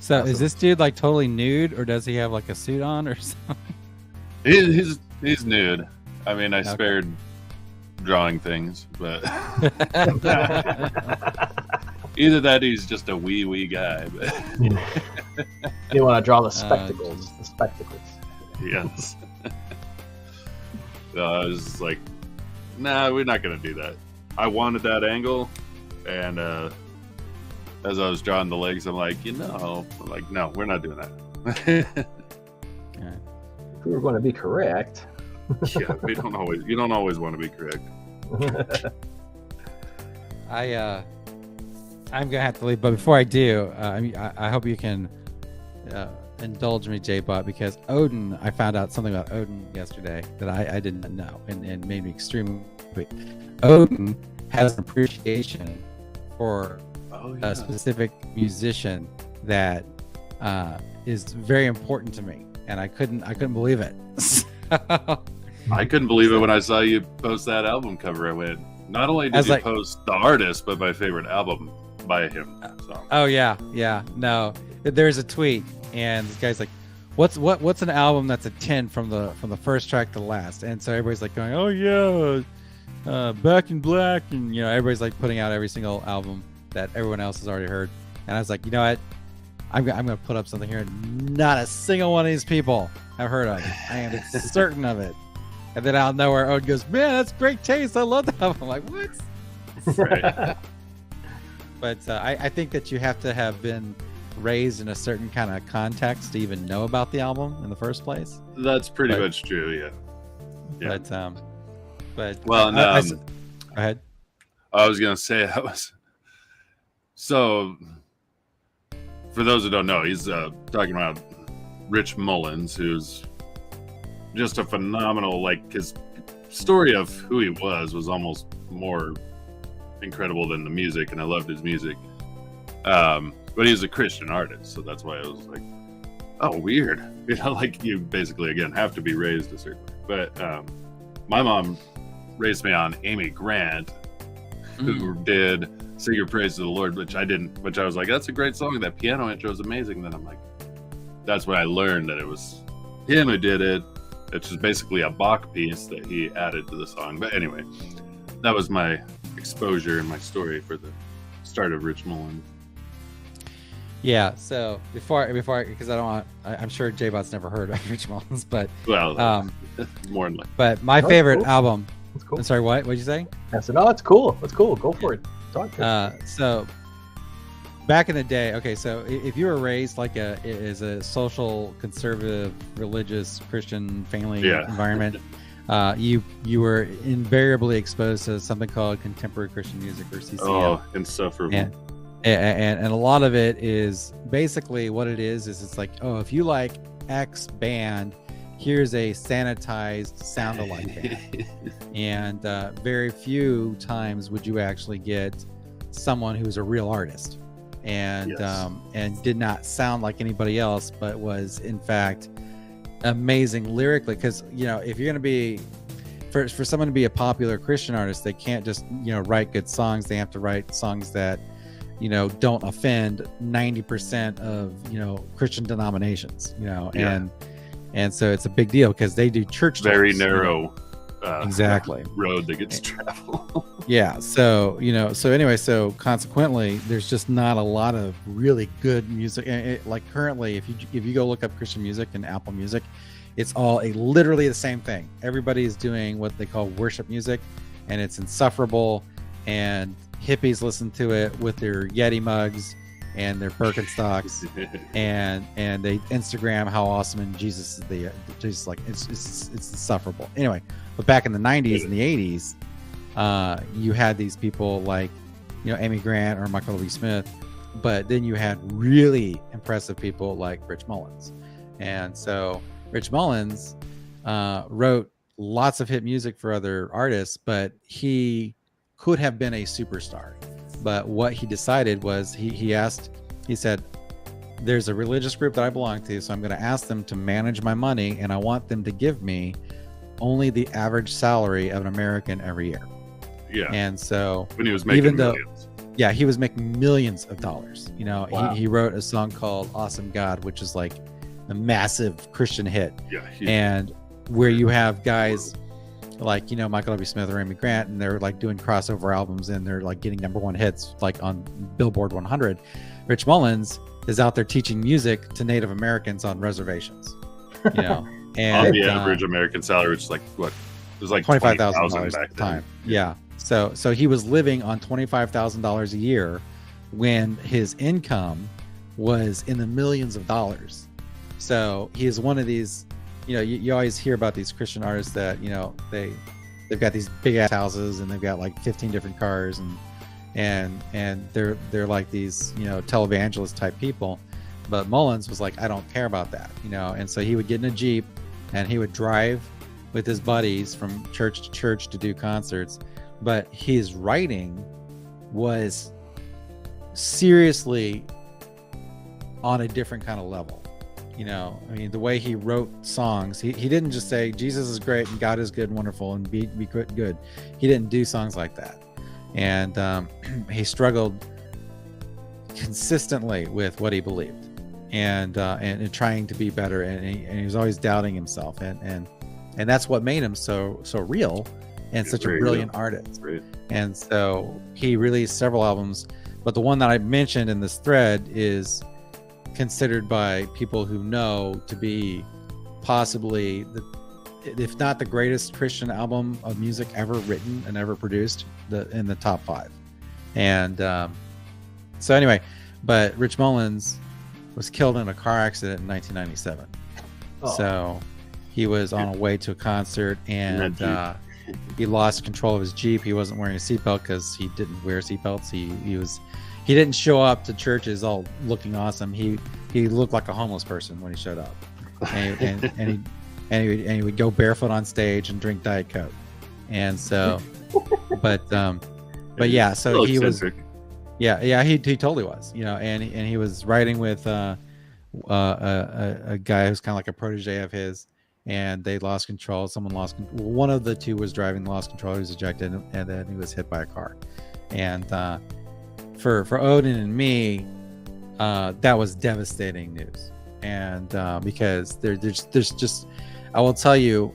So Awesome. is this dude like totally nude, or does he have like a suit on or something? He's nude. I mean, I spared drawing things, but either that, he's just a wee guy. But You want to draw the spectacles? The spectacles. yes. So I was just like, nah, we're not gonna do that. I wanted that angle, and as I was drawing the legs, I'm like, no, we're not doing that. If we were going to be correct. Yeah, you don't always want to be correct. I'm gonna have to leave, but before I do, I hope you can indulge me, JBot, because Odin. I found out something about Odin yesterday that I didn't know, and made me extremely. Odin has an appreciation for a specific musician that is very important to me, and I couldn't believe it. I couldn't believe it when I saw you post that album cover. I went, not only did you post the artist, but my favorite album by him. So. Oh yeah. No, there's a tweet, and this guy's like, "What's an album that's a 10 from the first track to the last?" And so everybody's like going, "Oh yeah, Back in Black," and everybody's like putting out every single album that everyone else has already heard. And I was like, you know what? I'm gonna put up something here. Not a single one of these people have heard of it. I am certain of it. And then out of nowhere, Odin goes, "Man, that's great taste. I love that." I'm like, what? Right. But I think that you have to have been raised in a certain kind of context to even know about the album in the first place. That's pretty much true. Yeah. But well, go ahead. I was gonna say that was so. For those who don't know, he's talking about Rich Mullins, who's just a phenomenal. Like, his story of who he was almost more incredible than the music, and I loved his music. But he's a Christian artist, so that's why I was like, oh, weird. Like, you basically again have to be raised a certain way. But my mom raised me on Amy Grant, who did "Sing Your Praise to the Lord," which I didn't. Which I was like, that's a great song. That piano intro is amazing. Then I'm like, that's when I learned that it was him who did it. It's just basically a Bach piece that he added to the song. But anyway, that was my exposure and my story for the start of Rich Mullins. Yeah. So before because I'm sure JBot's never heard of Rich Mullins, but well, more than like. But my favorite album. That's cool. I'm sorry. What'd you say? I said, "Oh, that's cool. That's cool. Go for it." Talk to it. So back in the day, okay, so if you were raised like as a social, conservative, religious, Christian family environment, you were invariably exposed to something called contemporary Christian music, or CCM. Oh, insufferable. And a lot of it is basically what it is it's like, oh, if you like X band, here's a sanitized sound-alike band. And very few times would you actually get someone who's a real artist and and did not sound like anybody else, but was in fact amazing lyrically. Because if you're going to be for someone to be a popular Christian artist, they can't just write good songs. They have to write songs that don't offend 90% of Christian denominations, and so it's a big deal because they do church very tours, narrow exactly road that gets traveled. Yeah, so so consequently there's just not a lot of really good music. Like currently, if you go look up Christian music in Apple Music, it's all literally the same thing. Everybody is doing what they call worship music, and it's insufferable, and hippies listen to it with their Yeti mugs and their Birkenstocks, and they Instagram how awesome and Jesus is just like it's insufferable. Anyway, but back in the 90s and the 80s, you had these people like Amy Grant or Michael W. Smith, but then you had really impressive people like Rich Mullins. And so Rich Mullins wrote lots of hit music for other artists, but he could have been a superstar. But what he decided was he said, there's a religious group that I belong to, so I'm going to ask them to manage my money, and I want them to give me only the average salary of an American every year. Yeah. And so when he was making millions. Yeah, he was making millions of dollars. Wow. He wrote a song called Awesome God, which is like a massive Christian hit. Yeah. And where you have guys like Michael W. Smith or Amy Grant, and they're like doing crossover albums, and they're like getting #1 hits like on Billboard 100. Rich Mullins is out there teaching music to Native Americans on reservations. And on the average American salary, which is like what? It was like $25,000 back at the time. Yeah. So he was living on $25,000 a year when his income was in the millions of dollars. So he is one of these. You always hear about these Christian artists that they've got these big ass houses, and they've got like 15 different cars, and they're like these televangelist type people. But Mullins was like, I don't care about that, and so he would get in a Jeep and he would drive with his buddies from church to church to do concerts. But his writing was seriously on a different kind of level. The way he wrote songs, he didn't just say Jesus is great and God is good and wonderful and be good. He didn't do songs like that. And he struggled consistently with what he believed, and trying to be better, and he was always doubting himself, and that's what made him so real and such a brilliant artist. Right. And so he released several albums, but the one that I mentioned in this thread is considered by people who know to be possibly if not the greatest Christian album of music ever written and ever produced, in the top 5. And so anyway, but Rich Mullins was killed in a car accident in 1997. So he was on a way to a concert, and he lost control of his Jeep. He wasn't wearing a seatbelt because he didn't wear seatbelts. He didn't show up to churches all looking awesome. He looked like a homeless person when he showed up, and he would go barefoot on stage and drink Diet Coke. And so, but yeah, so he was, he totally was, and he was writing with a guy who's kind of like a protege of his, and they lost control. Someone lost control. One of the two was driving, lost control. He was ejected, and then he was hit by a car. And for Odin and me, that was devastating news. And because there's just, I will tell you,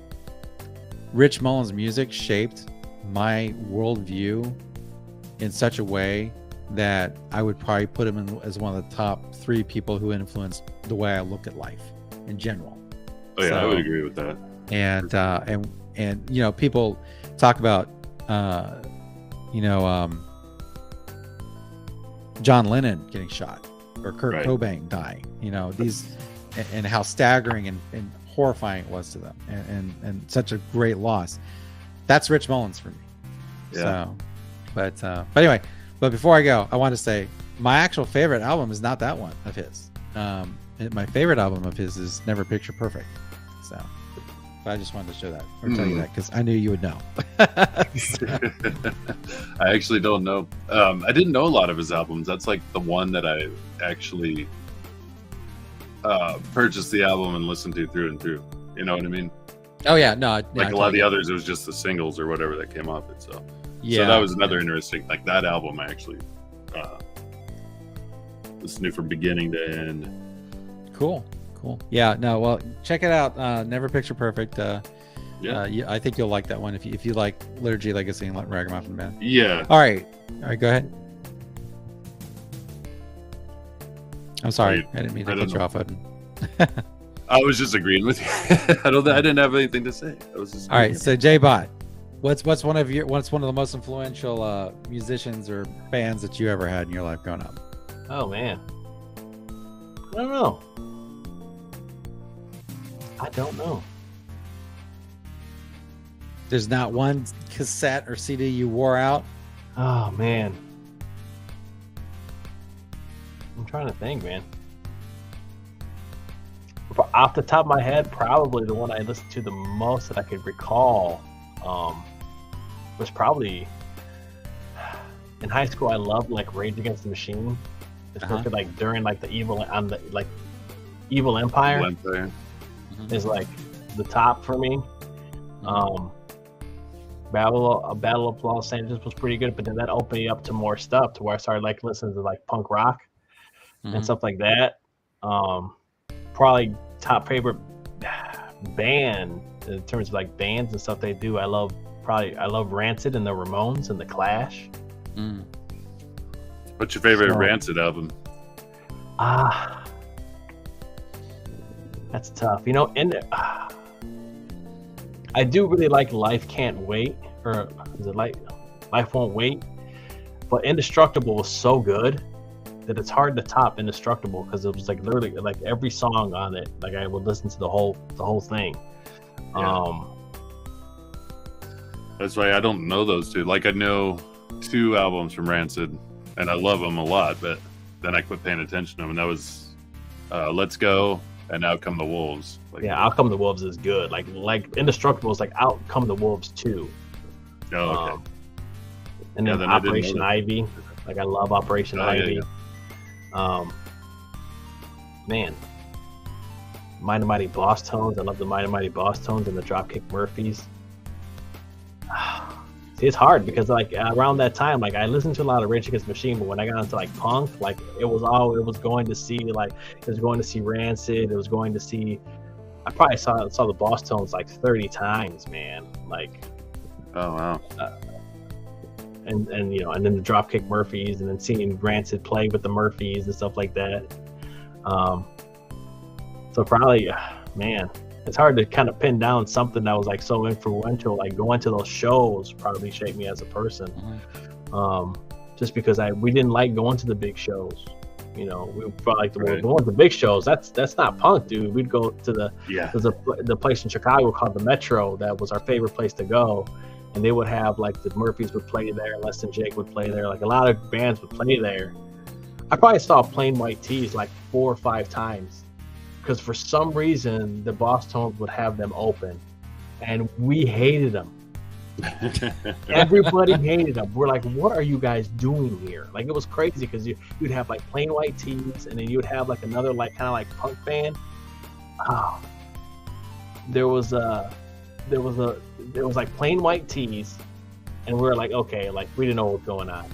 Rich Mullins' music shaped my worldview in such a way that I would probably put him in as one of the top 3 people who influenced the way I look at life in general. Oh yeah, I would agree with that. And people talk about John Lennon getting shot or Kurt Cobain dying. These and how staggering and horrifying it was to them, and such a great loss. That's Rich Mullins for me. Yeah. So, but anyway, but before I go, I want to say my actual favorite album is not that one of his. My favorite album of his is Never Picture Perfect. So, but I just wanted to show that or tell you that because I knew you would know. I actually don't know. I didn't know a lot of his albums. That's like the one that I actually purchased the album and listened to through and through. You know what I mean? Oh yeah, no, Like a lot of the others, it was just the singles or whatever that came off it. So yeah, so that was another interesting. Like that album, I actually listened to from beginning to end. Cool. Yeah, no, well, check it out. Never Picture Perfect. Yeah. I think you'll like that one if you like Liturgy, Legacy, and Ragamuffin Band. Yeah. All right, go ahead. I'm sorry, I didn't mean to cut you off, Odin. I was just agreeing with you. I didn't have anything to say. I was just all right. So JBot, what's one of the most influential musicians or bands that you ever had in your life growing up? Oh man, I don't know. There's not one cassette or CD you wore out? Oh man, I'm trying to think, man. Off the top of my head, probably the one I listened to the most that I could recall was probably in high school. I loved like Rage Against the Machine, especially like during like the Evil Empire is like the top for me. Battle of Los Angeles was pretty good, but then that opened me up to more stuff to where I started like listening to like punk rock and stuff like that. Probably top favorite band in terms of like bands and stuff they do. I love Rancid and the Ramones and the Clash. What's your favorite Rancid album? That's tough. You know, I do really like Life Can't Wait, or is it Life Won't Wait? But Indestructible was so good that it's hard to top Indestructible because it was like literally like every song on it. Like I would listen to the whole thing. Yeah. That's why I don't know those two. Like I know 2 albums from Rancid, and I love them a lot. But then I quit paying attention to them, and that was Let's Go and Out Come the Wolves. Like, yeah, Out Come the Wolves is good. Like Indestructible is like Out Come the Wolves 2. Oh, okay. And then Operation Ivy. Like I love Operation Ivy. Yeah. Man, Mighty Mighty Boss Tones. I love the Mighty Mighty Boss Tones and the Dropkick Murphys. See, it's hard because like around that time, like I listened to a lot of Rage Against the Machine, but when I got into like punk, like it was going to see Rancid. It was going to see. I probably saw the Boss Tones like 30 times, man. Like, oh wow. And you know, and then the Dropkick Murphys, and then seeing Rancid play with the Murphys and stuff like that. So probably, man, it's hard to kind of pin down something that was like so influential. Like going to those shows probably shaped me as a person. Just because we didn't like going to the big shows. You know, we felt like going to the big shows. That's not punk, dude. We'd go to there's the place in Chicago called the Metro that was our favorite place to go. And they would have like the Murphys would play there, Less Than Jake would play there, like a lot of bands would play there. I probably saw Plain White T's like 4 or 5 times because for some reason the Boss Tones would have them open, and we hated them. Everybody hated them. We're like, what are you guys doing here? Like it was crazy because you'd have like Plain White T's, and then you would have like another like kind of like punk band. There was like Plain White T's, and we were like, okay, like we didn't know what was going on.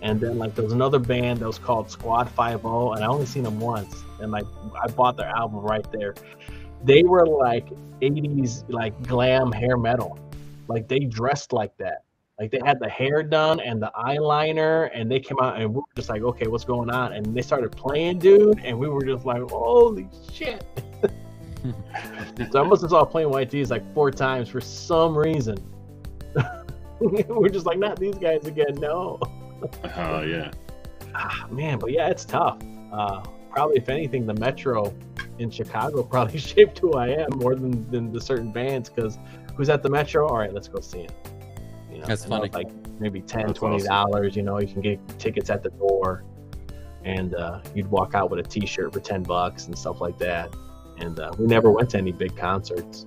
And then like there was another band that was called Squad 5-0, and I only seen them once, and like I bought their album right there. They were like 80s like glam hair metal. Like they dressed like that. Like they had the hair done and the eyeliner, and they came out and we were just like, okay, what's going on? And they started playing, dude, and we were just like, holy shit. So I must have saw Plain White T's like 4 times for some reason. We're just like, not these guys again, no. Oh yeah. Man, but yeah, it's tough. Probably if anything, the Metro in Chicago probably shaped who I am more than the certain bands. Because who's at the Metro? All right, let's go see him. You know, That's and that was funny. like maybe $10, That's $20. You know, you can get tickets at the door, and you'd walk out with a T-shirt for $10 and stuff like that. And we never went to any big concerts.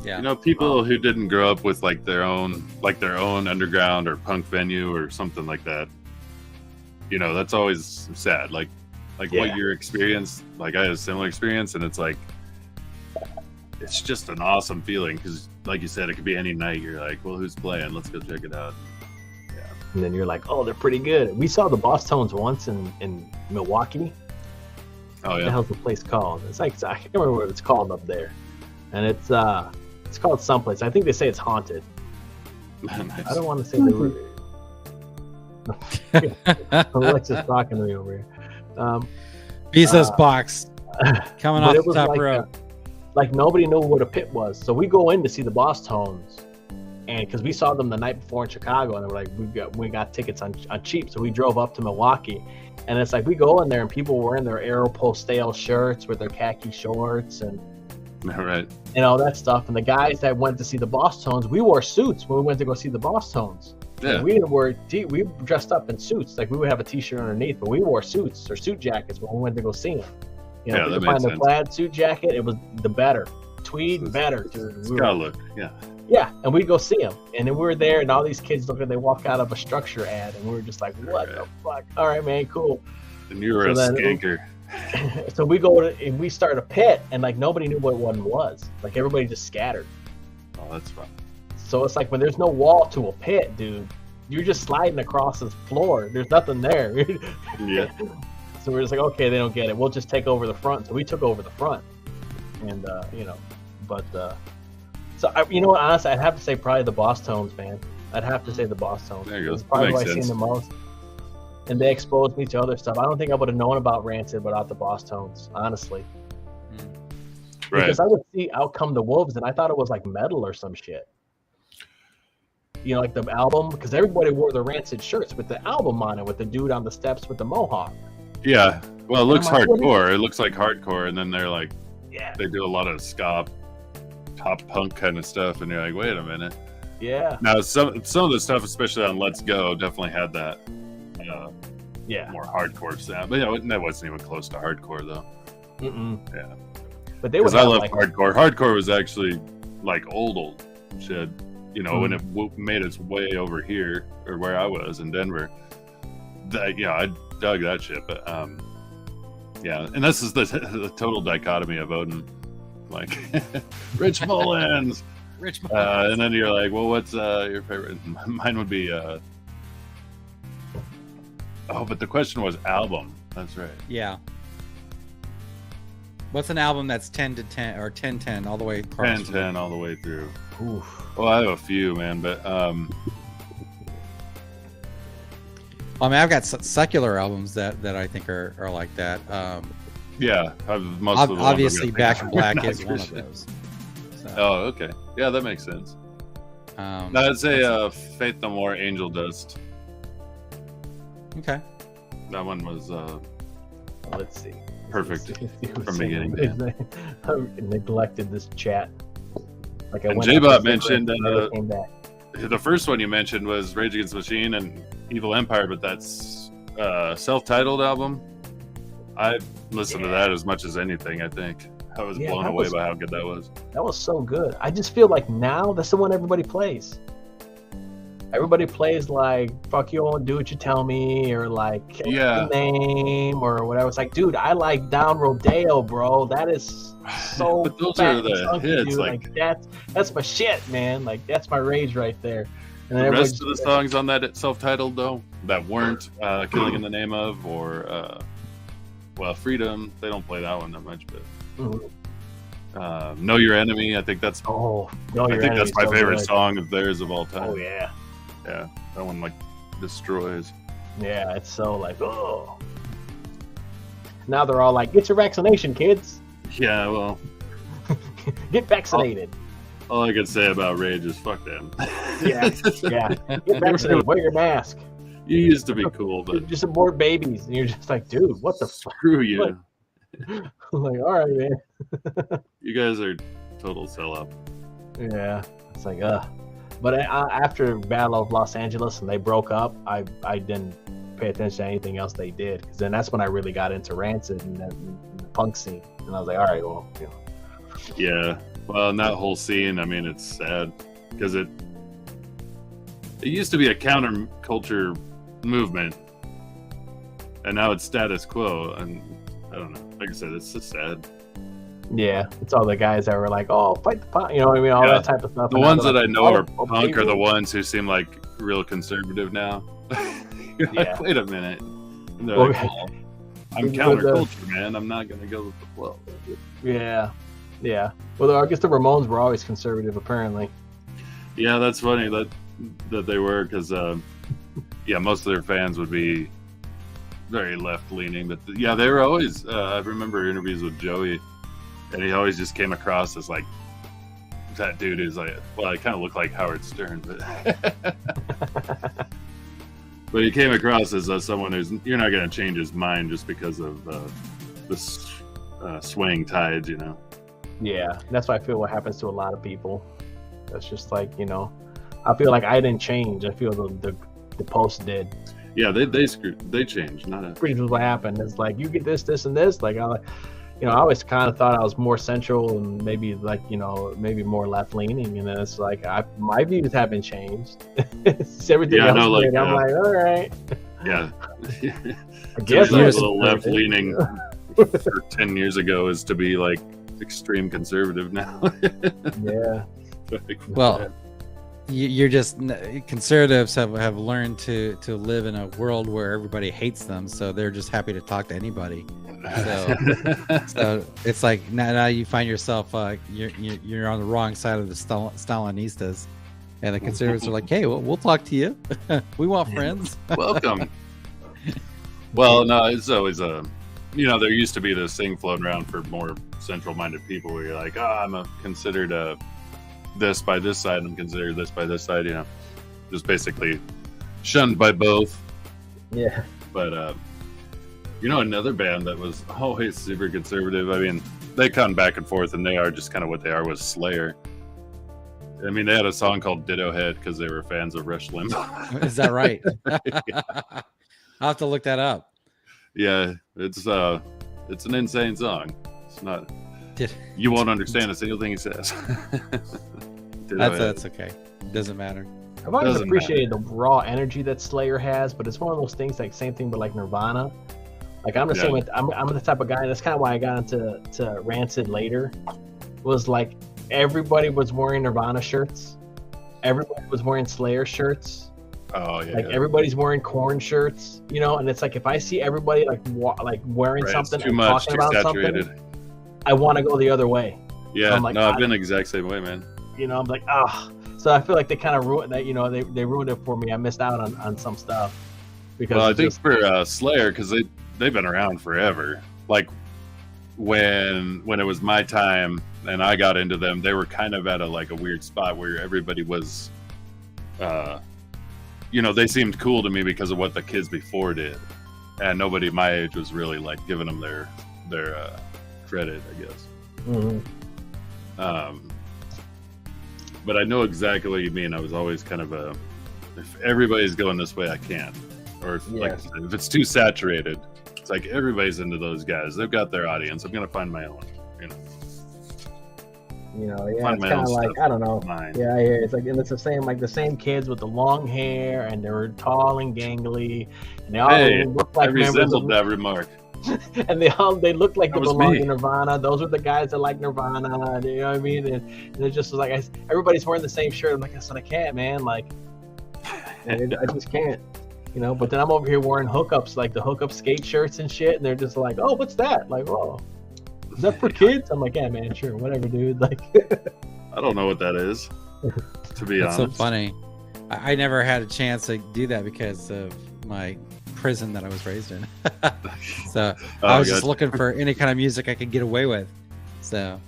Yeah. You know, people who didn't grow up with like their own underground or punk venue or something like that. You know, that's always sad. Like Yeah. what your experience. Like I had a similar experience, and it's like it's just an awesome feeling because, like you said, it could be any night. You're like, well, who's playing? Let's go check it out. And then you're like, oh, they're pretty good. We saw the Boss Tones once in Milwaukee. Oh What the yeah, hell's the place called? It's like, I can't remember what it's called up there. And it's called someplace. I think they say it's haunted. nice. I don't want to say Alexa's talking to me over here. Bezos box coming But off it the was top like, rope. like nobody knew what a pit was. So we go in to see the Boss Tones, and because we saw them the night before in Chicago, and they were like, we got tickets on cheap, so we drove up to Milwaukee, and it's like we go in there and people were in their Aeropostale shirts with their khaki shorts and All right. all that stuff. And the guys that went to see the Boss Tones, we wore suits when we went to go see the Boss Tones. Yeah. We didn't wear we dressed up in suits. Like we would have a T-shirt underneath, but we wore suits or suit jackets when we went to go see them. You know, Yeah, if that you find makes the sense. plaid suit jacket, it was the better. Tweed better, dude. It's We gotta were- look. Yeah. yeah, and we'd go see them, and then we were there, and all these kids look like they walk out of a structure ad, and we were just like, "What the fuck?" All right, man, cool. And you were So a then- skanker. So we go to and we start a pit, and like nobody knew what one was. Like everybody just scattered. Oh, that's fun. So it's like when there's no wall to a pit, dude, you're just sliding across the floor. There's nothing there. Yeah. So we're just like, okay, they don't get it. We'll just take over the front. So we took over the front, and so you know what? Honestly, I'd have to say probably the Boss Tones, man. I'd have to say the Boss Tones. There you go. It's probably That who makes I've seen sense. the most. And they exposed me to other stuff. I don't think I would have known about Rancid without the Boss Tones, honestly. Right. Because I would see Out Come the Wolves, and I thought it was like metal or some shit. You know, like the album, because everybody wore the Rancid shirts with the album on it, with the dude on the steps with the mohawk. Yeah. Well, it looks I'm like, what is- hardcore. It looks like hardcore, and then they're like, Yeah, they do a lot of ska, pop punk kind of stuff, and you're like, wait a minute. yeah, Now, some of the stuff, especially on Let's Go, definitely had that yeah. more hardcore sound. But yeah, that wasn't even close to hardcore though. Mm-mm. Yeah. But they would Because I have love like, hardcore. Hardcore was actually like old shit. You know, when it Mm-hmm. made its way over here or where I was in Denver. I dug that shit. But yeah, and this is the total dichotomy of Odin. Like Rich Mullins. Rich And then you're like, well, what's your favorite? Mine would be but the question was album. That's right. Yeah. What's an album that's 10 to 10 or 10-10 all the way across? 10-10 all the way through. oof. Well, I have a few, man, but I mean, I've got secular albums that I think are like that. yeah, most of the ones I'm Obviously, gonna Back think in are Black not is one of Christian. those. So, Oh, okay. Yeah, that makes sense. I'd say Faith No More, Angel Dust. okay. That one was Let's see. perfect Let's see who's from saying beginning to it. I neglected this chat. Like I And went JBot up to mentioned, and never came back. The first one you mentioned was Rage Against the Machine and Evil Empire, but that's self-titled album. I listened to that as much as anything, I think. I was Yeah, blown that away was- by how good that was. That was so good. I just feel like now that's the one everybody plays. Everybody plays like "fuck you, I won't do what you tell me" or like "Kill Yeah. the name" or whatever. It's like, dude, I like Down Rodeo, bro. That is so. But those fat are and the chunky, hits, dude. like- that's my shit, man. Like that's my rage right there. And The everybody's rest of the just- songs on that self-titled, though, that weren't Killing in the Name of or, Freedom, they don't play that one that much, but Mhm. Know Your Enemy, I think that's Oh, no, I think that's my favorite song of theirs of all time. Oh yeah, Yeah, that one like destroys. yeah. It's so like, oh. Now they're all like, "Get your vaccination, kids. Yeah, well, Get vaccinated." all I can say about Rage is fuck them. Yeah, yeah. Get vaccinated. Wear your mask. You used to be cool, You're but just abort babies, and you're just like, dude, what the fuck? screw you. I'm like, all right, man. You guys are total sellout. Yeah, it's like, But after Battle of Los Angeles and they broke up, I didn't pay attention to anything else they did, because then that's when I really got into Rancid and the punk scene, and I was like, all right, well, you know. Yeah, well, and that whole scene, I mean, it's sad because it used to be a counterculture movement, and now it's status quo, and I don't know. Like I said, it's just sad. Yeah, it's all the guys that were like, oh, fight the punk, you know what I mean, all Yeah. that type of stuff. The And now ones they're that I like, know oh, are okay, punk are the well. ones who seem like real conservative now. You're Yeah. like, wait a minute. And they're Well, like, well, I'm with the- counterculture, man. I'm not going to go with the flow. Yeah, yeah. Well, I guess the Ramones were always conservative, apparently. Yeah, that's funny that they were, because yeah, most of their fans would be very left leaning, but yeah, they were always. I remember interviews with Joey, and he always just came across as like that dude who's like, well, I kind of look like Howard Stern, but but he came across as someone who's you're not going to change his mind just because of this swaying tides, you know. Yeah, that's why I feel what happens to a lot of people. That's just like, you know, I feel like I didn't change. I feel the post did. Yeah, they changed, not a. Pretty much what happened. It's like, you get this, and this. Like, I always kind of thought I was more central and maybe like, you know, maybe more left leaning. And then it's like, my views haven't changed. It's everything Yeah, else. no, like, I'm like, all right. Yeah. I guess to be I a was little left leaning for 10 years ago is to be like extreme conservative now. Yeah. Well, you're just conservatives have learned to live in a world where everybody hates them, so they're just happy to talk to anybody. So it's like now you find yourself you're on the wrong side of the Stalinistas, and the conservatives are like, hey, we'll talk to you. We want friends. Welcome. Well, no, it's always you know, there used to be this thing floating around for more central-minded people where you're like, I'm considered this by this side, I'm considered this by this side, you know, just basically shunned by both. Yeah. But you know, another band that was always super conservative, I mean, they come back and forth, and they are just kind of what they are, was Slayer. I mean, they had a song called Ditto Head because they were fans of Rush Limbaugh. Is that right? I'll have to look that up. Yeah, it's an insane song. It's not. You won't understand a single thing he says. That's okay. Doesn't matter. I've always Doesn't appreciated the raw energy that Slayer has, but it's one of those things, like same thing, but like Nirvana. Like I'm the same with I'm the type of guy. That's kind of why I got into Rancid later. Was like everybody was wearing Nirvana shirts, everybody was wearing Slayer shirts. Oh yeah. Like everybody's wearing Korn shirts, you know. And it's like if I see everybody like wearing Right, something too and much, talking too about saturated. something, I want to go the other way. Yeah, I'm like, no, I've been the exact same way, man. You know, I'm like, So I feel like they kind of ruined that. You know, they ruined it for me. I missed out on some stuff because Well, I think for Slayer, because they've been around forever. Like when it was my time and I got into them, they were kind of at a weird spot where everybody was, you know, they seemed cool to me because of what the kids before did, and nobody my age was really like giving them their credit, I guess. Mm-hmm. But I know exactly what you mean. I was always kind of if everybody's going this way, I can't. Or if, like I said, if it's too saturated, it's like everybody's into those guys. They've got their audience. I'm gonna find my own. You know. Yeah, Find it's my kind of own like, stuff. I don't know. Mine. Yeah, I hear it. It's like, and it's the same kids with the long hair, and they were tall and gangly, and they all Hey, look I like members resembled of, that remark. and they look like That they was belong me. in Nirvana. Those are the guys that like Nirvana. You know what I mean? And it just was like everybody's wearing the same shirt. I'm like, I said, I can't, man. Like, I just can't. You know. But then I'm over here wearing hookups, like the hookup skate shirts and shit, and they're just like, oh, what's that? Like, oh, is that for kids? I'm like, yeah, man, sure, whatever, dude. Like, I don't know what that is, to be That's honest. so funny. I never had a chance to do that because of my prison that I was raised in. So I was just gotcha. looking for any kind of music I could get away with. So,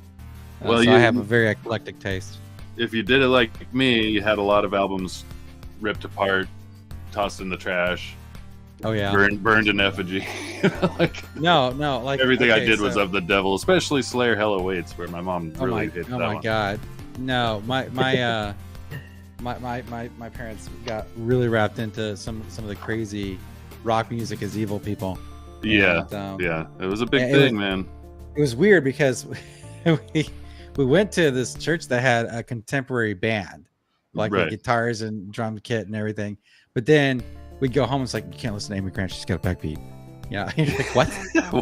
Well, so I have a very eclectic taste. If you did it like me, you had a lot of albums ripped apart, tossed in the trash, Oh yeah. burned in effigy. Like No, like everything I okay, did was so- of the devil, especially Slayer Hell Awaits, where my mom really hit that oh my one. god. No, my parents got really wrapped into some of the crazy rock music as evil people. Yeah, And, yeah, it was a big it thing, was- man. It was weird because we went to this church that had a contemporary band, like with Right. guitars and drum kit and everything. But then we'd go home. It's like, you can't listen to Amy Grant. She's got a backbeat. Yeah. You're like, what?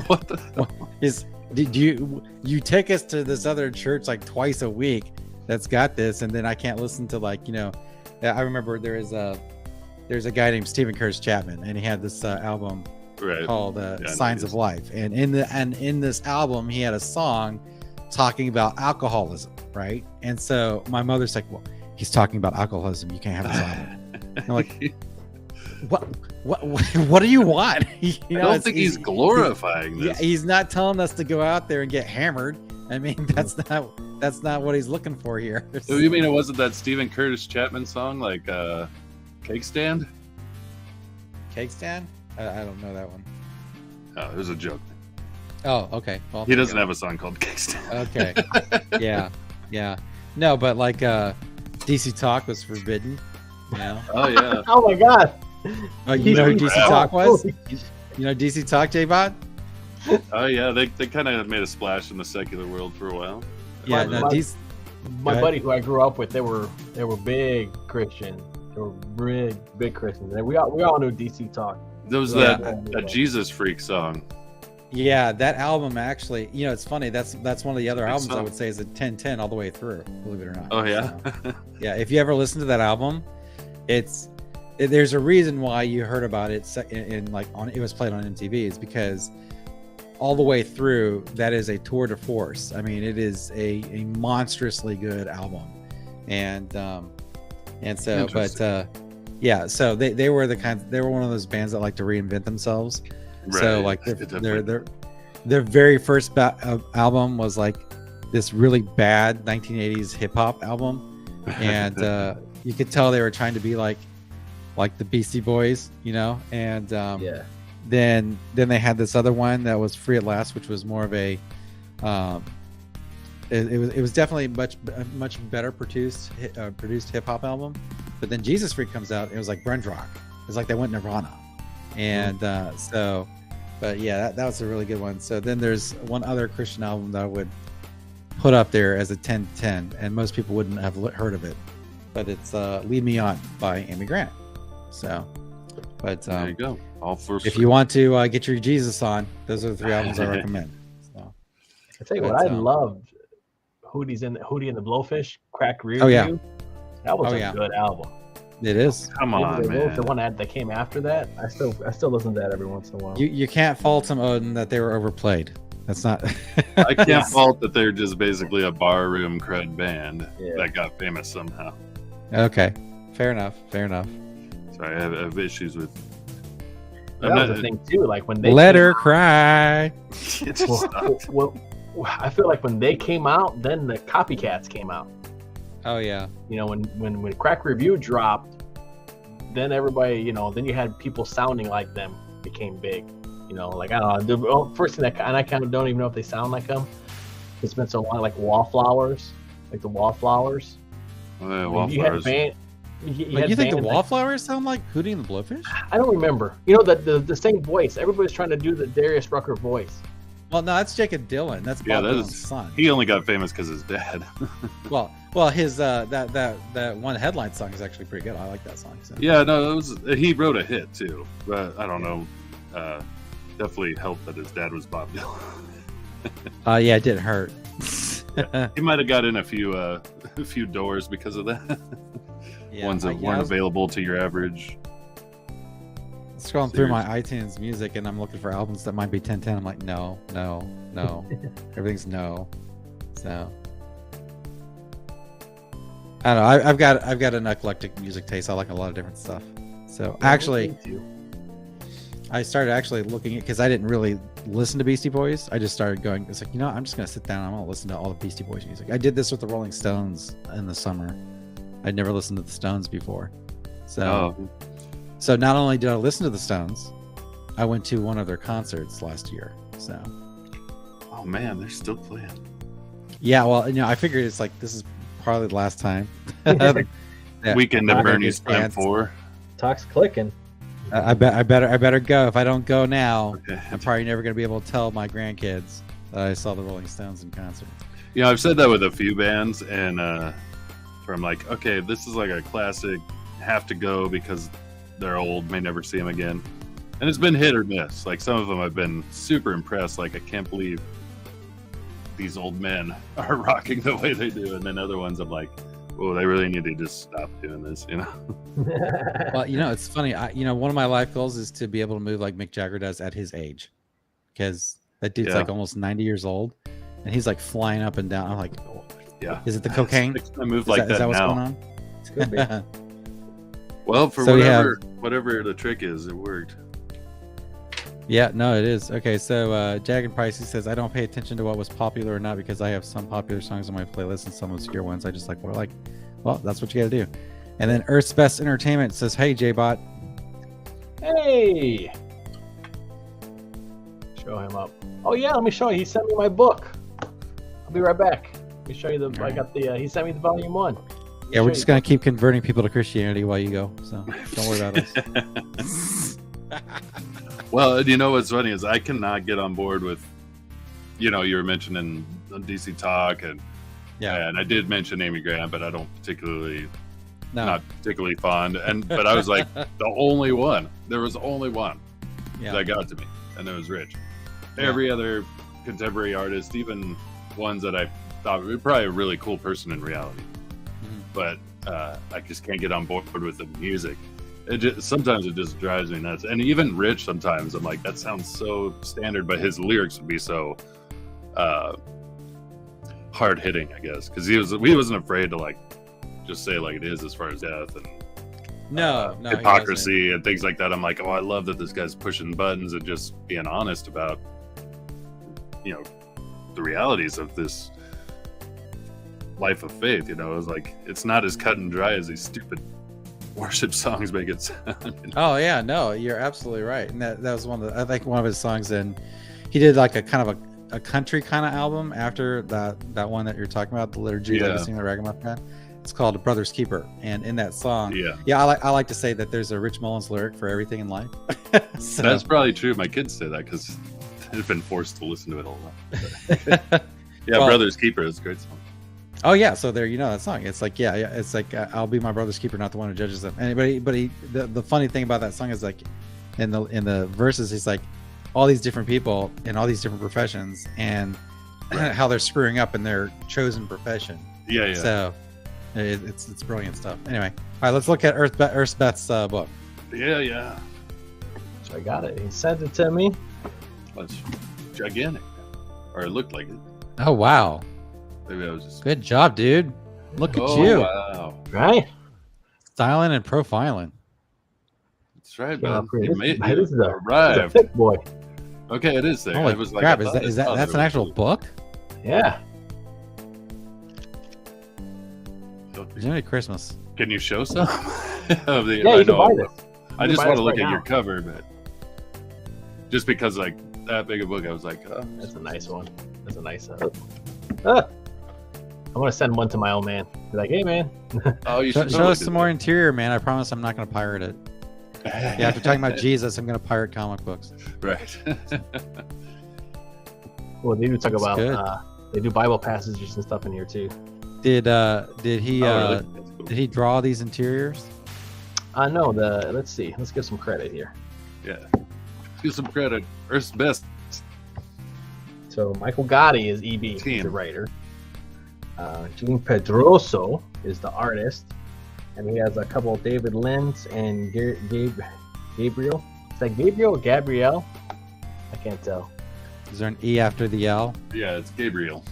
What the Did you take us to this other church like twice a week that's got this, and then I can't listen to like, I remember there's a guy named Stephen Curtis Chapman, and he had this album right? called I know Signs this. of Life, and in this album he had a song talking about alcoholism, right? And so my mother's like, well, he's talking about alcoholism, you can't have this album. I'm like, what do you want? I don't think he's glorifying yeah, this. he's not telling us to go out there and get hammered. I mean, that's not what he's looking for here. Oh, you mean it wasn't that Stephen Curtis Chapman song, like Cake Stand? Cake Stand? I don't know that one. Oh, it was a joke. Oh, okay. Well, He doesn't have a song called Cake Stand. Okay. Yeah. No, but like DC Talk was forbidden. You know? Oh yeah. Oh my god. Oh, you know who DC Talk was? Holy You know DC Talk, JBot? Oh yeah. They kind of made a splash in the secular world for a while. Yeah, My- no, my- DC. My Go ahead. buddy who I grew up with, they were big Christians. They were big Christians. And we all knew DC Talk. There was Yeah. that Jesus Freak song. Yeah, that album actually, it's funny. That's one of the other Good albums I song. would say is a 10-10 all the way through, believe it or not. Oh yeah. So, yeah, if you ever listen to that album, there's a reason why you heard about it in like it was played on MTV. It's because all the way through that is a tour de force. I mean, it is a monstrously good album, and so but yeah, so they were one of those bands that like to reinvent themselves. So like their very first album was like this really bad 1980s hip hop album, and you could tell they were trying to be like the Beastie Boys, and Yeah. then they had this other one that was Free at Last, which was more of a it was definitely much better produced hip hop album. But then Jesus Freak comes out, it was like grunge rock. It's like they went Nirvana, and but yeah, that was a really good one. So then there's one other Christian album that I would put up there as a 10-10, and most people wouldn't have heard of it, but it's Lead Me On by Amy Grant. So, but There you go. All for if you want to get your Jesus on, those are the 3 albums I recommend. So, I tell you what, But, I loved Hootie and the Blowfish, Cracked Rear Oh, yeah. View. That was Oh, a yeah. good album. it is. come on, The man. one that came after that, I still listen to that every once in a while. You can't fault them, Odin, that they were overplayed. That's not. I can't fault that they're just basically a barroom cred band Yeah. that got famous somehow. Okay, fair enough. Sorry, I have issues with. that was the thing too. Like when they Let her cry. It's just not- well, I feel like when they came out, then the copycats came out. Oh yeah. When Crack Review dropped, then everybody, then you had people sounding like them became big. Like I don't know. The first thing and I kind of don't even know if they sound like them. It's been so long, like Wallflowers, like the Wallflowers. You had Wallflowers. You think the bands Wallflowers sound like Hootie and the Blowfish? I don't remember. The same voice. Everybody's trying to do the Darius Rucker voice. Well, no, that's Jacob Dylan. That's Yeah, Bob that Dylan's is- son. He only got famous because his dad. Well, his that one headline song is actually pretty good. I like that song. So. Yeah, no, he wrote a hit too, but I don't know. Definitely helped that his dad was Bob Dylan. Yeah, it didn't hurt. He might have got in a few doors because of that. Yeah, Ones that I weren't was available to your average. scrolling through my iTunes music and I'm looking for albums that might be 10-10. I'm like, no. Everything's no. So I don't know. I've got an eclectic music taste. I like a lot of different stuff. So actually, I started actually looking at, because I didn't really listen to Beastie Boys. I just started going, it's like, I'm just going to sit down and I'm going to listen to all the Beastie Boys music. I did this with the Rolling Stones in the summer. I'd never listened to the Stones before. So not only did I listen to the Stones, I went to one of their concerts last year. So, Oh man, they're still playing. yeah, well, I figured it's like this is probably the last time. Yeah, Weekend I'm at gonna Bernie's get a time chance. 4. Talk's clicking. I better go. If I don't go now, Okay. I'm probably never gonna be able to tell my grandkids that I saw the Rolling Stones in concert. You know, I've said that with a few bands, and where I'm like, okay, this is like a classic, have to go because they're old, may never see them again. And it's been hit or miss. Like some of them I've been super impressed. Like I can't believe these old men are rocking the way they do. And then other ones I'm like, oh, they really need to just stop doing this, you know? Well, it's funny. One of my life goals is to be able to move like Mick Jagger does at his age, because that dude's Yeah. like almost 90 years old, and he's like flying up and down. I'm like, Yeah. is it the cocaine? I move like is that what's now. going on? Could be. Well, for So we whatever the trick is, it worked. Yeah, no, it is. Okay, so Jagged Pricey says, I don't pay attention to what was popular or not because I have some popular songs on my playlist and some obscure ones. I just like what I like. Well, that's what you gotta do. And then Earth's Best Entertainment says, hey, JBot. Hey. Show him up. Oh yeah, let me show you. He sent me my book. I'll be right back. Let me show you the. I got the. He sent me the volume 1. Yeah, we're just gonna keep converting people to Christianity while you go. So don't worry about us. Well, you know what's funny is I cannot get on board with, you were mentioning DC Talk, and I did mention Amy Grant, but I don't particularly, not particularly fond. But I was like the only one. There was only one that got to me, and it was Rich. Every other contemporary artist, even ones that I thought were probably a really cool person in reality, but I just can't get on board with the music. Sometimes it just drives me nuts. And even Rich, sometimes I'm like, that sounds so standard, but his lyrics would be so hard hitting, I guess, because he wasn't afraid to like just say like it is as far as death and no hypocrisy and things like that. I'm like, oh, I love that this guy's pushing buttons and just being honest about the realities of this life of faith. It's like it's not as cut and dry as these stupid worship songs make it sound. Oh yeah, no, you're absolutely right. And that was one of his songs, and he did like a kind of a country kind of album after that one that you're talking about, the liturgy that you sing the Ragamuffin Man. It's called Brother's Keeper, and in that song, I like to say that there's a Rich Mullins lyric for everything in life. So, that's probably true. My kids say that because they've been forced to listen to it a lot. Well, Brother's Keeper is a great song. Oh yeah, so there that song. It's like it's like I'll be my brother's keeper, not the one who judges them. And the funny thing about that song is like in the verses, he's like all these different people in all these different professions and how they're screwing up in their chosen profession. Yeah. So it's brilliant stuff. Anyway, all right, let's look at Earth's Beth's book. Yeah. So I got it. He sent it to me. That's gigantic, or it looked like it. Oh wow. Maybe I was just Good job, dude. Look at you. Wow. Right? Styling and profiling. That's right, Yeah, man. You made it is the arrived. thick boy. Okay, it is there. Holy I was like, crap! I thought That's an actual book? Yeah. Merry Christmas. Can you show some? Of the, Yeah, you can buy this. I just buy want to this look right at now. your cover, but just because like that big a book, I was like, oh, That's a nice one. That's a nice I want to send one to my old man. Be like, hey man. oh, you should Show totally us do some more interior, man. I promise I'm not going to pirate it. that. Yeah, after talking about Jesus, I'm going to pirate comic books. Right. Well, they do talk That's about good. they do Bible passages and stuff in here too. Did he Oh, really? That's cool. did he draw these interiors? No, let's see. Let's give some credit here. Yeah. Give some credit. Earth's Best. So Michael Gotti is EB, Team. the writer. Gene Pedroso is the artist, and he has a couple of David Lynch and Gabriel. Is that Gabriel or Gabrielle? I can't tell. Is there an E after the L? Yeah, it's Gabriel.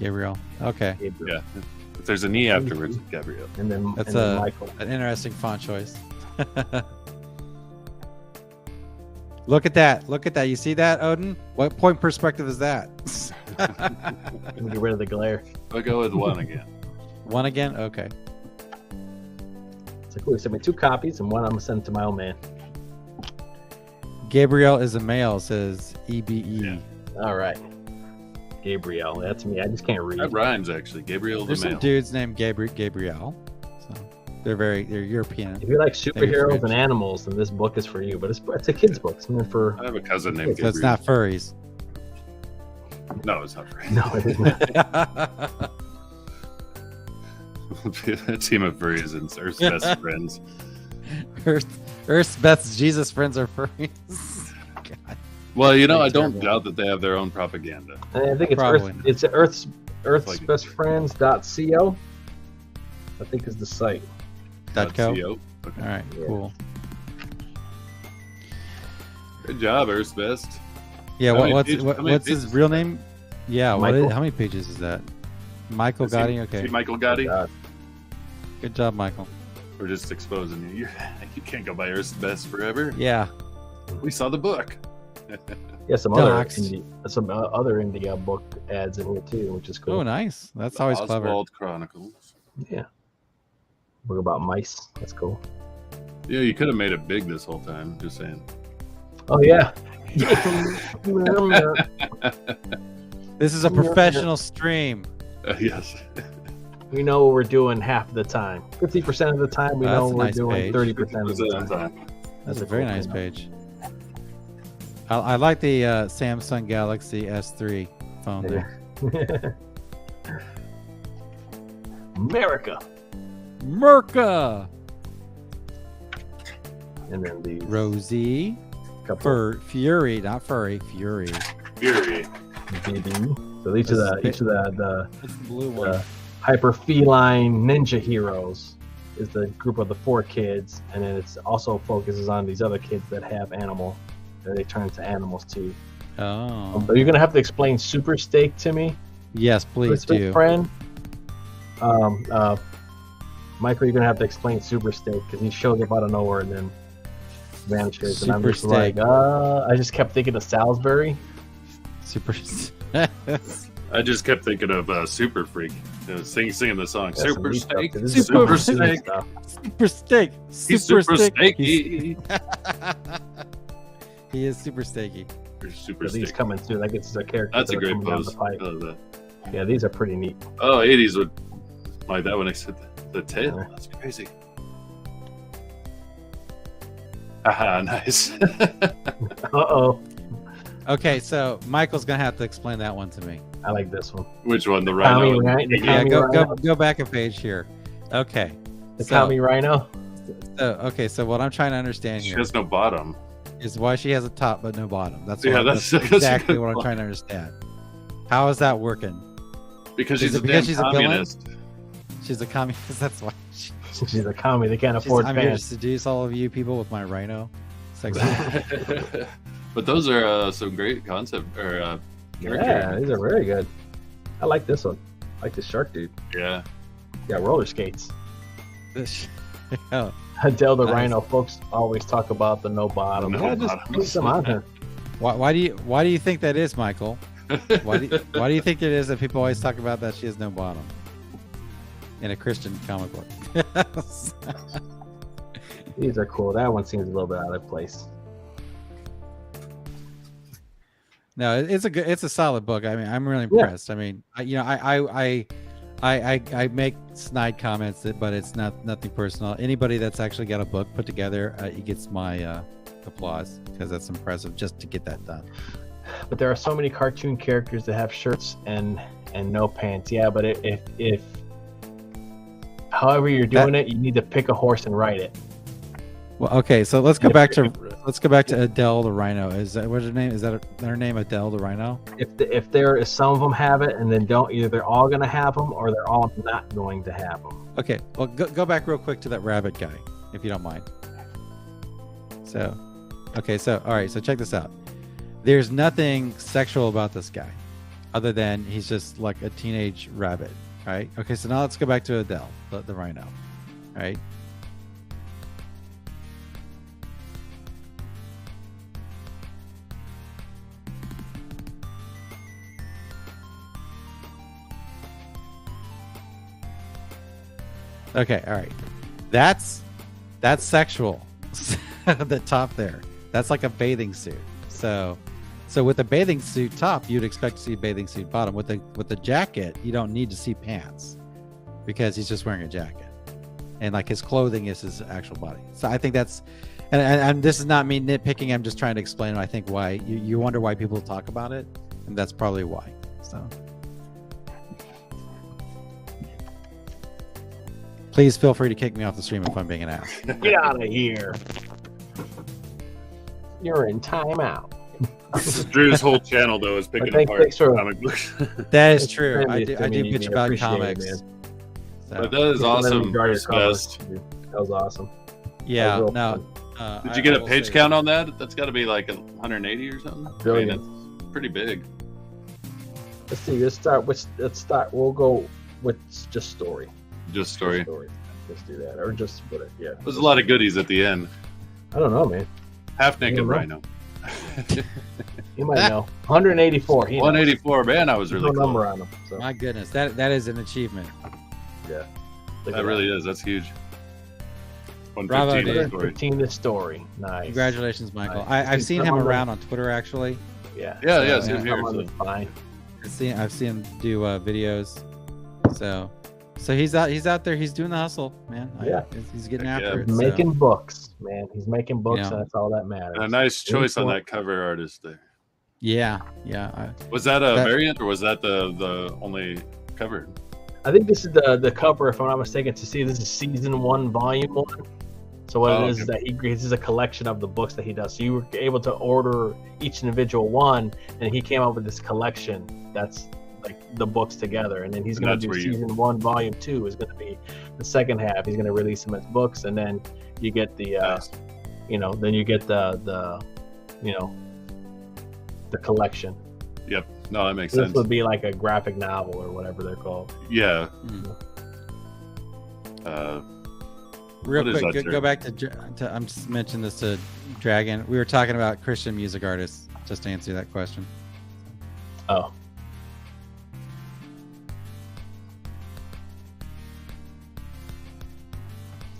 Gabriel. Okay. Gabriel. Yeah. If there's an E afterwards, it's Gabriel. And then, That's and then Michael. an interesting font choice. Look at that. Look at that. You see that, Odin? What point perspective is that? Let me get rid of the glare. I'll go with one again. One again? Okay. So cool. He sent me 2 copies, and one I'm gonna send to my old man. Gabriel is a male, says EBE. Yeah. All right. Gabriel. That's me. I just can't read. That rhymes actually. Gabriel There's the some male. dudes named Gabriel. So they're European. If you like superheroes French. and animals, then this book is for you. But it's a kid's book. It's meant for. I have a cousin named So Gabriel. it's not furries. No, it's not right. No, it isn't. A team of furries and Earth's best friends. Earth's best Jesus friends are furries. God. Well, you know, I That's don't terrible. doubt that they have their own propaganda. And I think it's Probably Earth, not. it's Earth's Like- bestfriends.co. I think is the site. .co? .co. Okay. All right, Yeah. cool. Good job, Earth's best. Yeah, How many what's pages- how many what's his pages real is that? name? Yeah, Michael? how many pages is that? Michael Is he- Gotti. is he Okay, Michael Gotti? God. good job, Michael. We're just exposing you. You can't go by Earth's best forever. Yeah, We saw the book. Yeah, some Doxed. other indie book ads in here too, which is cool. Oh, nice. That's always clever. Oswald Chronicles. Yeah. Book about mice. That's cool. Yeah, you could have made it big this whole time. Just saying. Oh yeah. This is a professional stream. Yes. We know what we're doing half the time. 50% of the time, we That's know a what we're nice doing page. 30% of the time. That's a a very cool nice thing. page. I like the Samsung Galaxy S3 phone there. America. Merca, And then these Rosie, couple Fury, not furry, Fury. Fury. BB. So each of the What's the blue one? hyper feline ninja heroes is the group of the 4 kids, and then it's also focuses on these other kids that have animal that they turn into animals too. Oh, But you're gonna have to explain Super Steak to me, yes, please Twisted do. friend. Michael, you're gonna have to explain Super Steak because he shows up out of nowhere and then vanishes. And I'm Super just like, Steak. I just kept thinking of Salisbury. Super. I just kept thinking of Super Freak. Singing the song. That's some Super neat stuff, Steak. 'cause this is Super some neat Steak. stuff. Super steak. He's super steak. steaky. He is super steaky. Super So these steak. coming too. That gets a character. That's a that are great coming down pose. the pipe. I love that. Yeah, these are pretty neat. Oh, 80s would like that when I said the tail. That's crazy. Haha, nice. Uh-oh. Okay, so Michael's gonna have to explain that one to me. I like this one. Which one? The Kami, rhino? right? The Yeah, Kami go Rhino. go back a page here. Okay. The So, Kami Rhino. so what I'm trying to understand She here has no bottom. is why she has a top but no bottom. That's Yeah, what, that's a exactly good what I'm point. trying to understand. How is that working? Because Is she's it a because damn she's a villain? communist. She's a communist. That's why. She's a Kami. They can't afford I'm here to fans. seduce all of you people with my rhino. Sexy. But those are some great concept or character. Yeah, these are very good. I like this one. I like the shark dude. Yeah. Yeah, roller skates. Yeah. Adele the Nice. Rhino. Folks always talk about the no bottom. No Yeah, just bottom. put some on here. Why do you think that is, Michael? Why do you think it is that people always talk about that she has no bottom in a Christian comic book? These are cool. That one seems a little bit out of place. No, it's a solid book. I mean, I'm really impressed. I mean, I make snide comments, but it's nothing personal. Anybody that's actually got a book put together, it gets my applause because that's impressive just to get that done. But there are so many cartoon characters that have shirts and no pants. Yeah, but if however you're doing it, you need to pick a horse and ride it. Well, okay, so let's go back to Adele the Rhino. Is that what's her name? Is that her name, Adele the Rhino? If there is some of them have it and then don't, either they're all going to have them or they're all not going to have them. Okay, well, go back real quick to that rabbit guy, if you don't mind. So, all right, so check this out. There's nothing sexual about this guy, other than he's just like a teenage rabbit, right? Okay, so now let's go back to Adele, the Rhino, right? Okay, all right. That's sexual. The top there. That's like a bathing suit. So with a bathing suit top, you'd expect to see bathing suit bottom. With the jacket, you don't need to see pants because he's just wearing a jacket, and like his clothing is his actual body. So I think that's, and this is not me nitpicking. I'm just trying to explain. I think why you wonder why people talk about it, and that's probably why. So please feel free to kick me off the stream if I'm being an ass. Get out of here. You're in timeout. Drew's whole channel though is picking apart comic books. That is true. I do Community, bitch about appreciate it, comics. man. So, But that is awesome. That Best. was awesome. yeah, real no. Did you get a page count on that? That's got to be like 180 or something. Billion. I mean, it's pretty big. Let's see. Let's start. We'll go with just story. Just story. Let's do that, or just split it. Yeah. There's a lot of goodies at the end. I don't know, man. Half naked You know. rhino. You might know. 184. He knows. 184. Man, I was There's really no number close. on him. So. My goodness, that is an achievement. Yeah. Look That at really is. That's huge. Bravo, 115 dude. story. 15 the story. Nice. Congratulations, Michael. Nice. I've seen him around on Twitter actually. Yeah. Yeah, yeah, So, same yeah. here. Someone So. is fine. I've seen him do videos. So he's out there. He's doing the hustle, man. Yeah. He's getting Heck after yeah. it. so. Making books, man. He's making books, Yeah. and that's all that matters. And a nice choice on that cover artist there. Yeah. Was that a That- variant or was that the only cover? I think this is the cover, if I'm not mistaken. To see this is season 1, volume 1. So what it is that this is a collection of the books that he does. So you were able to order each individual one, and he came up with this collection that's like the books together. And then he's going to do season 1, volume 2 is going to be the second half. He's going to release them as books, and then you get the, then you get the collection. Yep. No, that makes This sense. would be like a graphic novel or whatever they're called. Yeah. Real what is quick, that go term? back to I'm just mentioning this to Dragon. We were talking about Christian music artists, just to answer that question. Oh.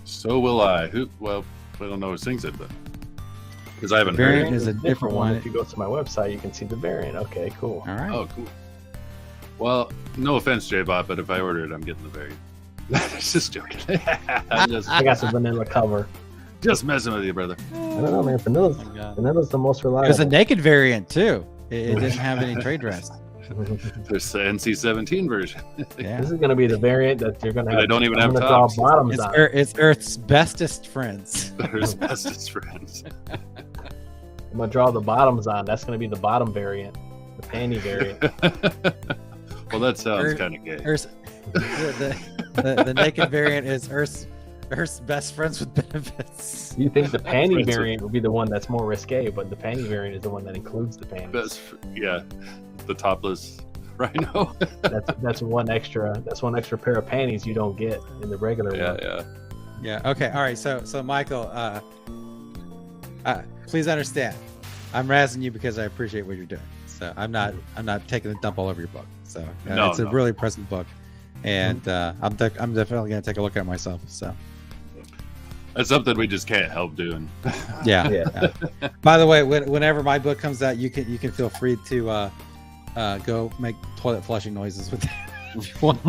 So will I. Well, I don't know who sings it, but because I haven't heard Variant it. is a different one. If you go to my website, you can see the variant. Okay, cool. All right. Oh, cool. Well, no offense, JBot, but if I order it, I'm getting the variant. Just joking. I'm I got some vanilla cover. just messing with you, brother. I don't know, man. Vanilla's, Oh my God. vanilla's the most It reliable. was a naked variant too. It didn't have any trade dress. There's the NC-17 version. Yeah. This is going to be the variant that you're going to have. They don't even I'm have gonna draw tops. bottoms It's, on. it's Earth's bestest friends. There's bestest friends. I'm going to draw the bottoms on. That's going to be the bottom variant, the panty variant. Well, that sounds Earth- kind of gay. Earth's, the naked variant is Earth's best friends with benefits. You think the panty Friends with- variant would be the one that's more risque, but the panty variant is the one that includes the panties. Yeah, the topless rhino. That's one extra. That's one extra pair of panties you don't get in the regular yeah, one. yeah. Yeah. Okay. All right. So Michael, please understand, I'm razzing you because I appreciate what you're doing. So I'm not taking a dump all over your book. So No, it's a no. really impressive book, and I'm definitely gonna take a look at it myself. So That's something we just can't help doing. yeah. Yeah. By the way, whenever my book comes out, you can feel free to go make toilet flushing noises with it if you want,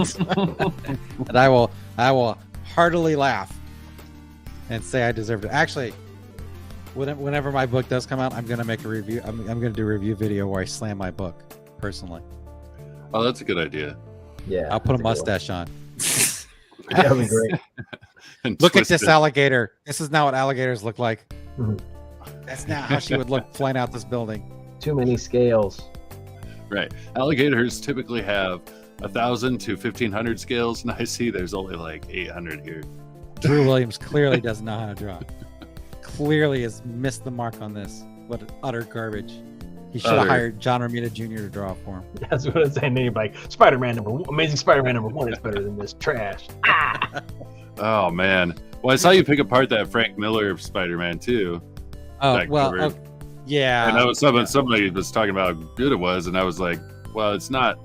and I will heartily laugh and say I deserved it. Actually, whenever my book does come out, I'm gonna make a review. I'm gonna do a review video where I slam my book personally. Oh, that's a good idea. Yeah. I'll put a that's good mustache on. one. That'd be great. And Look at twist this it. alligator. This is not what alligators look like. Mhm. That's not how she would look flying out this building. Too many scales. Right. Alligators typically have 1,000 to 1,500 scales, and I see there's only like 800 here. Drew Williams clearly doesn't know how to draw. Clearly has missed the mark on this. What utter garbage. He should have Utter. hired John Romita Jr. to draw for him. That's what I'm saying. Then you're like, Spider-Man Amazing Spider-Man #1 is better than this trash. Oh man. Well, I saw you pick apart that Frank Miller Spider-Man too. Oh, That well, cover. yeah. And that was somebody was talking about how good it was, and I was like, well, it's not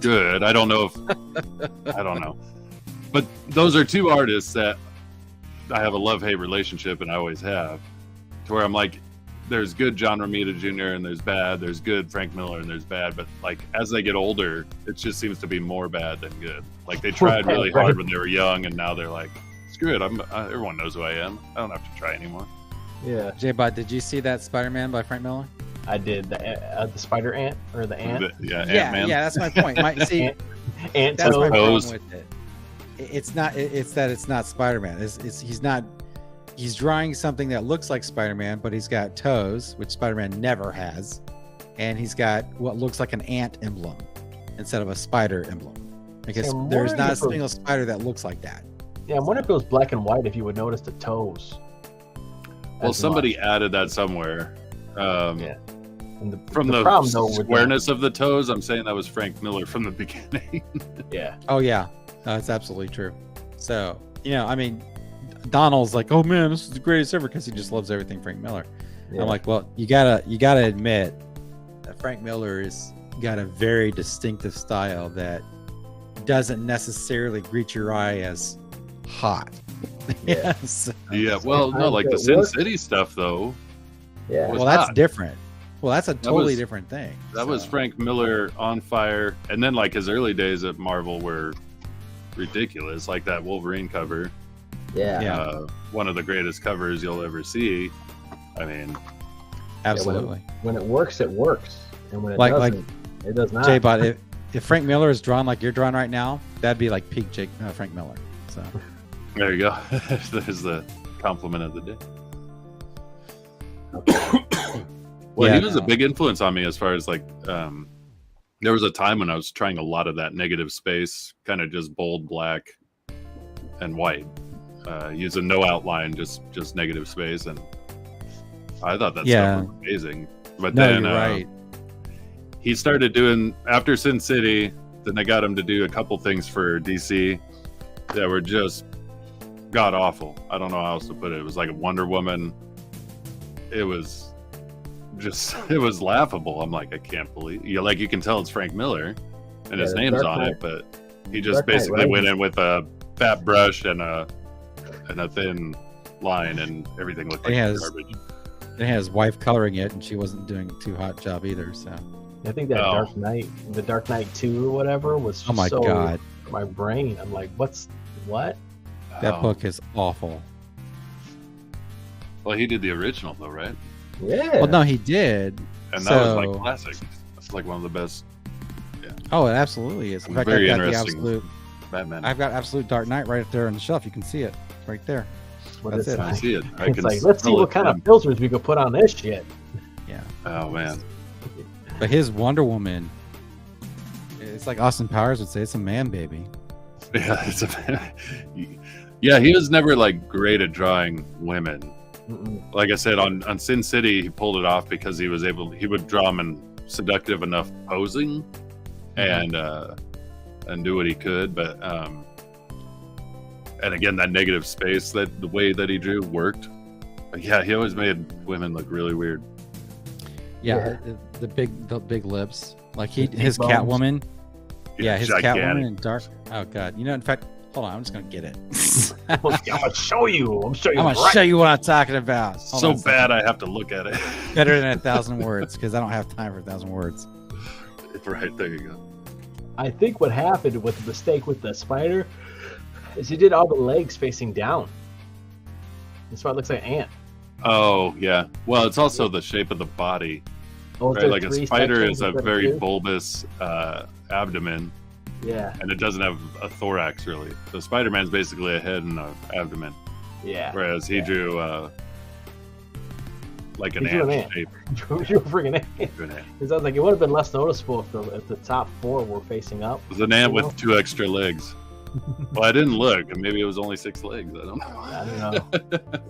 good. I don't know if I don't know. But those are two artists that I have a love-hate relationship, and I always have. To where I'm like, there's good John Romita Jr. and there's bad. There's good Frank Miller and there's bad. But like as they get older, it just seems to be more bad than good. Like they tried really hard when they were young, and now they're like, screw it. Everyone knows who I am. I don't have to try anymore. Yeah. JBot, did you see that Spider-Man by Frank Miller? I did the spider ant or the ant. Ant-Man. Yeah, that's my point. See, Ant that's my problem Toes. with it. It's not. It's that it's not Spider-Man. He's not. He's drawing something that looks like Spider-Man, but he's got toes, which Spider-Man never has, and he's got what looks like an ant emblem instead of a spider emblem. Because I'm there's wondering not a if it was- single spider that looks like that. Yeah, I wonder if it was black and white. If you would notice the toes. Well, as somebody much. added that somewhere. Yeah. And From the problem, though, with squareness of the toes, I'm saying that was Frank Miller from the beginning. Yeah. Oh yeah, that's absolutely true. So I mean, Donald's like, oh man, this is the greatest ever because he just loves everything Frank Miller. Yeah. I'm like, well, you gotta admit that Frank Miller is got a very distinctive style that doesn't necessarily greet your eye as hot. Yeah. Yes. Yeah, well, no, like the Sin City stuff though. Yeah. was Well, that's hot. different. Well, that's a totally was- different thing. That was So, Frank Miller on fire, and then like his early days at Marvel were ridiculous, like that Wolverine cover. Yeah. Yeah. One of the greatest covers you'll ever see. I mean, absolutely. When it works, it works, and when it Like- doesn't, it does not. JBot, if Frank Miller is drawn like you're drawn right now, that'd be like peak Frank Miller. So there you go. There's the compliment of the day. Well, Yeah, he was a no. big influence on me as far as like, there was a time when I was trying a lot of that negative space, kind of just bold black and white, using no outline, just negative space, and I thought that stuff was amazing. But no, then you're right. he started doing after Sin City. Then they got him to do a couple things for DC that were just god awful. I don't know how else to put it. It was like a Wonder Woman. It was laughable. I'm like, I can't believe like you can tell it's Frank Miller and his the name's Dark on Knight. it, but he just Dark Knight basically went Rises. in with a fat brush and a thin line, and everything looked like It has- garbage. It has wife coloring it, and she wasn't doing a too hot job either. So, I think that Oh. Dark Knight, the Dark Knight 2 or whatever, was oh my so god, my brain. I'm like, what? that Oh. book is awful. Well, he did the original though, right? Yeah. Well, no, he did. And that was So- like classic. That's like one of the best Oh, it absolutely is. In fact, Very I've got the interesting. absolute. Batman. I've got absolute Dark Knight right there on the shelf. You can see it right there. What that's it's it. I like. see it. I It's can like, let's see smell what it kind of from- filters we could put on this shit. Yeah. Oh man. But his Wonder Woman, it's like Austin Powers would say, it's a man baby. Yeah, yeah, he was never like great at drawing women. Mm-mm. Like I said, on Sin City, he pulled it off because he would draw them in seductive enough posing and do what he could. But and again, that negative space, that the way that he drew worked. But yeah, he always made women look really weird. Yeah, the big lips. Like his Big bones. Catwoman. Yeah, his gigantic. Catwoman in dark. Oh god, in fact, hold on, I'm just gonna get it. I'm gonna show you. I'm showing you. I'm gonna right. show you what I'm talking about. Hold So on a second. bad, I have to look at it. Better than 1,000 words because I don't have time for 1,000 words. Right there, you go. I think what happened with the mistake with the spider is he did all the legs facing down. That's why it looks like an ant. Oh yeah. Well, it's also the shape of the body. Oh, is Right, there like a 3 spider sections is a instead of very 2? bulbous abdomen, Yeah, and it doesn't have a thorax really. So Spider-Man's basically a head and an abdomen, yeah. whereas he drew like an He drew an ant ant. shape. You're a freaking ant. Drew an ant. It sounds like it would have been less noticeable if the top 4 were facing up. It was an ant with 2 extra legs. Well, I didn't look. Maybe it was only 6 legs. I don't know. I don't know.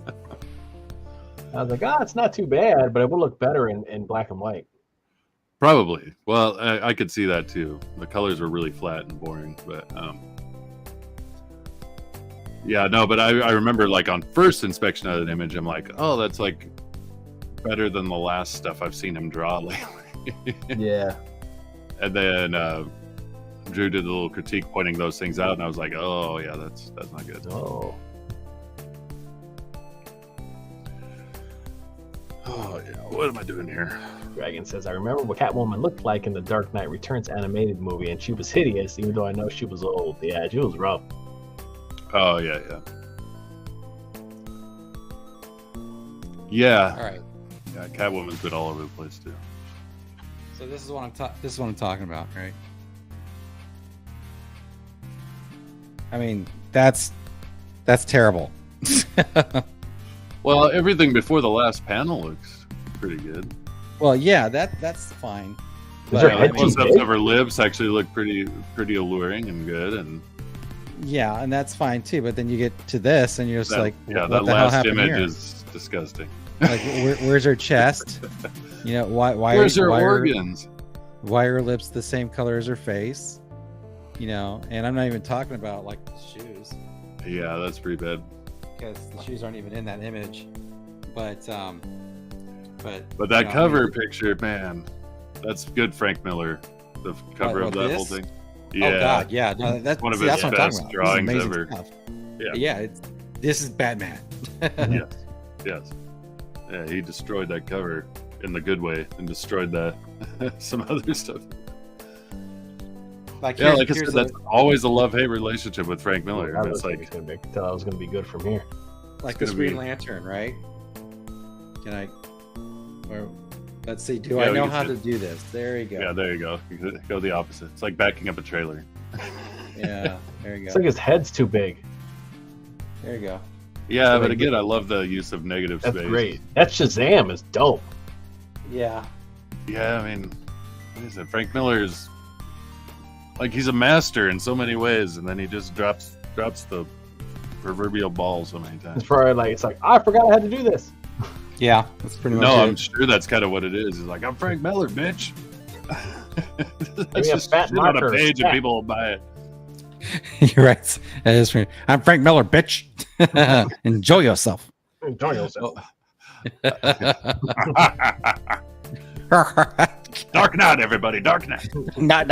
I was like, it's not too bad, but it would look better in black and white. Probably. Well, I could see that too. The colors were really flat and boring, but yeah, no. But I remember like on first inspection of that image, I'm like, oh, that's like better than the last stuff I've seen him draw lately. Yeah. And then Drew did a little critique pointing those things out, and I was like, oh yeah, that's not good. Oh. Oh yeah, what am I doing here? Dragon says, I remember what Catwoman looked like in the Dark Knight Returns animated movie, and she was hideous, even though I know she was old. Yeah, she was rough. Oh yeah. Yeah. All right. Yeah, Catwoman's been all over the place too. So this is what I'm talking about, right? I mean, that's terrible. Well, everything before the last panel looks pretty good. Well, yeah, that's fine. Is her Yeah, head like too close-ups big? of her lips actually look pretty alluring and good. And Yeah, and that's fine too. But then you get to this, and you're just that, like, yeah, what that the hell last happened image here? is disgusting. Like, where's her chest? You know, why Where's her why organs? why are her lips the same color as her face? You know, and I'm not even talking about like the shoes, Yeah, that's pretty bad. because the shoes aren't even in that image. But But you that know, cover picture, man, that's good Frank Miller. The cover What, of that whole this? thing. Oh God, yeah, no, that's One of see, his that's what I'm best talking about. drawings This is amazing ever. stuff. Yeah. Yeah, this is Batman. Yes. Yeah, he destroyed that cover in the good way and destroyed that some other stuff. Like, Yeah, like I here's said, that's always a love-hate relationship with Frank Miller. I And was it's like, thinking I could tell I was going to be good from here. like gonna this Green be- Lantern, right? Can I? Or let's see. Do Yeah, I we know can how see to it. do this? There you go. yeah, there you go. You could go the opposite. It's like backing up a trailer. Yeah, there you It's go. like his head's too big. There you go. Yeah, So but like- again, I love the use of negative That's space. great. That Shazam is dope. Yeah. Yeah, I mean, like I said, Frank Miller's like he's a master in so many ways, and then he just drops the proverbial ball so many times. It's probably like, it's like, I forgot I had to do this. Yeah, that's pretty much No, I'm it. sure that's kind of what it is. He's like, I'm Frank Miller, bitch. Maybe That's a just fat shit on a marker. page Yeah. and people will buy it. You're right. That is pretty. I'm Frank Miller, bitch. Enjoy yourself. Enjoy yourself. Dark Knight, everybody, Dark Knight. not.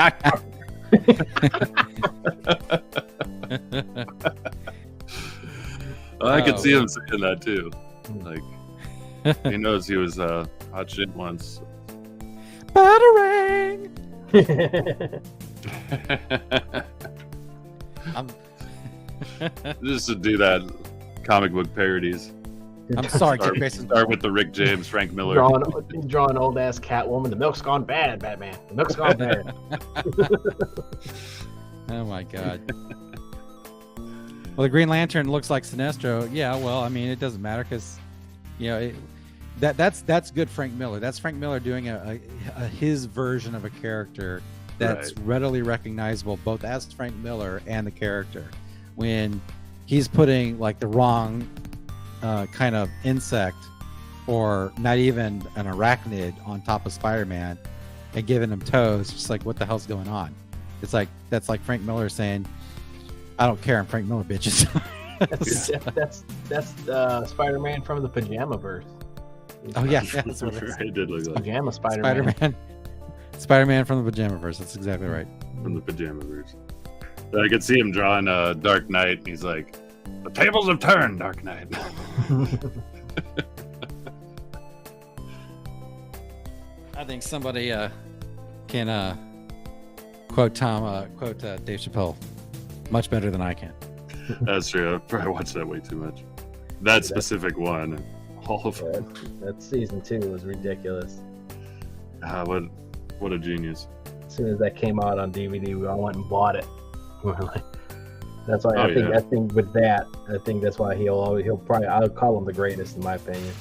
I could Oh, see him saying that too. Like he knows he was hot shit once. Batarang. I'm, Just to do that comic book parodies. I'm sorry, Start, Kid Mason. start with the Rick James, Frank Miller. drawing old ass Catwoman. The milk's gone bad, Batman. The milk's gone bad. Oh my god. Well, the Green Lantern looks like Sinestro. Yeah, well, I mean, it doesn't matter because, you know, that's good Frank Miller. That's Frank Miller doing a his version of a character that's readily recognizable both as Frank Miller and the character. When he's putting like the wrong kind of insect or not even an arachnid on top of Spider-Man and giving him toes, just like what the hell's going on? It's like that's like Frank Miller saying, "I don't care, I'm Frank Miller, bitches." That's Spider-Man from the Pajamaverse. Oh yeah, that's what it is. It did look like Pajama Spider-Man. Spider-Man from the Pajamaverse. That's exactly right. from the Pajamaverse. I could see him drawing Dark Knight, and he's like, "The tables have turned, Dark Knight." I think somebody can quote Dave Chappelle much better than I can. That's true. I probably watched that way too much. That specific one, and all of them. That season 2 was ridiculous. What a genius. As soon as that came out on DVD, we all went and bought it. We're like, that's why Oh, I think yeah. I think with that, I think that's why he'll probably, I'll call him the greatest in my opinion.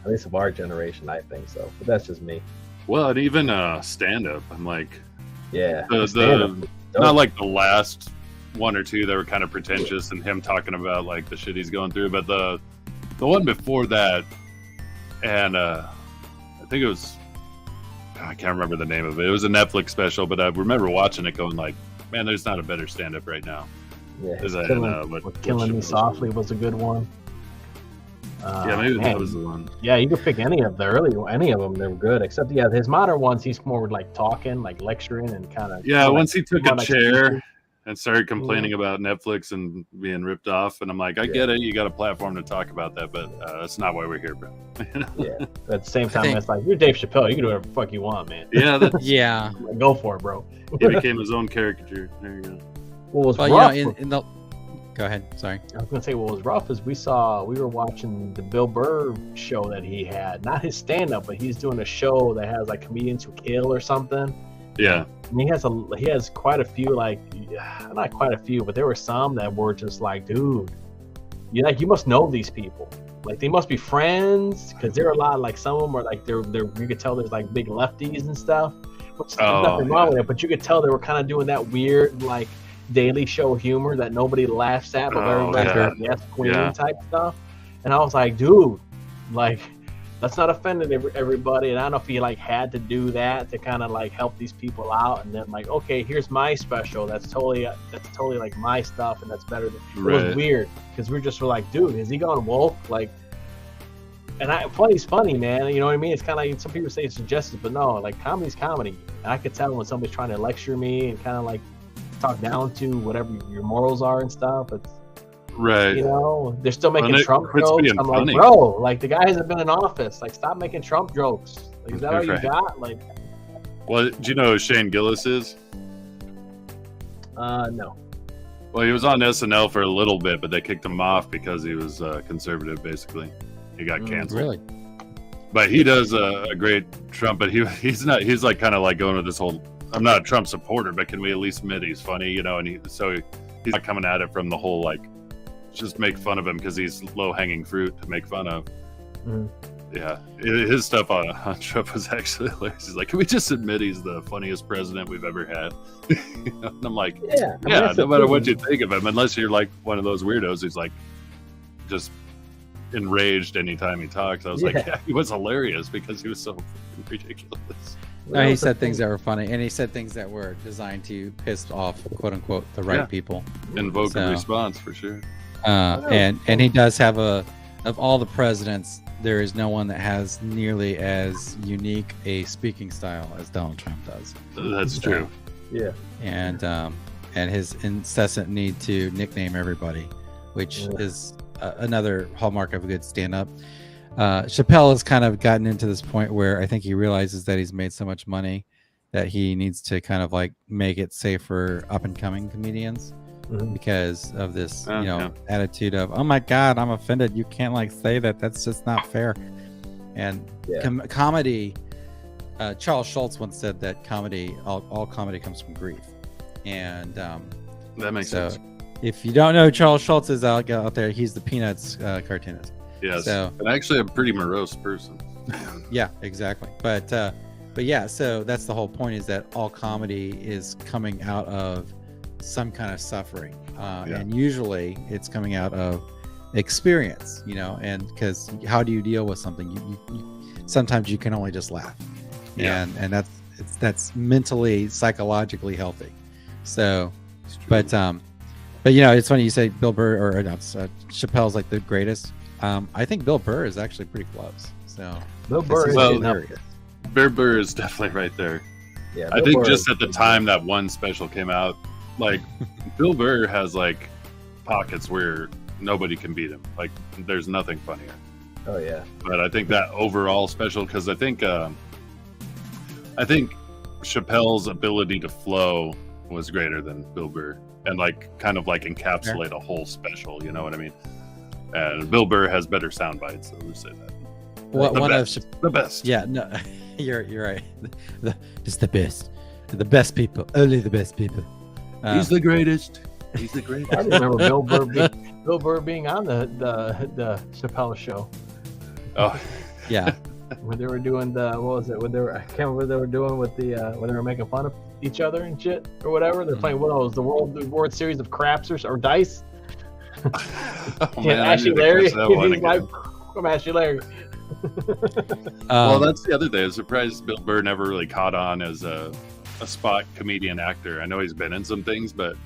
At least of our generation, I think so. But that's just me. Well, and even stand-up. I'm like, Yeah. the stand-up is dope. not like the last one or two that were kind of pretentious and him talking about like the shit he's going through, but the one before that, and I think it was, I can't remember the name of it. It was a Netflix special, but I remember watching it going like, man, there's not a better stand-up right now. Yeah, Is that, Killing Me Softly was a good one. Yeah, maybe man, that was the one. Yeah, you could pick any of them. They were good. Except, his modern ones, he's more like talking, like lecturing, and kind of. Yeah, once he took a like chair and started complaining about Netflix and being ripped off. And I'm like, I get it. You got a platform to talk about that, but that's not why we're here, bro. Yeah. At the same time, it's like, you're Dave Chappelle. You can do whatever the fuck you want, man. Yeah. That's, Yeah. Like, go for it, bro. He became his own caricature. There you go. What was Well, rough? you know, in the go ahead. Sorry. I was gonna say what was rough is we were watching the Bill Burr show that he had, not his stand-up, but he's doing a show that has like comedians who kill or something. Yeah. And he has quite a few, like, not quite a few, but there were some that were just like, dude, you must know these people, like they must be friends, because there are a lot, like some of them are like they're you could tell there's like big lefties and stuff, which there's nothing wrong with it, but you could tell they were kind of doing that weird like Daily Show humor that nobody laughs at, but everybody's yes queen type stuff. And I was like, dude, like, that's not offending everybody. And I don't know if he like had to do that to kind of like help these people out. And then like, okay, here's my special. That's totally like my stuff, and that's better than. It was weird because we were like, dude, is he gone woke? Like, and funny's funny, man. You know what I mean? It's kind of like some people say it's suggestive, but no, like comedy's comedy. And I could tell when somebody's trying to lecture me and kind of like talk down to whatever your morals are and stuff. It's right. You know, they're still making Trump jokes. I'm funny. like, bro, like the guy hasn't been in office. Like, stop making Trump jokes. Like, is that all you got? Like, well, do you know who Shane Gillis is? No. Well, he was on SNL for a little bit, but they kicked him off because he was conservative. Basically, he got canceled. Really? But he does a great Trump. But he's not. He's like kind of like going with this whole. I'm not a Trump supporter, but can we at least admit he's funny, you know? And he's not coming at it from the whole like, just make fun of him because he's low hanging fruit to make fun of. Mm-hmm. Yeah, his stuff on Trump was actually hilarious. He's like, can we just admit he's the funniest president we've ever had? And I'm like, yeah, no matter what you think of him, unless you're like one of those weirdos who's like just enraged anytime he talks. I was like, yeah, he was hilarious because he was so ridiculous. No, he said things that were funny, and he said things that were designed to piss off, quote unquote, the right people. Invoke a response for sure. And he does have of all the presidents, there is no one that has nearly as unique a speaking style as Donald Trump does. That's true. Yeah. And his incessant need to nickname everybody, which is another hallmark of a good stand-up. Chappelle has kind of gotten into this point where I think he realizes that he's made so much money that he needs to kind of like make it safe for up-and-coming comedians. Because of this, attitude of, oh my God, I'm offended. You can't like say that. That's just not fair. And comedy, Charles Schultz once said that comedy, all comedy comes from grief. And that makes sense. If you don't know who Charles Schultz is out there, he's the Peanuts cartoonist. Yes, so, and actually a pretty morose person. Yeah, exactly. But yeah, so that's the whole point, is that all comedy is coming out of some kind of suffering, and usually it's coming out of experience, and because how do you deal with something? You sometimes you can only just laugh, and that's mentally, psychologically healthy. So, but it's funny you say Bill Burr or Chappelle's like the greatest. I think Bill Burr is actually pretty close. So Bill Burr is hilarious. Bill Burr is definitely right there. Yeah, I think just at the time that one special came out, like Bill Burr has like pockets where nobody can beat him. Like there's nothing funnier. Oh yeah. But I think that overall special, because I think Chappelle's ability to flow was greater than Bill Burr, and like kind of like encapsulate a whole special. You know what I mean? And Bill Burr has better sound bites. So we'll say that. The best. Yeah, no, you're right. It's the best. The best people. Only the best people. He's the greatest. He's the greatest. I remember Bill Burr being on the Chappelle show. Oh, yeah. When they were doing I can't remember what they were doing with the when they were making fun of each other and shit or whatever. They're playing the World Series of craps or dice. Ashley Larry. He's like, I'm Ashley Larry. Well, that's the other thing. I'm surprised Bill Burr never really caught on as a spot comedian actor. I know he's been in some things, but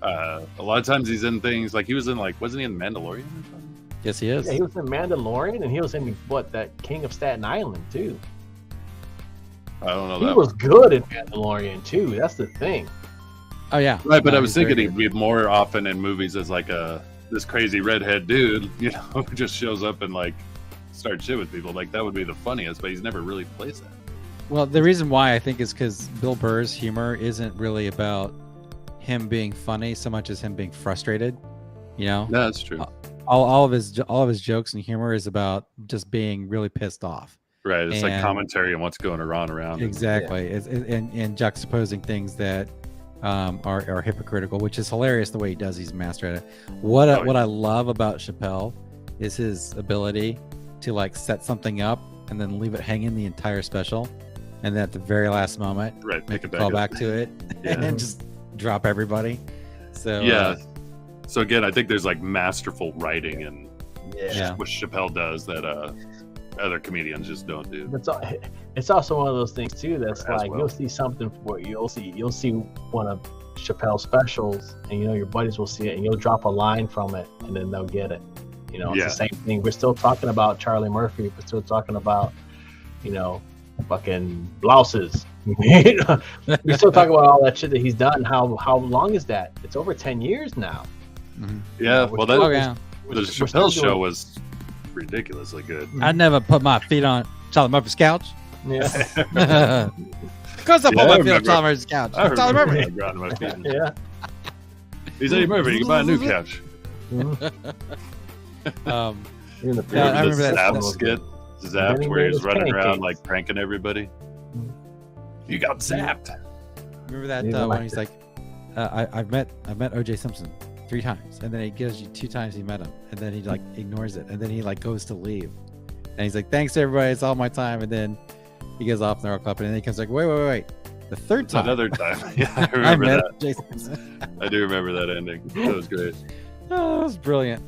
a lot of times he's in things like he was in wasn't he in Mandalorian or something? Yes, he is. Yeah, he was in Mandalorian, and he was in that King of Staten Island too. I don't know. He was good in Mandalorian too. That's the thing. Oh yeah. Right, but No, I was he's very thinking he'd good. be more often in movies as like this crazy redhead dude, who just shows up and like starts shit with people. Like that would be the funniest, but he's never really plays that. Well, the reason why I think is because Bill Burr's humor isn't really about him being funny so much as him being frustrated. No, that's true. All of his jokes and humor is about just being really pissed off. Right, it's like And- commentary on what's going around. Exactly, and juxtaposing things that are hypocritical, which is hilarious the way he does. He's a master at it. What I love about Chappelle is his ability to like set something up and then leave it hanging the entire special, and then at the very last moment, Right, make pick a it call back back to it, Yeah. and just drop everybody. So Yeah. So again, I think there's like masterful writing and Yeah. what Chappelle does that other comedians just don't do. It's also one of those things too that's As like well. you'll see something where you'll see one of Chappelle's specials, and your buddies will see it, and you'll drop a line from it, and then they'll get it. It's Yeah. the same thing. We're still talking about Charlie Murphy. We're still talking about fucking blouses. We still talk about all that shit that he's done. How long is that? It's over 10 years now. Yeah, we're well, still- Oh yeah, the we're still Chappelle doing- show was ridiculously good. I never put my feet on Charlie Murphy's couch. Yeah. Of course I put Yeah, I my feet on remember. Charlie Murphy's couch. I Charlie remember Murphy. that ground my feet. Yeah. He's Eddie Murphy. You can buy a new couch. Even the Yeah, I remember that- Zap that- skit, Then Zap, he where made he's his running around pancakes. like pranking everybody. You got zapped. Remember that Even when like he's like, I've met O.J. Simpson 3 times, and then he gives you 2 times he met him, and then he like ignores it, and then he like goes to leave, and he's like, thanks everybody, it's all my time, and then he goes off and they're all clapping, and then he comes like, wait, the 3rd time Another time. Yeah, I I remember met that. O.J. Simpson. I do remember that ending. That was great. Oh, that was brilliant.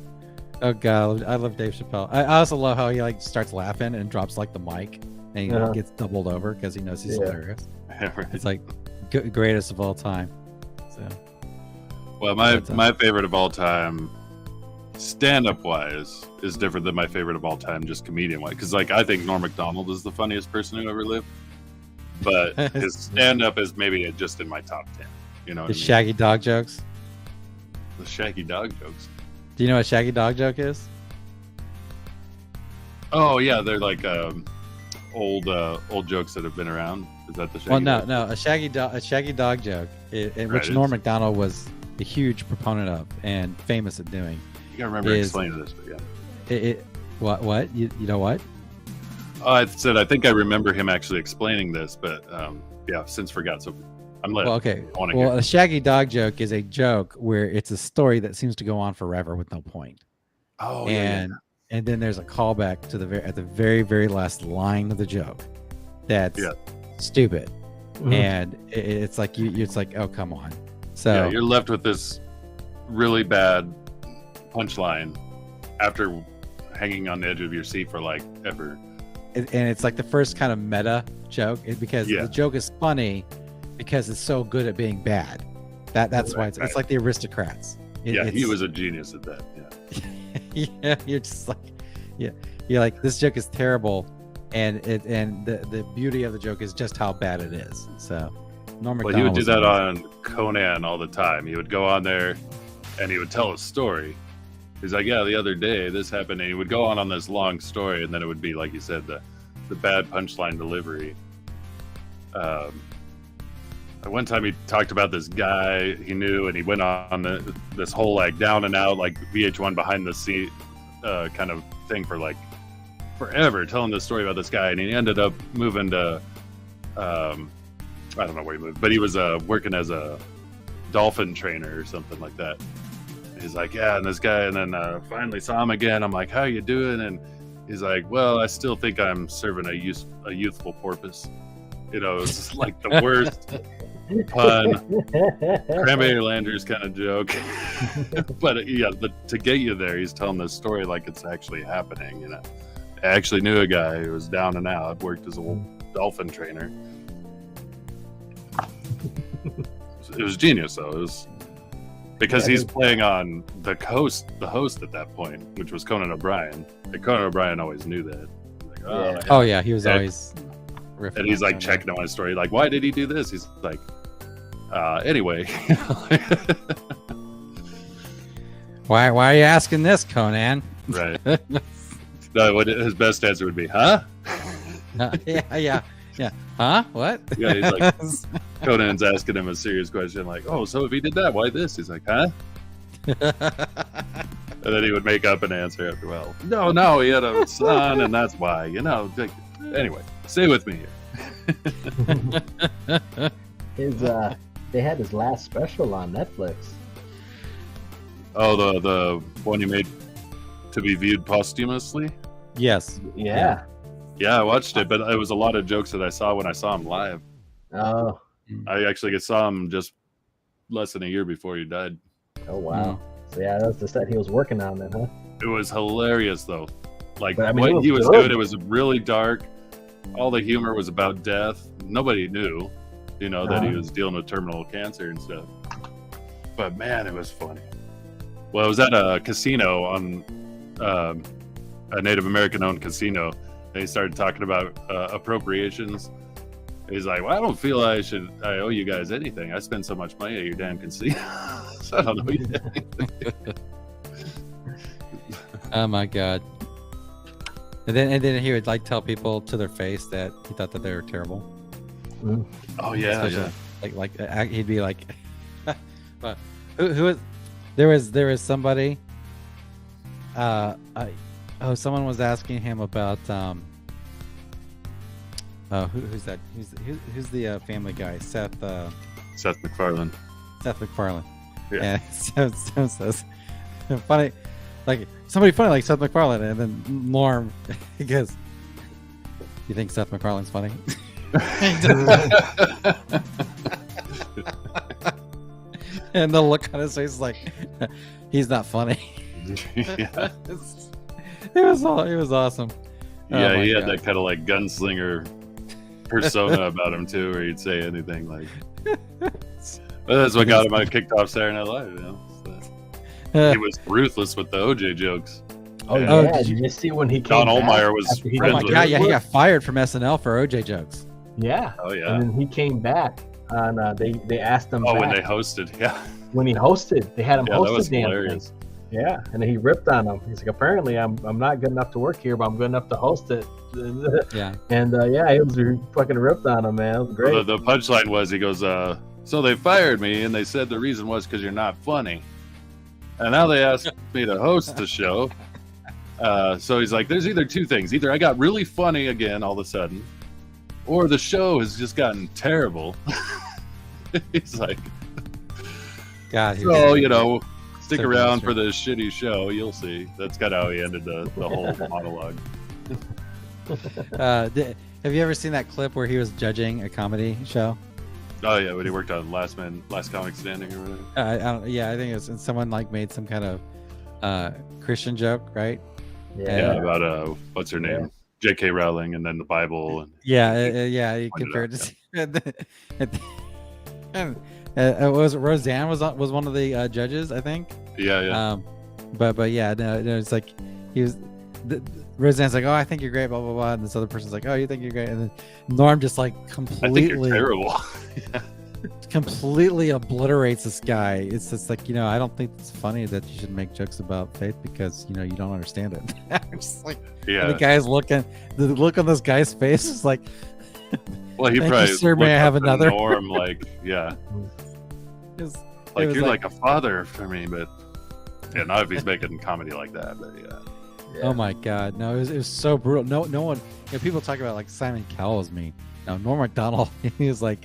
Oh god, I love Dave Chappelle. I also love how he like starts laughing and drops like the mic, and he Yeah. gets doubled over because he knows he's Yeah. hilarious. Right. It's like greatest of all time. So Well, That's my favorite of all time, stand-up wise, is different than my favorite of all time, just comedian wise. Because like I think Norm Macdonald is the funniest person who ever lived, but his stand-up is maybe just in my top 10. You know, what the I mean? Shaggy Dog jokes. The Shaggy Dog jokes. Do you know what a Shaggy Dog joke is? Oh yeah, they're like old jokes that have been around. Is that the Shaggy? Well, no, Dog? no, a Shaggy Dog joke, which Right, Norm Macdonald was a huge proponent of and famous at doing. You gotta remember is- explaining this, but yeah. What you know what? Oh, I said I think I remember him actually explaining this, but yeah, since forgot. So I'm letting. Well, okay. I wanna Well, hear. a Shaggy Dog joke is a joke where it's a story that seems to go on forever with no point. Oh and then there's a callback to at the very very last line of the joke that's Yeah. stupid, Mhm. and it's like it's like, oh come on. So yeah, you're left with this really bad punchline after hanging on the edge of your seat for like ever. and it's like the first kind of meta joke because Yeah. the joke is funny because it's so good at being bad. That's why Right. it's like the Aristocrats. Yeah, he it's- was a genius at that. Yeah. yeah, you're just like, yeah, you're like, this joke is terrible, and the beauty of the joke is just how bad it is. So Norm Well, he would Macdonald do was that amazing. on Conan all the time. He would go on there and he would tell a story. He's like, yeah, the other day this happened, and he would go on this long story, and then it would be like you said, the bad punchline delivery. One time he talked about this guy he knew, and he went on this whole like down and out like VH1 behind the scene kind of thing for like forever, telling this story about this guy, and he ended up moving to I don't know where he moved, but he was working as a dolphin trainer or something like that. He's like, yeah, and this guy, and then finally saw him again. I'm like, how you doing? And he's like, well, I still think I'm serving a youthful porpoise. You know, it's just like the worst pun, Cranberry Landers kind of joke. But yeah, to get you there, he's telling this story like it's actually happening. You know, I actually knew a guy who was down and out, worked as a dolphin trainer. It was genius, though. It was because he's playing on the host at that point, which was Conan O'Brien. And Conan O'Brien always knew that. Like, Yeah. Oh yeah, he was And- always riffing And he's on like Conan. checking on his story, like, why did he do this? He's like, Anyway, Why are you asking this, Conan? right. No, what his best answer would be, huh? Yeah. Huh? What? Yeah, he's like, Conan's asking him a serious question, like, oh, so if he did that, why this? He's like, huh? And then he would make up an answer after, well, no, he had a son, and that's why, like, anyway, stay with me here. They had his last special on Netflix. Oh, the one you made to be viewed posthumously? Yes. Yeah. Yeah, I watched it, but it was a lot of jokes that I saw when I saw him live. Oh. I actually saw him just less than a year before he died. Oh wow. So yeah, that's the set he was working on then, huh? It was hilarious though. Like But, I mean, what he he was was good. doing, it was really dark. All the humor was about death. Nobody knew, that he was dealing with terminal cancer and stuff. But man, it was funny. Well, I was at a casino on a Native American-owned casino. And he started talking about appropriations. He's like, "Well, I don't feel I owe you guys anything. I spend so much money at your damn casino, so I don't owe you anything." Oh my god. And then he would like tell people to their face that he thought that they were terrible. Oh yeah, Especially, yeah. he'd be like, but who was there was somebody someone was asking him about who's that? Who's the Family Guy? Seth MacFarlane. Seth MacFarlane. Yeah. And Sam says funny, like somebody funny like Seth MacFarlane, and then Norm he goes, "You think Seth MacFarlane's funny?" And the look on his face is like, "He's not funny." Yeah. It was awesome. Yeah, Oh my he had God. that kind of like gunslinger persona about him too, where he'd say anything like. Well, that's what got him kicked off Saturday Night Live. He was ruthless with the OJ jokes. Oh Yeah. yeah. Oh, Did did you just see when he came Don back Ohlmeyer was after he friends Oh my did with god, the yeah, he work? got fired from SNL for OJ jokes. Yeah. Oh yeah. And then he came back on. They asked him. Oh, back. when they hosted, yeah, When he hosted, they had him yeah, host that was the damn hilarious. thing. Yeah, and then he ripped on him. He's like, apparently, I'm not good enough to work here, but I'm good enough to host it. Yeah. And yeah, he was fucking ripped on him, man. It was great. Well, the punchline was, he goes, "So they fired me, and they said the reason was because you're not funny, and now they asked me to host the show." So he's like, "There's either two things: either I got really funny again all of a sudden, or the show has just gotten terrible." He's like, God, he "So was- stick So around bastard. for the shitty show. You'll see." That's kind of how he ended the whole monologue. Have you ever seen that clip where he was judging a comedy show? Oh yeah, when he worked on Last Comic Standing or whatever. I don't. Yeah, I think it was and someone like made some kind of Christian joke, right? Yeah, about what's her name, J.K. Rowling, and then the Bible. And Yeah. He Pointed compared out, to. Was Roseanne was one of the judges, I think. yeah. But yeah, no, it's like he was. Roseanne's like, "Oh, I think you're great," blah blah blah, and this other person's like, "Oh, you think you're great," and then Norm just like I think you're completely, terrible. completely obliterates this guy. It's just like, I don't think it's funny that you should make jokes about faith because you don't understand it. I'm just like, Yeah. the guy's looking, the look on this guy's face is like, Well, he Thank you, probably sir. May I looked have up to another? Norm, like, yeah, it's- like was you're like a father for me, but yeah, not if he's making comedy like that. But yeah, oh my god, no, it was so brutal. No one, people talk about like Simon Cowell is mean. No, Norm Macdonald, he was like,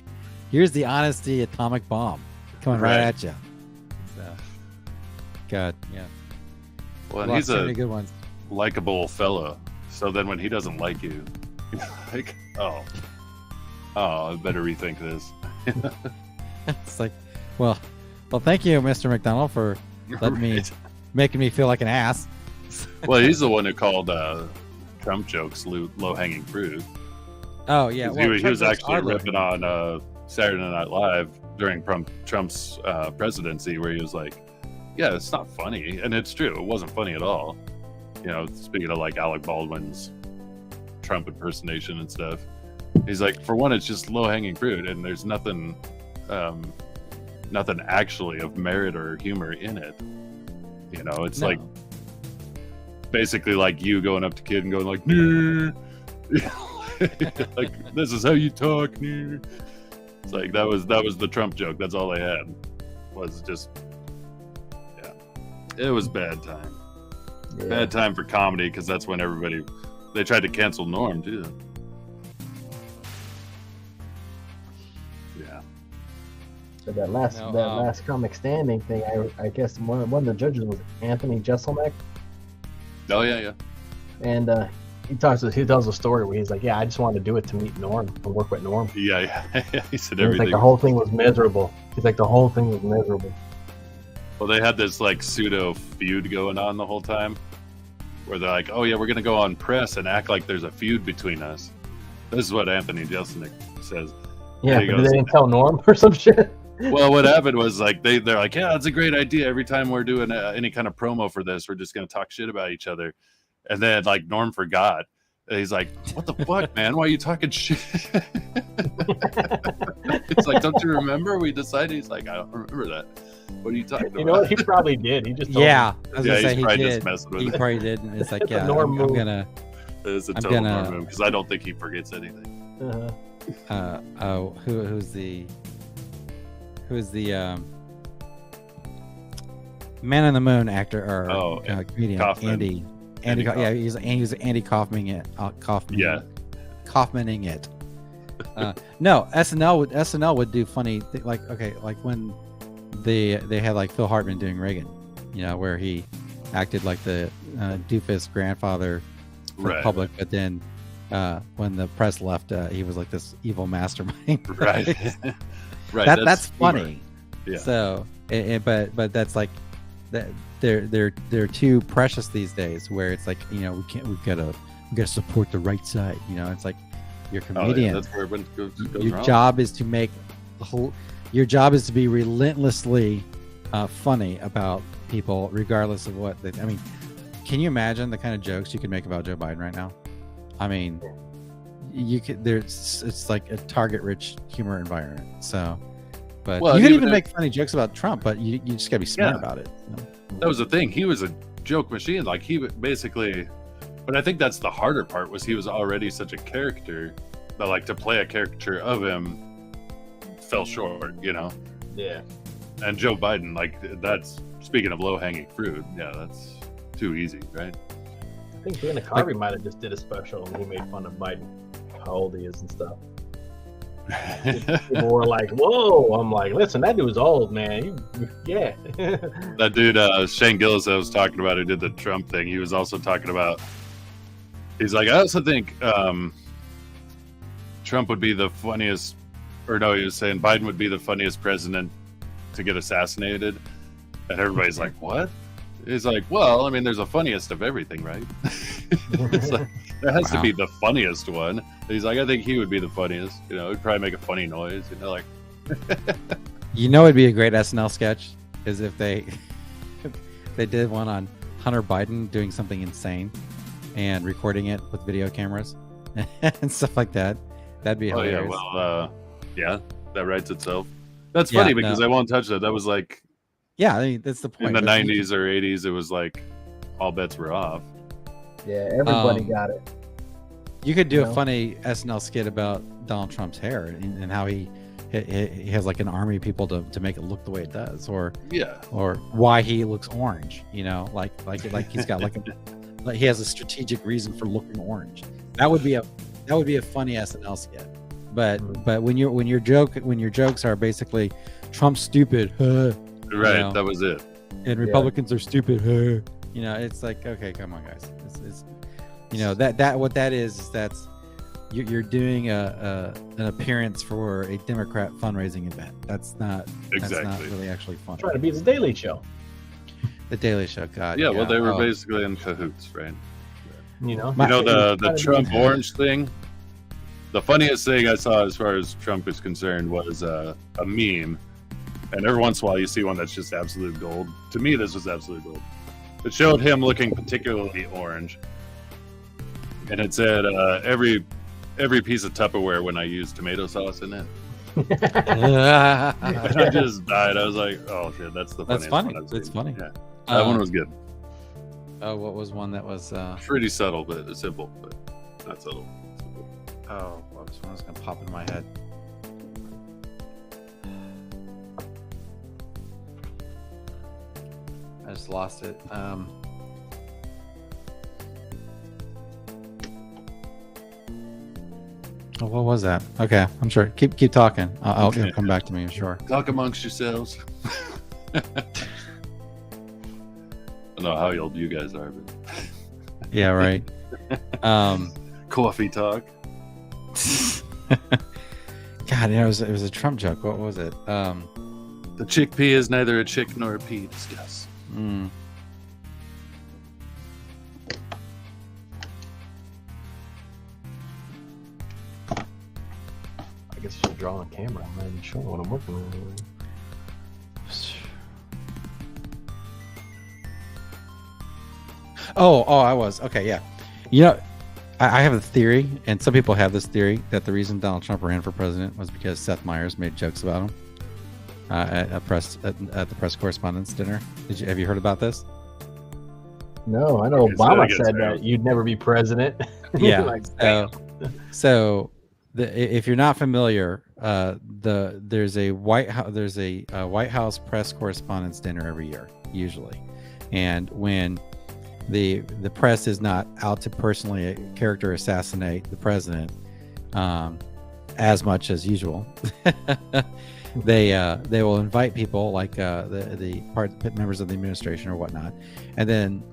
here's the honesty atomic bomb coming right Right. at you. So, God, yeah. well, and Lost he's so a many good ones. likable fellow. So then when he doesn't like you, you're like, oh, I better rethink this. It's like, well, thank you, Mr. McDonald, for letting me, Right. making me feel like an ass. Well, he's the one who called Trump jokes low-hanging fruit. Oh yeah, 'Cause well, he was Trump jokes actually are ripping on Saturday Night Live during Trump's presidency, where he was like, "Yeah, it's not funny," and it's true. It wasn't funny at all. Speaking of like Alec Baldwin's Trump impersonation and stuff, he's like, for one, it's just low-hanging fruit, and there's nothing nothing actually of merit or humor in it. You know, it's No. like basically like you going up to kid and going like, "Nah." Like, this is how you talk. Nah. It's like that was the Trump joke. That's all they had. Was just, yeah, it was bad time. Yeah. Bad time for comedy, because that's when they tried to cancel Norm too. Yeah. So that last comic standing thing, I guess one of the judges was Anthony Jeselnik, Oh yeah. and he tells a story where he's like, yeah, I just wanted to do it to meet Norm and work with Norm. Yeah. He said And he's everything. like, the whole thing was miserable. He's like, the whole thing was miserable. Well, they had this like pseudo feud going on the whole time, where they're like, "Oh yeah, we're gonna go on press and act like there's a feud between us." This is what Anthony Jeselnik says. Yeah, He but goes- they didn't tell Norm or some shit. Well, what happened was like they're like, "Yeah, that's a great idea. Every time we're doing any kind of promo for this, we're just gonna talk shit about each other." And then like Norm forgot. And he's like, "What the fuck, man? Why are you talking shit?" It's like, "Don't you remember? We decided." He's like, "I don't remember that. What are you talking about?" You know what? He probably did. He just told Yeah, I was Yeah, gonna say he's he probably just did. messing with He it. probably did. And it's like, It's a yeah, Norm I'm move. gonna. It's a I'm total gonna- Norm because I don't think he forgets anything. Uh-huh. Who's the Man on the Moon actor or comedian? Kaufman. Andy Andy yeah, he's Andy Kaufman it. Kaufman. Yeah. Kaufmaning it. No, SNL would do funny like when they had like Phil Hartman doing Reagan, you know, where he acted like the doofus grandfather for Right. public, but then when the press left, he was like this evil mastermind. Right. Right. That's humor. funny. Yeah. So, but that's like that. They're too precious these days. Where it's like, you know, we've got to support the right side. You know, it's like you're a Oh, yeah, comedian. that's where it goes Your wrong. job is to make the whole. Your job is to be relentlessly funny about people, regardless of what they. I mean, can you imagine the kind of jokes you could make about Joe Biden right now? I mean, you could. It's like a target-rich humor environment. So, but Well, you can even even if- make funny jokes about Trump, but you just gotta be smart Yeah. about it. You know? That was the thing. He was a joke machine. Like he would basically, but I think that's the harder part. Was he was already such a character that like to play a caricature of him fell short. You know. Yeah. And Joe Biden, like that's speaking of low hanging fruit. Yeah, that's too easy, right? I think Dana Carvey might have just did a special and he made fun of Biden, how old he is and stuff. People were like, "Whoa!" I'm like, "Listen, that dude's old, man. Yeah." That dude, Shane Gillis, I was talking about, who did the Trump thing. He was also talking about. He's like, I also think Trump would be the funniest, or no, he was saying Biden would be the funniest president to get assassinated, and everybody's like, "What?" He's like, "Well, I mean, there's a funniest of everything, right?" It's like, there has to Wow. be the funniest one. He's like, I think he would be the funniest. You know, he'd probably make a funny noise. You know, like. You know, it'd be a great SNL sketch is if they did one on Hunter Biden doing something insane and recording it with video cameras and stuff like that. That'd be Oh yeah, hilarious. well, yeah, that writes itself. That's Yeah, funny because no. I won't touch that. That was like Yeah, I mean, that's the point. in the but you- 90s or 80s. It was like all bets were off. Yeah, everybody Um, got it. You could do You a know? funny SNL skit about Donald Trump's hair and how he has like an army of people to make it look the way it does, or Yeah, why he looks orange. You know, like he's got like he has a strategic reason for looking orange. That would be a funny SNL skit. But when your jokes are basically Trump's stupid, right. know. That was it. and Republicans are stupid, you know, it's like, okay, come on, guys. It's you know, that what that is that's you're doing an appearance for a Democrat fundraising event. That's not Exactly. really actually fun. Trying to be the Daily Show. The Daily Show, God. Yeah, well, they were Oh. basically in cahoots, right? You know. My- You know the Trying to be Trump the- orange thing. The funniest thing I saw as far as Trump is concerned was a meme, and every once in a while you see one that's just absolute gold. To me, this was absolute gold. It showed him looking particularly orange, and it said every piece of Tupperware when I use tomato sauce in it. And I just died. I was like, oh shit, that's the That's funniest funny. one I've That's seen. funny. Yeah, that one was good. Oh, what was one that was? Pretty subtle, but simple, but not subtle. Simple. Oh, what was one that's gonna pop in my head? I just lost it. Oh, what was that? Okay, I'm sure. Keep talking. It'll come back to me. I'm sure. Talk amongst yourselves. I don't know how old you guys are, but Yeah, right. coffee talk. God, it was a Trump joke. What was it? The chickpea is neither a chick nor a pea. Discuss. I guess you should draw on camera. I'm not even sure what I'm working on. Oh, I was. Okay, yeah. You know, I have a theory, and some people have this theory, that the reason Donald Trump ran for president was because Seth Meyers made jokes about him at the press correspondence dinner. Have you heard about this? No, I know Okay, so Obama I guess said I- that you'd never be president. Yeah. Like, So if you're not familiar, there's a White House press correspondence dinner every year, usually, and when the press is not out to personally character assassinate the president as much as usual, they will invite people like the members of the administration or whatnot, and then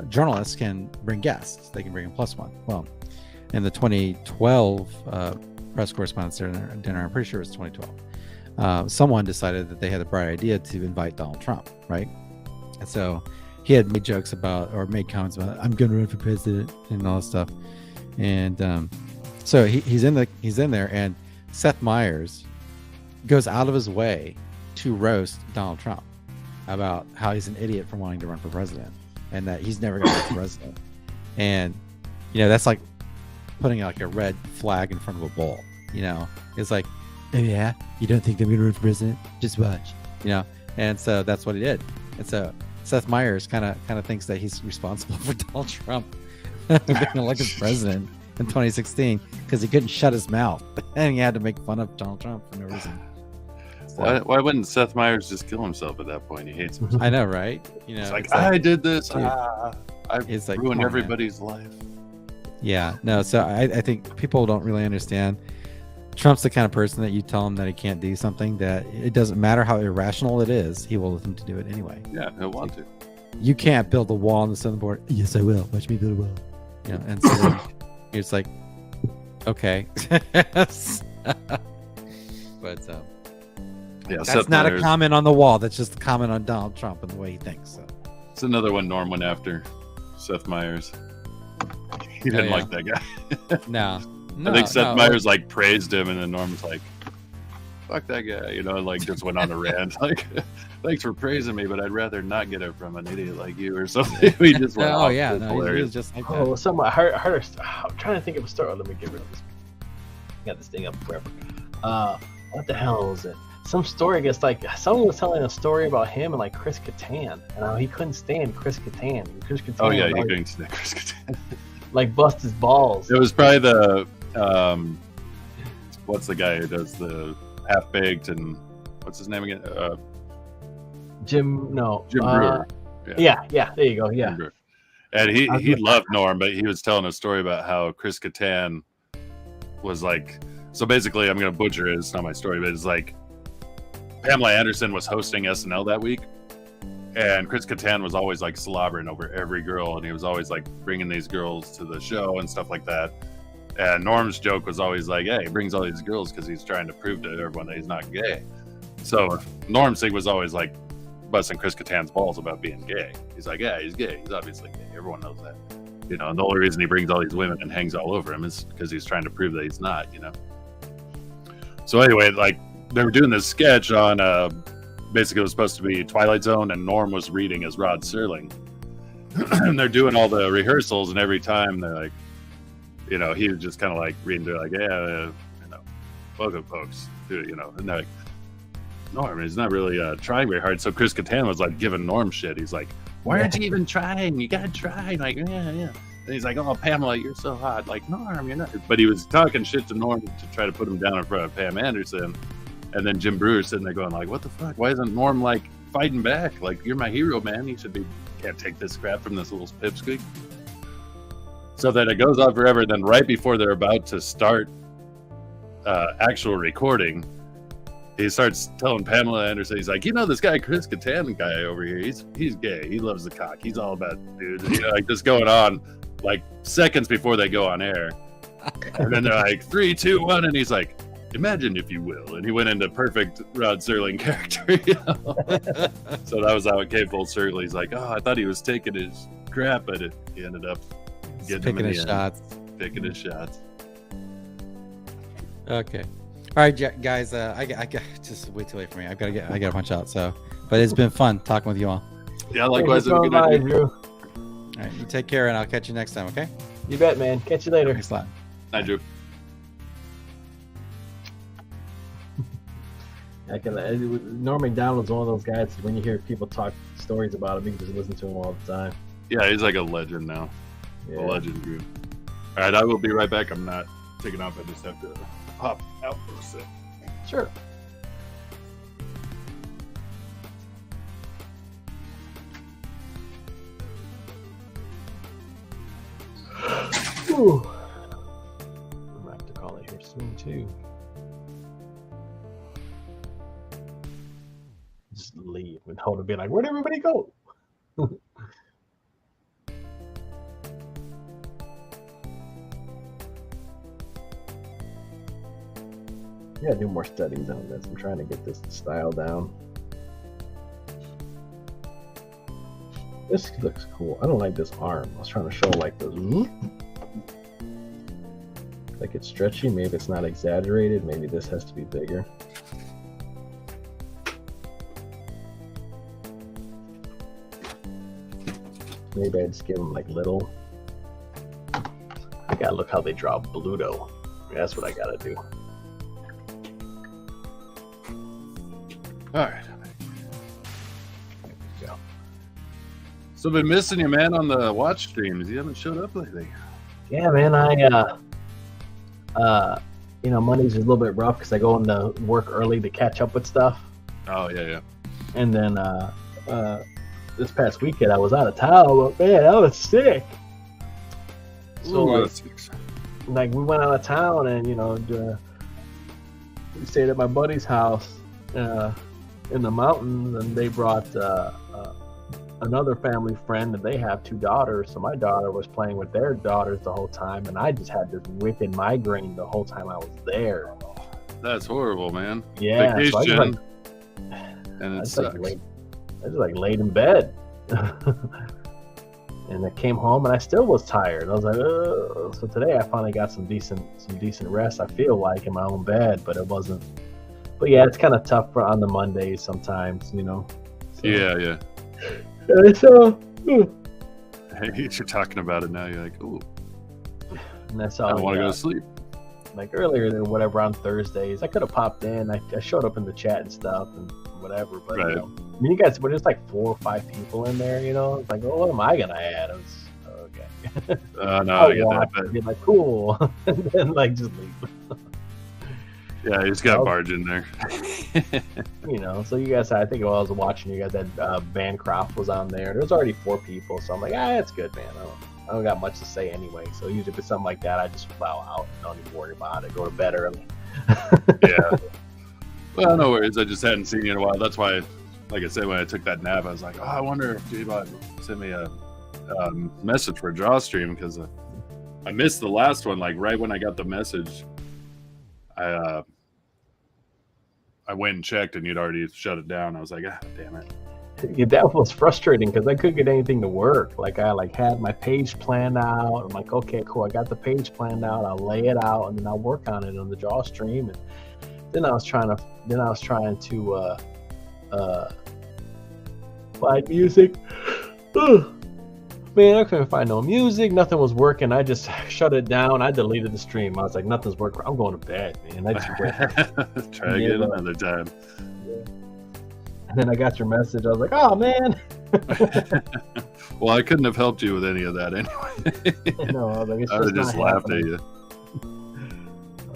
journalists can bring guests. They can bring a plus one. Well, in the 2012 press correspondence dinner, I'm pretty sure it was 2012, someone decided that they had a bright idea to invite Donald Trump, right? And so he had made jokes about, or made comments about, I'm going to run for president and all this stuff. And so he's in there, and Seth Meyers goes out of his way to roast Donald Trump about how he's an idiot for wanting to run for president and that he's never going to be president. And, that's like putting like a red flag in front of a bull. It's like, oh yeah, you don't think I'm going to run for president? Just watch. And so that's what he did. And so Seth Meyers kind of thinks that he's responsible for Donald Trump being elected president in 2016 because he couldn't shut his mouth and he had to make fun of Donald Trump for no reason. So, Why wouldn't Seth Meyers just kill himself at that point? He hates himself. I know, right? It's like, I did this. I It's like, ruined come on, everybody's life. Yeah, no. So I think people don't really understand. Trump's the kind of person that you tell him that he can't do something, that it doesn't matter how irrational it is, he will let them to do it anyway. Yeah, he'll want to. You can't build a wall on the southern border. Yes, I will. Watch me build a wall. And so then it's like, okay. But Yeah, that's Seth not Meyers. a comment on the wall. That's just a comment on Donald Trump and the way he thinks. So. It's another one Norm went after. Seth Meyers. He didn't like that guy. No. I think Seth Meyers like praised him, and then Norm's like, "Fuck that guy," like just went on a rant. Like, thanks for praising me, but I'd rather not get it from an idiot like you or something. We just went off. Yeah, It's no, hilarious. he's just like that. Oh, I heard I'm trying to think of a story. Let me get rid of this. Got this thing up forever. What the hell was it? Some story, I guess, like someone was telling a story about him and like Chris Kattan, and how he couldn't stand Chris Kattan. Chris Kattan Oh yeah, would, he like, couldn't stand Chris Kattan. like bust his balls. It was probably the what's the guy who does the half baked and what's his name again? Jim Brewer. Yeah, there you go. Jim Yeah. Brewer. And he loved Norm, but he was telling a story about how Chris Kattan was like. So basically, I'm going to butcher it. It's not my story, but it's like Pamela Anderson was hosting SNL that week, and Chris Kattan was always like slobbering over every girl, and he was always like bringing these girls to the show and stuff like that. And Norm's joke was always like, "Yeah, he brings all these girls because he's trying to prove to everyone that he's not gay." So Norm's thing was always like busting Chris Kattan's balls about being gay. He's like, "Yeah, he's gay. He's obviously gay. Everyone knows that." And the only reason he brings all these women and hangs all over him is because he's trying to prove that he's not. So anyway, like they were doing this sketch on basically it was supposed to be Twilight Zone, and Norm was reading as Rod Serling. And they're doing all the rehearsals, and every time they're like, he was just kind of like reading, they're like, yeah, welcome, folks. You know, and they're like, Norm is not really trying very hard. So Chris Kattan was like giving Norm shit. He's like, why aren't you even trying? You gotta try. Like, yeah. And he's like, oh, Pamela, you're so hot. Like, Norm, you're not. But he was talking shit to Norm to try to put him down in front of Pam Anderson. And then Jim Brewer's sitting there going like, what the fuck? Why isn't Norm like fighting back? Like, you're my hero, man. You should be. Can't take this crap from this little pipsqueak. So then it goes on forever. Then right before they're about to start actual recording, he starts telling Pamela Anderson, he's like, you know, this guy Chris Kattan guy over here, he's gay. He loves the cock. He's all about dudes. You know, like just going on like seconds before they go on air. And then they're like 3, 2, 1, and he's like, imagine if you will. And he went into perfect Rod Serling character. You know? So that was how it came full circle. He's like, oh, I thought he was taking his crap, but he ended up Picking his shots. Picking his shots. Okay. All right, guys. I got just way too late for me. I gotta punch out. So, but it's been fun talking with you all. Yeah, likewise. Have a good night, Drew. All right, you take care, and I'll catch you next time. Okay. You bet, man. Catch you later. Thanks a lot. Night, Drew. Norm MacDonald's one of those guys. When you hear people talk stories about him, you can just listen to him all the time. Yeah, he's like a legend now. Yeah. A legend, Drew. All right, I will be right back. I'm not taking off. I just have to hop out for a sec. Sure. Ooh. I'm gonna have to call it here soon too. Just leave and hold and be like, where'd everybody go? Yeah, do more studies on this. I'm trying to get this style down. This looks cool. I don't like this arm. I was trying to show like the like it's stretchy. Maybe it's not exaggerated. Maybe this has to be bigger. Maybe I just give them like little. I gotta look how they draw Bluto. That's what I gotta do. All right. So I've been missing you, man, on the watch streams. You haven't showed up lately. Yeah, man. You know, Monday's a little bit rough because I go into work early to catch up with stuff. Oh, yeah. And then this past weekend I was out of town, but man, I was sick. So Ooh, like we went out of town and you know we stayed at my buddy's house in the mountains, and they brought another family friend, and they have 2 daughters. So my daughter was playing with their daughters the whole time, and I just had this wicked migraine the whole time I was there. That's horrible, man. Yeah, Vacation, so I just, and I it just, sucks. I just laid in bed. And I came home and I still was tired. I was like, ugh. So today I finally got some decent rest. I feel like in my own bed, but it wasn't. But yeah, it's kind of tough on the Mondays sometimes, you know. So, Yeah. so Hey, you're talking about it now. You're like, ooh, and that's I all. don't want to go to sleep. Like earlier or whatever on Thursdays, I could have popped in. I showed up in the chat and stuff and whatever. But Right. you know, I mean, you guys, but there's like 4 or 5 people in there. You know, it's like, oh, what am I gonna add? It was, okay. No, I'll I get watch that. and be like, cool, and then like just leave. Yeah, you just got to barge in there. You know, so you guys, I think while I was watching, you guys had Bancroft was on there. There's already 4 people, so I'm like, it's good, man. I don't got much to say anyway. So usually if it's something like that, I just bow out. Don't even worry about it. Go to bed early. Yeah. Well, no worries. I just hadn't seen you in a while. That's why, like I said, when I took that nap, I was like, I wonder if JBot sent me a message for a draw stream, because I missed the last one. Like right when I got the message, I went and checked, and you'd already shut it down. I was like, damn it. Yeah, that was frustrating because I couldn't get anything to work. Like I had my page planned out. I'm like, okay, cool. I got the page planned out. I'll lay it out, and then I'll work on it on the draw stream. And then I was trying to find music. Man, I couldn't find no music. Nothing was working. I just shut it down. I deleted the stream. I was like, nothing's working. I'm going to bed, man. I just went. Try again another time. And then I got your message. I was like, oh, man. Well, I couldn't have helped you with any of that anyway. No, I was like, it's I would have just laughed at happening. you.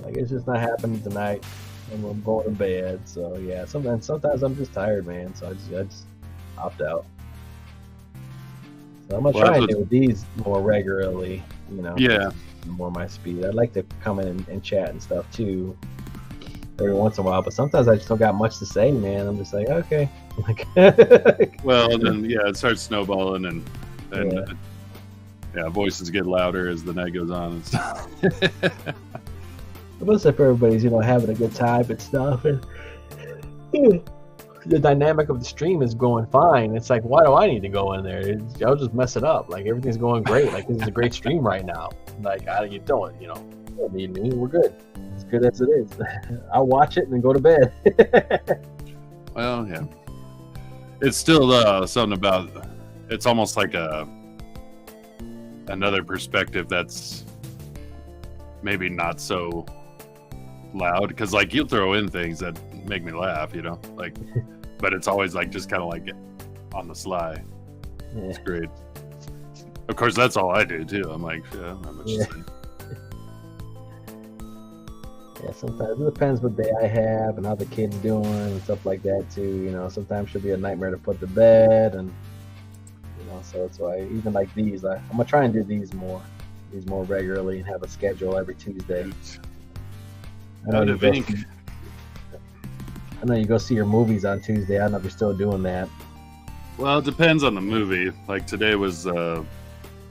Like, it's just not happening tonight. And I'm going to bed. So, yeah, sometimes I'm just tired, man. So I just opt out. So I'm going to try and do these more regularly, you know. Yeah. More my speed. I'd like to come in and chat and stuff, too, every once in a while. But sometimes I just don't got much to say, man. I'm just like, okay. Well, and then, yeah, it starts snowballing and yeah, voices get louder as the night goes on and stuff. It looks like everybody's, you know, having a good time and stuff, and the dynamic of the stream is going fine. It's like, why do I need to go in there? I'll just mess it up. Like, everything's going great. Like, this is a great stream right now. Like, how do you do it? You know, you don't need me. We're good. As good as it is. I'll watch it and then go to bed. Well, yeah. It's still something about. It's almost like another perspective that's maybe not so loud, because like you'll throw in things that make me laugh, you know, like, but it's always like just kind of like on the sly. Yeah. It's great. Of course, that's all I do too. I'm like, yeah, not much to say. Yeah, sometimes it depends what day I have and how the kid's doing and stuff like that too. You know, sometimes she'll be a nightmare to put to bed, and you know, so it's why even like these, I'm gonna try and do these more regularly and have a schedule every Tuesday. I know you go see your movies on Tuesday. I don't know if you're still doing that. Well, it depends on the movie. Like today was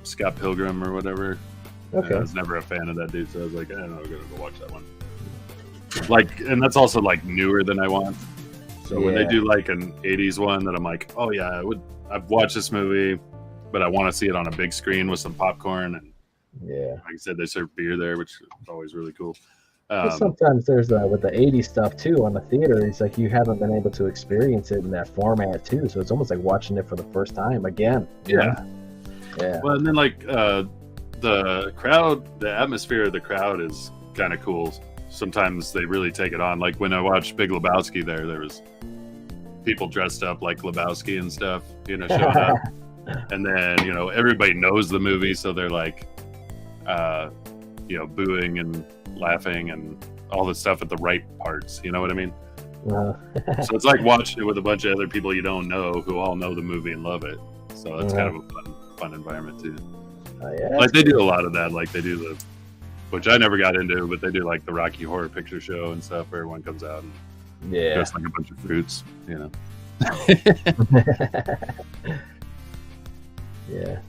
Scott Pilgrim or whatever. Okay. I was never a fan of that dude, so I was like, I don't know, I'm gonna go watch that one. Like, and that's also like newer than I want. So when they do like an '80s one, that I'm like, oh yeah, I've watched this movie, but I want to see it on a big screen with some popcorn, and like I said, they serve beer there, which is always really cool. Sometimes there's with the '80s stuff too on the theater. It's like you haven't been able to experience it in that format too, so it's almost like watching it for the first time again. Yeah. Well, and then like the crowd, the atmosphere of the crowd is kind of cool. Sometimes they really take it on. Like when I watched Big Lebowski, there was people dressed up like Lebowski and stuff, you know, showing up. And then, you know, everybody knows the movie, so they're like, you know, booing and laughing and all the stuff at the right parts. You know what I mean? So it's like watching it with a bunch of other people you don't know who all know the movie and love it. So that's kind of a fun environment too. Like they do a lot of that. Like they do which I never got into, but they do like the Rocky Horror Picture Show and stuff where everyone comes out and dressed like a bunch of fruits, you know. Yeah.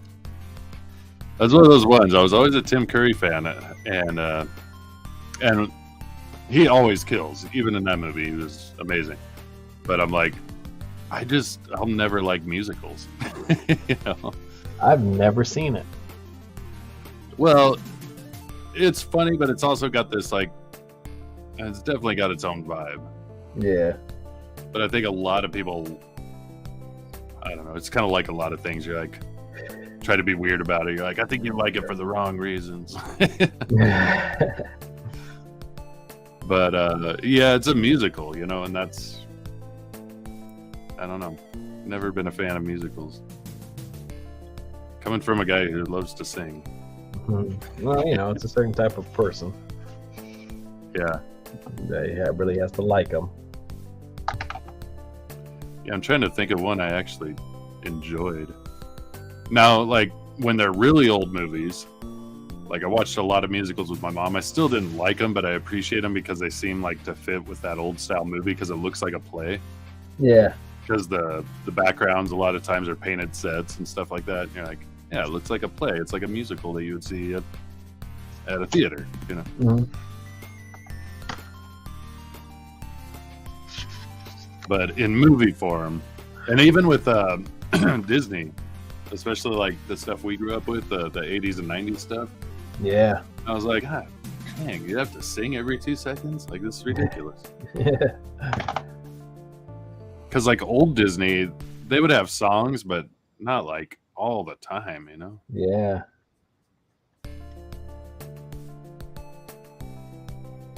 That's one of those ones. I was always a Tim Curry fan, and he always kills. Even in that movie, he was amazing. But I'm like, I'll never like musicals. You know, I've never seen it. Well, it's funny, but it's also got this like, it's definitely got its own vibe. Yeah. But I think a lot of people, I don't know. It's kind of like a lot of things. You're like, try to be weird about it. You're like, I think you like it for the wrong reasons. But yeah, it's a musical, you know, and that's, I don't know. Never been a fan of musicals. Coming from a guy who loves to sing. Well, you know, it's a certain type of person. Yeah. That really has to like them. Yeah, I'm trying to think of one I actually enjoyed. Now, like, when they're really old movies, like I watched a lot of musicals with my mom. I still didn't like them, but I appreciate them because they seem like to fit with that old style movie because it looks like a play. Yeah. Because the backgrounds a lot of times are painted sets and stuff like that. And you're like, yeah, it looks like a play. It's like a musical that you would see at a theater, you know. Mm-hmm. But in movie form, and even with Disney, especially like the stuff we grew up with, the 80s and 90s stuff. Yeah. I was like, dang, you have to sing every 2 seconds? Like, this is ridiculous. Yeah. Because like old Disney, they would have songs, but not like all the time, you know? Yeah.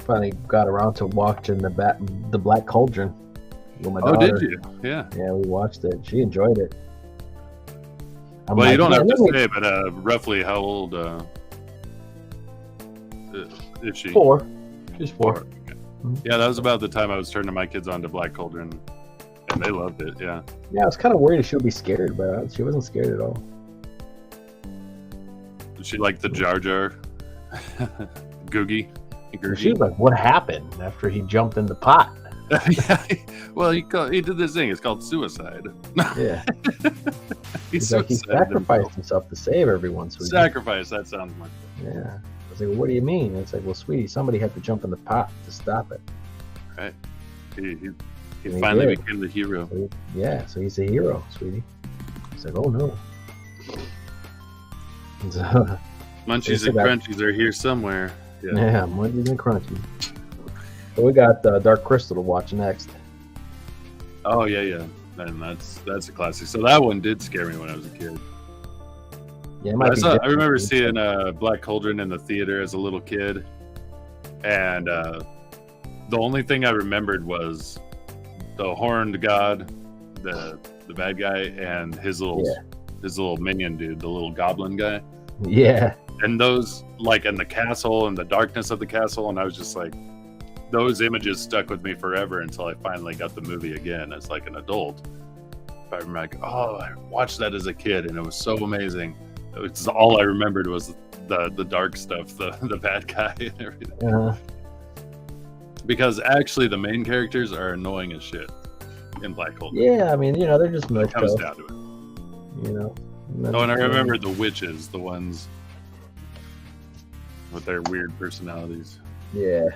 Finally got around to watching the Black Cauldron with my Oh, daughter. did you? Yeah. Yeah, we watched it. She enjoyed it. I'm Well, like, you don't "Man, have to let me-" say, but roughly how old is she? 4. She's 4. Okay. Yeah, that was about the time I was turning my kids on to Black Cauldron, and they loved it. Yeah. Yeah, I was kind of worried she would be scared, but she wasn't scared at all. She liked the Jar Jar, Googie. She was like, "What happened after he jumped in the pot?" Yeah. Well, he did this thing. It's called suicide. Yeah. he He's like, he sacrificed himself to save everyone. So Sacrifice. That sounds much better. Yeah. I was like, well, "What do you mean?" It's like, "Well, sweetie, somebody had to jump in the pot to stop it." Right. He And he finally did. became the hero. So so he's a hero, sweetie. It's like, "Oh no." So, Munchies and Crunchies are here somewhere. yeah, Munchies and Crunchies. So we got Dark Crystal to watch next. Oh yeah. And that's a classic. So that one did scare me when I was a kid. Yeah, it might be I remember different. seeing Black Cauldron in the theater as a little kid, and the only thing I remembered was the horned god, the bad guy, and his little minion dude, the little goblin guy. Yeah. And those, like, in the castle and the darkness of the castle, and I was just like, those images stuck with me forever until I finally got the movie again as like an adult. I remember like, oh, I watched that as a kid and it was so amazing. It's all I remembered was the dark stuff, the bad guy and everything. Uh-huh. Because actually the main characters are annoying as shit in Black Hole. Yeah, I mean, they're just It much comes down to it. Oh, and I remember the witches, the ones with their weird personalities. Yeah.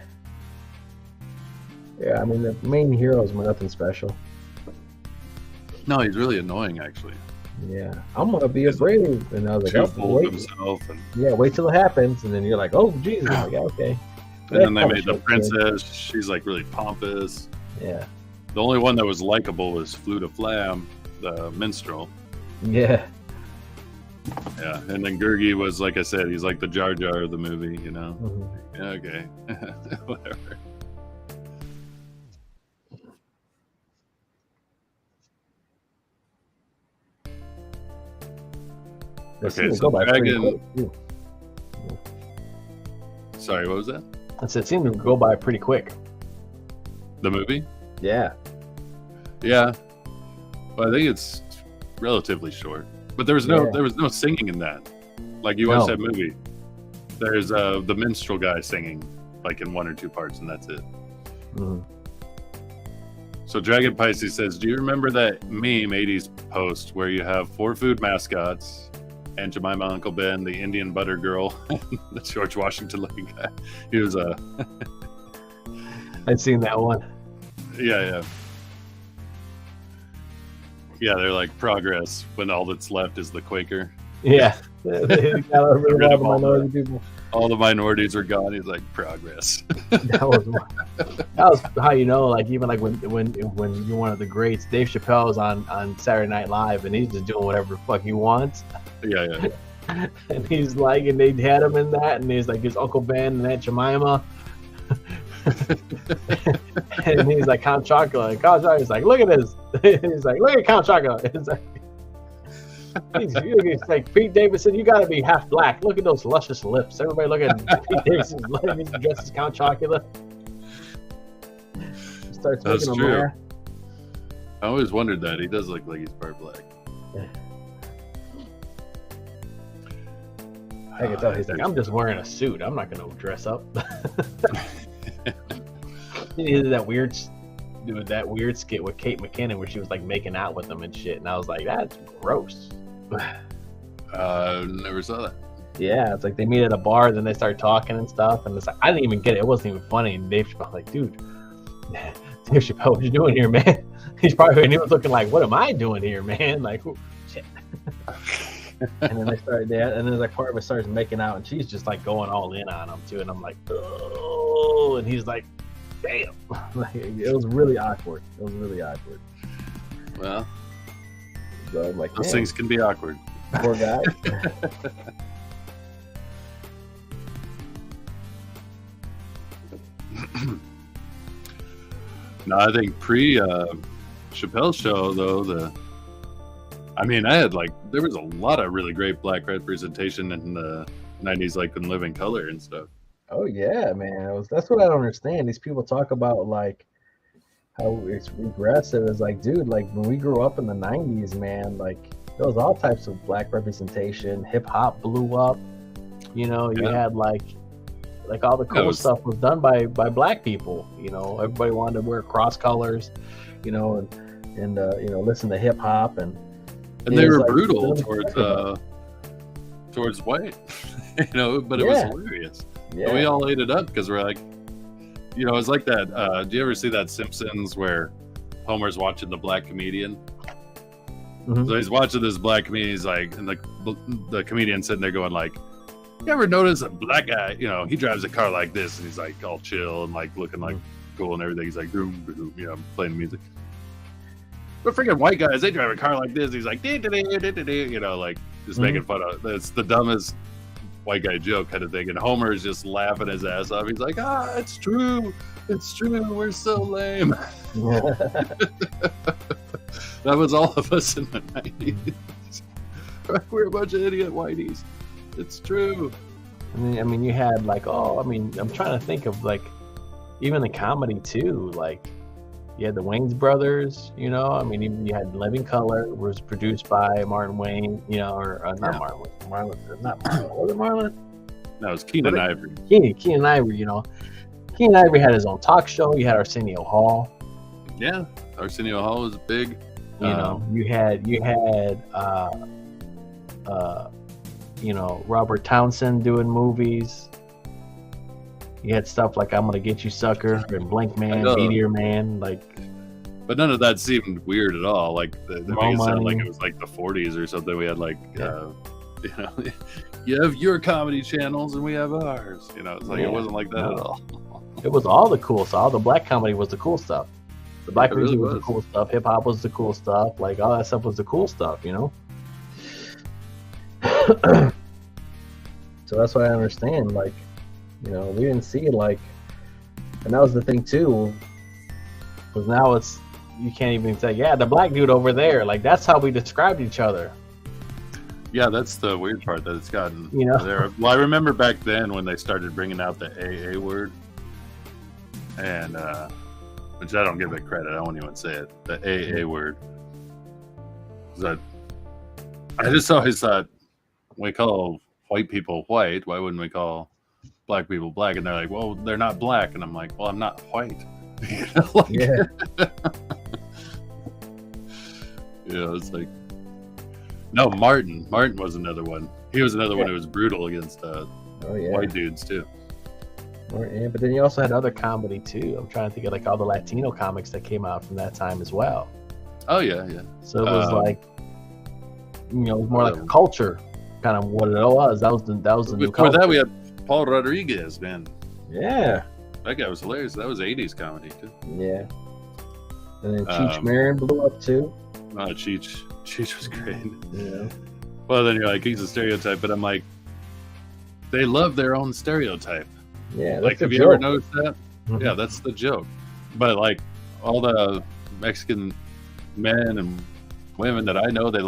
Yeah, I mean, the main heroes were nothing special. No, he's really annoying actually. Yeah. I'm going to be brave. And I was like, Too oh, full of wait. himself. And Wait till it happens. And then you're like, oh, Jesus. Like, okay. then they That made the shit's good. princess. She's like really pompous. Yeah. The only one that was likable was Flute of Flam, the minstrel. Yeah. Yeah, and then Gurgi was, like I said, he's like the Jar Jar of the movie, you know? Mhm. Yeah, okay. Whatever. They Okay, seem to so go by pretty Dragon- quick, too. Sorry, what was that? I said, it seemed to go by pretty quick. The movie? Yeah. Yeah. Well, I think it's relatively short. But there was no singing in that. Like you watch No. that movie. There's the minstrel guy singing, like in 1 or 2 parts, and that's it. Mhm. So Dragon Pisces says, do you remember that meme 80s post where you have 4 food mascots and Jemima Uncle Ben, the Indian butter girl, the George Washington looking guy? He was I'd seen that one. yeah. Yeah, they're like progress when all that's left is the Quaker. Yeah. They got rid of all the minority people. All the minorities are gone. He's like progress. That was how you know, like even like when you're one of the greats, Dave Chappelle's on Saturday Night Live and he's just doing whatever the fuck he wants. Yeah. And he's like, and they had him in that, and he's like his Uncle Ben and Aunt Jemima. And he's like Count Chocula. And Count Chocula's like, look at this. He's like, look at Count Chocula. It's like, he's like, Pete Davidson, you gotta be half black. Look at those luscious lips. Everybody look at Pete Davidson's lips. He's dressed as Count Chocula. Starts That's making true. him laugh. I always wondered that. He does look like he's part black. I can tell he's like, I'm just wearing a suit. I'm not gonna dress up. He did that weird skit with Kate McKinnon where she was like making out with him and shit, and I was like, that's gross. Never saw that. Yeah, it's like they meet at a bar, then they start talking and stuff, and it's like I didn't even get it. It wasn't even funny. And Dave Chappelle like, dude, Dave Chappelle, what you doing here, man? He was looking like, what am I doing here, man? Like, oh, shit. And then they started that, and then like part of it starts making out, and she's just like going all in on him too, and I'm like, oh, and he's like, damn. Like, it was really awkward. Well, So I'm like, those man. things can be awkward. Poor guy. No, I think pre Chappelle show though, I mean, there was a lot of really great black representation in the 90s, like in Living Color and stuff. Oh yeah, man. That's what I don't understand. These people talk about like how it's regressive. It's like, dude, like when we grew up in the 90s, man, like there was all types of black representation. Hip hop blew up. You know, you had like all the cool stuff was done by black people. You know, everybody wanted to wear cross colors, you know, and you know, listen to hip hop and they were like, brutal towards white, you know, but it was hilarious. Yeah. And we all ate it up because we're like, you know, it's like that. Do you ever see that Simpsons where Homer's watching the black comedian? Mm-hmm. So he's watching this black comedian. He's like, and the comedian's sitting there going like, you ever notice a black guy, you know, he drives a car like this and he's like all chill and like looking like cool and everything. He's like, boom, boom, you know, playing music. But freaking white guys, they drive a car like this. He's like, you know, like just making fun of it. It's the dumbest white guy joke kind of thing. And Homer is just laughing his ass off. He's like, it's true. It's true. We're so lame. That was all of us in the 90s. We're a bunch of idiot whiteys. It's true. I mean, you had like, I'm trying to think of like, even the comedy too. Like, you had the Wayans brothers, you know. I mean, even you had Living Color, was produced by Martin Wayne, you know, or not Martin Wayne, not Marlon. Was it Marlon? No, it was Keenan Ivory. Keenan Ivory, you know. Keenan Ivory had his own talk show. You had Arsenio Hall. Yeah, Arsenio Hall was big. You know, you had you know, Robert Townsend doing movies. You had stuff like I'm Gonna Get You Sucker and Blank Man, Meteor Man, like. But none of that seemed weird at all. Like they made it sound like it was like the 40s or something. We had like, you know, you have your comedy channels and we have ours. You know, it's like it wasn't like that at all. It was all the cool stuff. All the black comedy was the cool stuff. The black music was the cool stuff. Hip hop was the cool stuff. Like all that stuff was the cool stuff. You know. So that's why I understand. Like, you know, we didn't see it like, and that was the thing too. Because now it's, you can't even say, yeah, the black dude over there. Like that's how we described each other. Yeah, that's the weird part that it's gotten. You know. There. Well, I remember back then when they started bringing out the AA word, and which I don't give it credit. I won't even say it. The AA word. That I just always thought, we call white people white, why wouldn't we call black people black? And they're like, well, they're not black. And I'm like, well, I'm not white. You know, like, yeah. You know, it's like, no, Martin was another one. He was another one who was brutal against white dudes too. Yeah, but then you also had other comedy too. I'm trying to think of like all the Latino comics that came out from that time as well. Oh yeah, yeah. So it was like, you know, it was more like a culture, kind of what it was. That was the new Before culture. that, we had Paul Rodriguez, man. Yeah, that guy was hilarious. That was 80s comedy too. Yeah. And then Cheech Marin blew up too. Oh, Cheech was great. Yeah. Well, then you're like, he's a stereotype, but I'm like, they love their own stereotype. Yeah, like, have you ever noticed that? Mm-hmm. Yeah, that's the joke. But like all the Mexican men and women that I know, they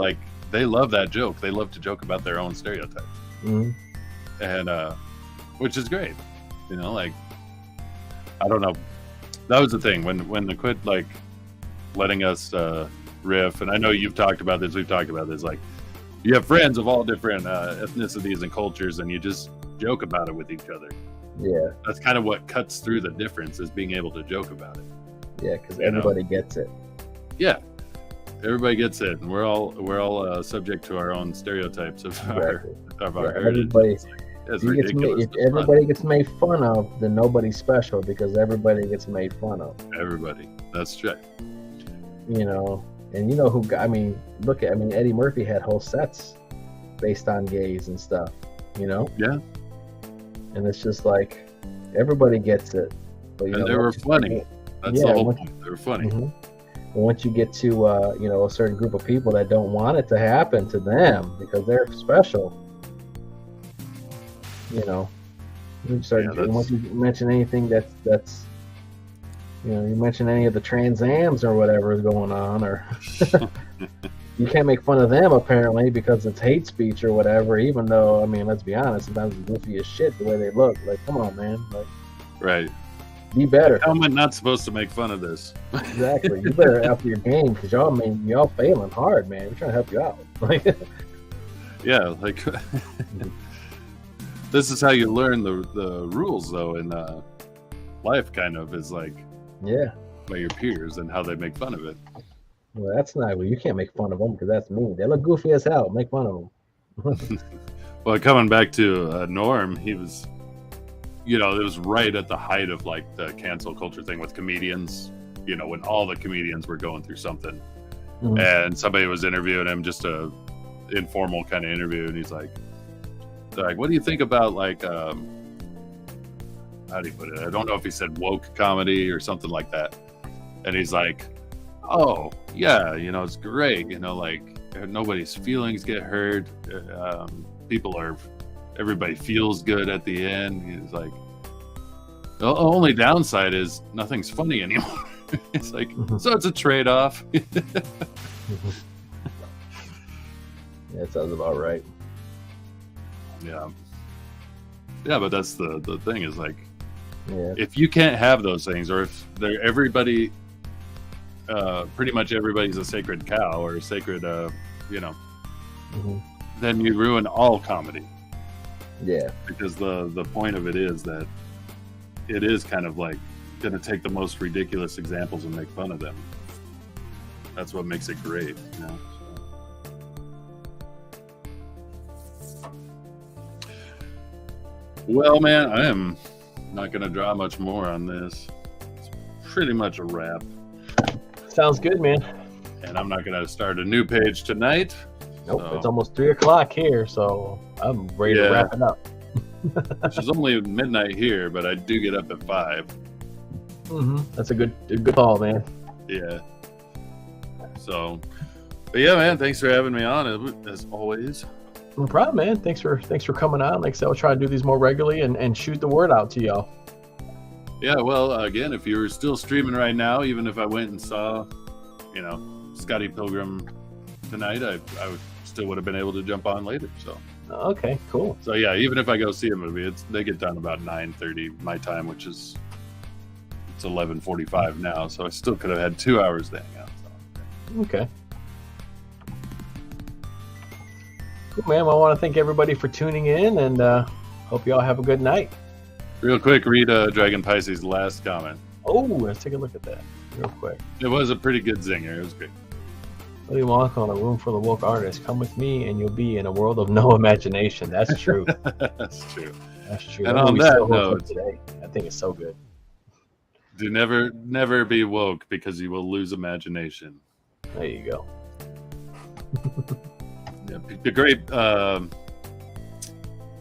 love that joke. They love to joke about their own stereotypes. Mm-hmm. And which is great. You know, like, I don't know. That was the thing when they quit like letting us riff. And I know you've talked about this. We've talked about this. Like, you have friends of all different ethnicities and cultures, and you just joke about it with each other. Yeah, that's kind of what cuts through the difference, is being able to joke about it. Yeah, because everybody gets it. Yeah, everybody gets it, and we're all subject to our own stereotypes of our heritage. If everybody gets made fun of, then nobody's special, because everybody gets made fun of. Everybody, that's right. You know, and you know who? I mean, Eddie Murphy had whole sets based on gays and stuff. You know. Yeah. And it's just like, everybody gets it. But, and they were funny. That's the whole point. They were funny. Mm-hmm. once you get to a certain group of people that don't want it to happen to them because they're special, you start once you mention anything that's you mention any of the Trans Ams or whatever is going on, or you can't make fun of them apparently because it's hate speech or whatever. Even though, I mean, let's be honest, sometimes it's goofy as shit the way they look. Like, come on, man, like, Right. be better. How am I not supposed to make fun of this? Exactly. You better up your game because y'all failing hard, man. We're trying to help you out. Like, Yeah, like this is how you learn the rules though in life, kind of, is like yeah. by your peers and how they make fun of it. Well, that's not. Well, you can't make fun of them because that's mean. They look goofy as hell. Make fun of them. Well, coming back to Norm, he was, it was right at the height of like the cancel culture thing with comedians, when all the comedians were going through something. Mhm. And somebody was interviewing him, just a informal kind of interview, and they're like, what do you think about like how do you put it? I don't know if he said woke comedy or something like that. And he's like, oh yeah, it's great, like nobody's feelings get hurt, everybody feels good at the end. He's like, the only downside is nothing's funny anymore. It's like, so it's a trade-off. Yeah, that sounds about right. Yeah, but that's the thing is like, Yeah. if you can't have those things, or if everybody, pretty much everybody's a sacred cow or a sacred, Mhm. then you ruin all comedy. Yeah. Because the point of it is that it is kind of like going to take the most ridiculous examples and make fun of them. That's what makes it great, Well, man, I am not going to draw much more on this. It's pretty much a wrap. Sounds good, man. And I'm not going to start a new page tonight. Nope. So- It's almost 3:00 here, so I'm ready to Yeah. wrap it up. It's only midnight here, but I do get up at 5. That's a good call, man. Yeah. So, but yeah, man, thanks for having me on as always. No problem, man. Thanks for coming on. Like I said, I'll try to do these more regularly and shoot the word out to y'all. Yeah, well, again, if you were still streaming right now, even if I went and saw, Scotty Pilgrim tonight, I still would have been able to jump on later. So Okay, cool. So yeah, even if I go see a movie, they get done about 9:30 my time, which is it's 11:45 now. So I still could have had 2 hours to hang out. So. Okay. Cool, man. Well, I want to thank everybody for tuning in, and hope y'all have a good night. Real quick, read Dragon Pisces' last comment. Oh, let's take a look at that real quick. It was a pretty good zinger. It was great. Willy Wonka on a room full of woke artists. Come with me, and you'll be in a world of no imagination. That's true. That's true. That's true. And That on movie that still holds up note- today. I think it's so good. Do never be woke, because you will lose imagination. There you go. Yeah, the great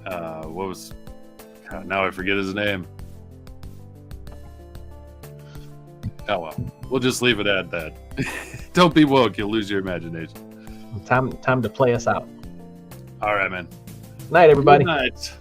what was now I forget his name. Oh well, we'll just leave it at that. Don't be woke, you'll lose your imagination. Time to play us out. All right, man. Night, everybody. Good night.